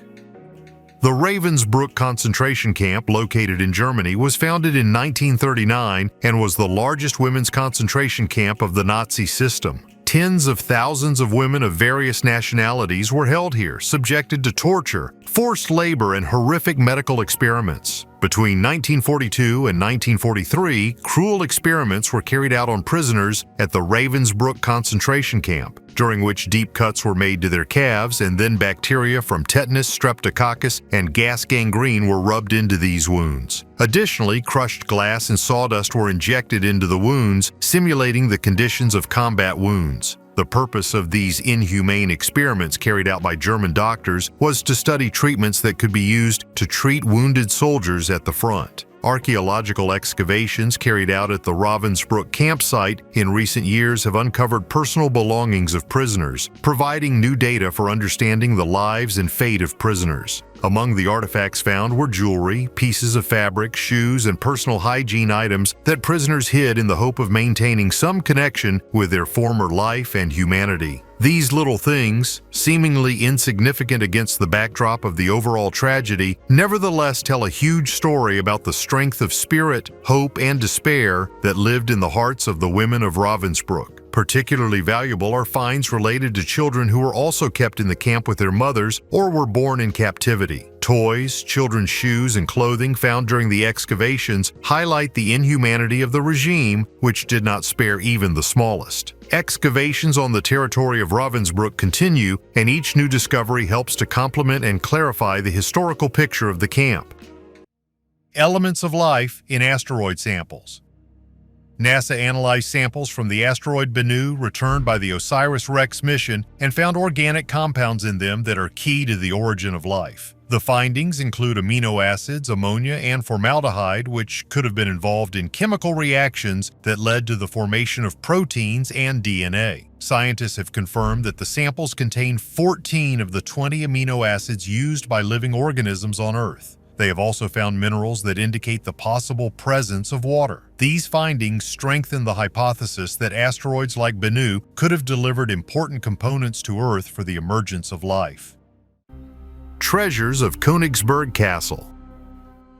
The Ravensbrück concentration camp, located in Germany, was founded in 1939 and was the largest women's concentration camp of the Nazi system. Tens of thousands of women of various nationalities were held here, subjected to torture, forced labor, and horrific medical experiments. Between 1942 and 1943, cruel experiments were carried out on prisoners at the Ravensbrück concentration camp, during which deep cuts were made to their calves, and then bacteria from tetanus, streptococcus, and gas gangrene were rubbed into these wounds. Additionally, crushed glass and sawdust were injected into the wounds, simulating the conditions of combat wounds. The purpose of these inhumane experiments carried out by German doctors was to study treatments that could be used to treat wounded soldiers at the front. Archaeological excavations carried out at the Ravensbrück campsite in recent years have uncovered personal belongings of prisoners, providing new data for understanding the lives and fate of prisoners. Among the artifacts found were jewelry, pieces of fabric, shoes, and personal hygiene items that prisoners hid in the hope of maintaining some connection with their former life and humanity. These little things, seemingly insignificant against the backdrop of the overall tragedy, nevertheless tell a huge story about the strength of spirit, hope, and despair that lived in the hearts of the women of Ravensbrück. Particularly valuable are finds related to children who were also kept in the camp with their mothers or were born in captivity. Toys, children's shoes, and clothing found during the excavations highlight the inhumanity of the regime, which did not spare even the smallest. Excavations on the territory of Ravensbrück continue, and each new discovery helps to complement and clarify the historical picture of the camp. Elements of life in asteroid samples. NASA analyzed samples from the asteroid Bennu returned by the OSIRIS-REx mission and found organic compounds in them that are key to the origin of life. The findings include amino acids, ammonia, and formaldehyde, which could have been involved in chemical reactions that led to the formation of proteins and DNA. Scientists have confirmed that the samples contain 14 of the 20 amino acids used by living organisms on Earth. They have also found minerals that indicate the possible presence of water. These findings strengthen the hypothesis that asteroids like Bennu could have delivered important components to Earth for the emergence of life. Treasures of Königsberg Castle.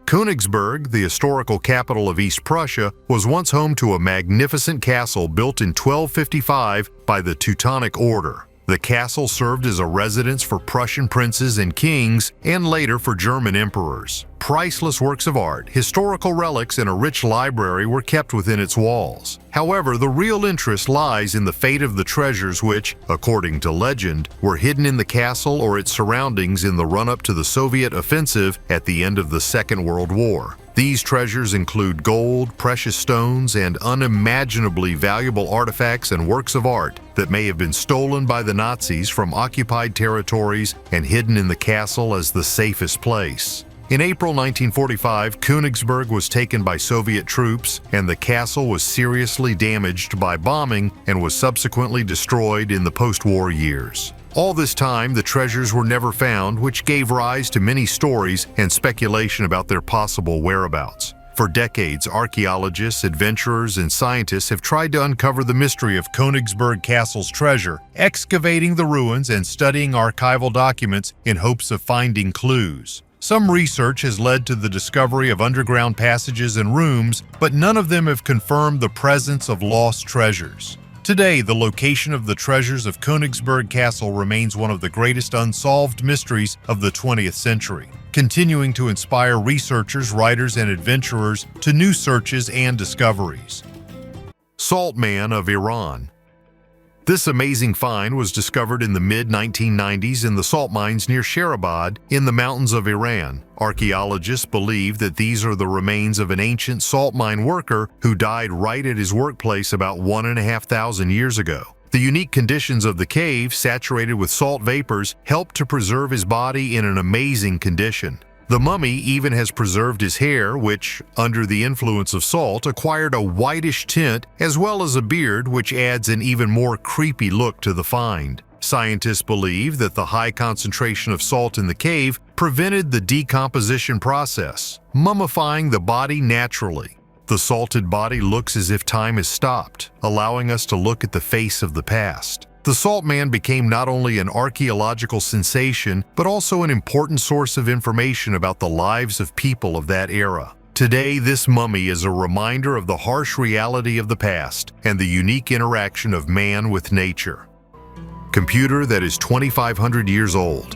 Königsberg, the historical capital of East Prussia, was once home to a magnificent castle built in 1255 by the Teutonic Order. The castle served as a residence for Prussian princes and kings, and later for German emperors. Priceless works of art, historical relics, and a rich library were kept within its walls. However, the real interest lies in the fate of the treasures which, according to legend, were hidden in the castle or its surroundings in the run-up to the Soviet offensive at the end of the Second World War. These treasures include gold, precious stones, and unimaginably valuable artifacts and works of art that may have been stolen by the Nazis from occupied territories and hidden in the castle as the safest place. In April 1945, Königsberg was taken by Soviet troops, and the castle was seriously damaged by bombing and was subsequently destroyed in the post-war years. All this time, the treasures were never found, which gave rise to many stories and speculation about their possible whereabouts. For decades, archaeologists, adventurers, and scientists have tried to uncover the mystery of Königsberg Castle's treasure, excavating the ruins and studying archival documents in hopes of finding clues. Some research has led to the discovery of underground passages and rooms, but none of them have confirmed the presence of lost treasures. Today, the location of the treasures of Königsberg Castle remains one of the greatest unsolved mysteries of the 20th century, continuing to inspire researchers, writers, and adventurers to new searches and discoveries. Salt Man of Iran. This amazing find was discovered in the mid-1990s in the salt mines near Sherabad in the mountains of Iran. Archaeologists believe that these are the remains of an ancient salt mine worker who died right at his workplace about 1,500 years ago. The unique conditions of the cave, saturated with salt vapors, helped to preserve his body in an amazing condition. The mummy even has preserved his hair, which, under the influence of salt, acquired a whitish tint, as well as a beard, which adds an even more creepy look to the find. Scientists believe that the high concentration of salt in the cave prevented the decomposition process, mummifying the body naturally. The salted body looks as if time has stopped, allowing us to look at the face of the past. The Salt Man became not only an archaeological sensation, but also an important source of information about the lives of people of that era. Today, this mummy is a reminder of the harsh reality of the past and the unique interaction of man with nature. Computer that is 2,500 years old.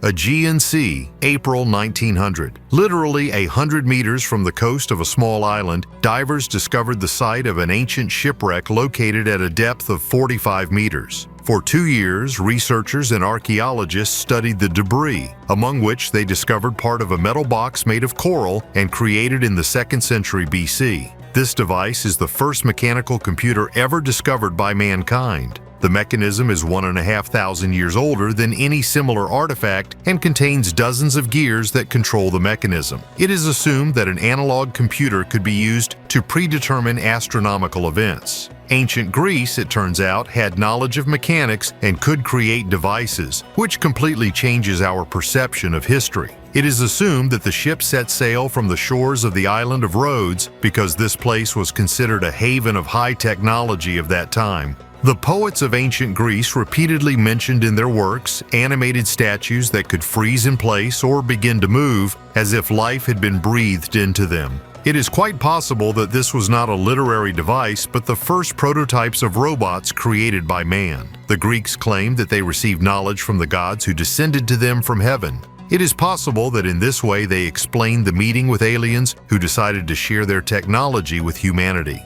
Aegean Sea, April 1900. Literally 100 meters from the coast of a small island, divers discovered the site of an ancient shipwreck located at a depth of 45 meters. For 2 years, researchers and archaeologists studied the debris, among which they discovered part of a metal box made of coral and created in the 2nd century BC. This device is the first mechanical computer ever discovered by mankind. The mechanism is 1,500 years older than any similar artifact and contains dozens of gears that control the mechanism. It is assumed that an analog computer could be used to predetermine astronomical events. Ancient Greece, it turns out, had knowledge of mechanics and could create devices, which completely changes our perception of history. It is assumed that the ship set sail from the shores of the island of Rhodes because this place was considered a haven of high technology of that time. The poets of ancient Greece repeatedly mentioned in their works animated statues that could freeze in place or begin to move as if life had been breathed into them. It is quite possible that this was not a literary device, but the first prototypes of robots created by man. The Greeks claimed that they received knowledge from the gods who descended to them from heaven. It is possible that in this way they explained the meeting with aliens who decided to share their technology with humanity.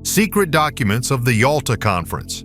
Secret documents of the Yalta Conference.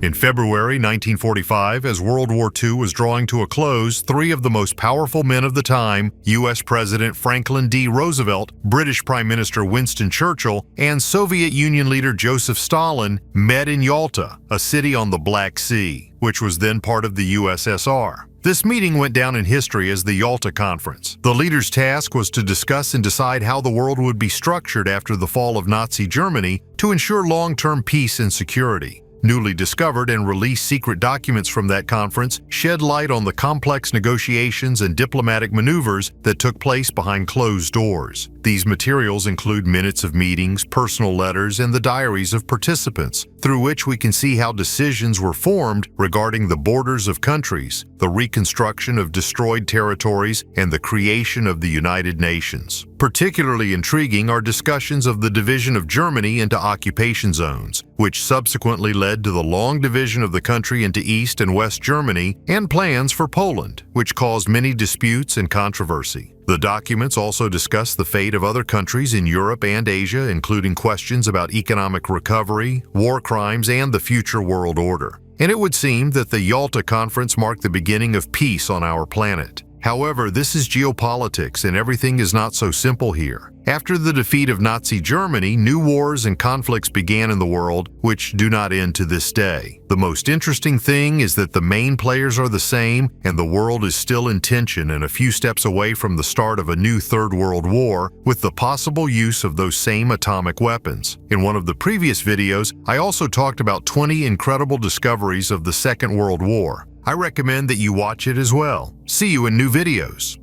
In February 1945, as World War II was drawing to a close, three of the most powerful men of the time, U.S. President Franklin D. Roosevelt, British Prime Minister Winston Churchill, and Soviet Union leader Joseph Stalin, met in Yalta, a city on the Black Sea, which was then part of the USSR. This meeting went down in history as the Yalta Conference. The leaders' task was to discuss and decide how the world would be structured after the fall of Nazi Germany to ensure long-term peace and security. Newly discovered and released secret documents from that conference shed light on the complex negotiations and diplomatic maneuvers that took place behind closed doors. These materials include minutes of meetings, personal letters, and the diaries of participants, through which we can see how decisions were formed regarding the borders of countries, the reconstruction of destroyed territories, and the creation of the United Nations. Particularly intriguing are discussions of the division of Germany into occupation zones, which subsequently led to the long division of the country into East and West Germany, and plans for Poland, which caused many disputes and controversy. The documents also discuss the fate of other countries in Europe and Asia, including questions about economic recovery, war crimes, and the future world order. And it would seem that the Yalta Conference marked the beginning of peace on our planet. However, this is geopolitics, and everything is not so simple here. After the defeat of Nazi Germany, new wars and conflicts began in the world, which do not end to this day. The most interesting thing is that the main players are the same, and the world is still in tension and a few steps away from the start of a new Third World War, with the possible use of those same atomic weapons. In one of the previous videos, I also talked about 20 incredible discoveries of the Second World War. I recommend that you watch it as well. See you in new videos.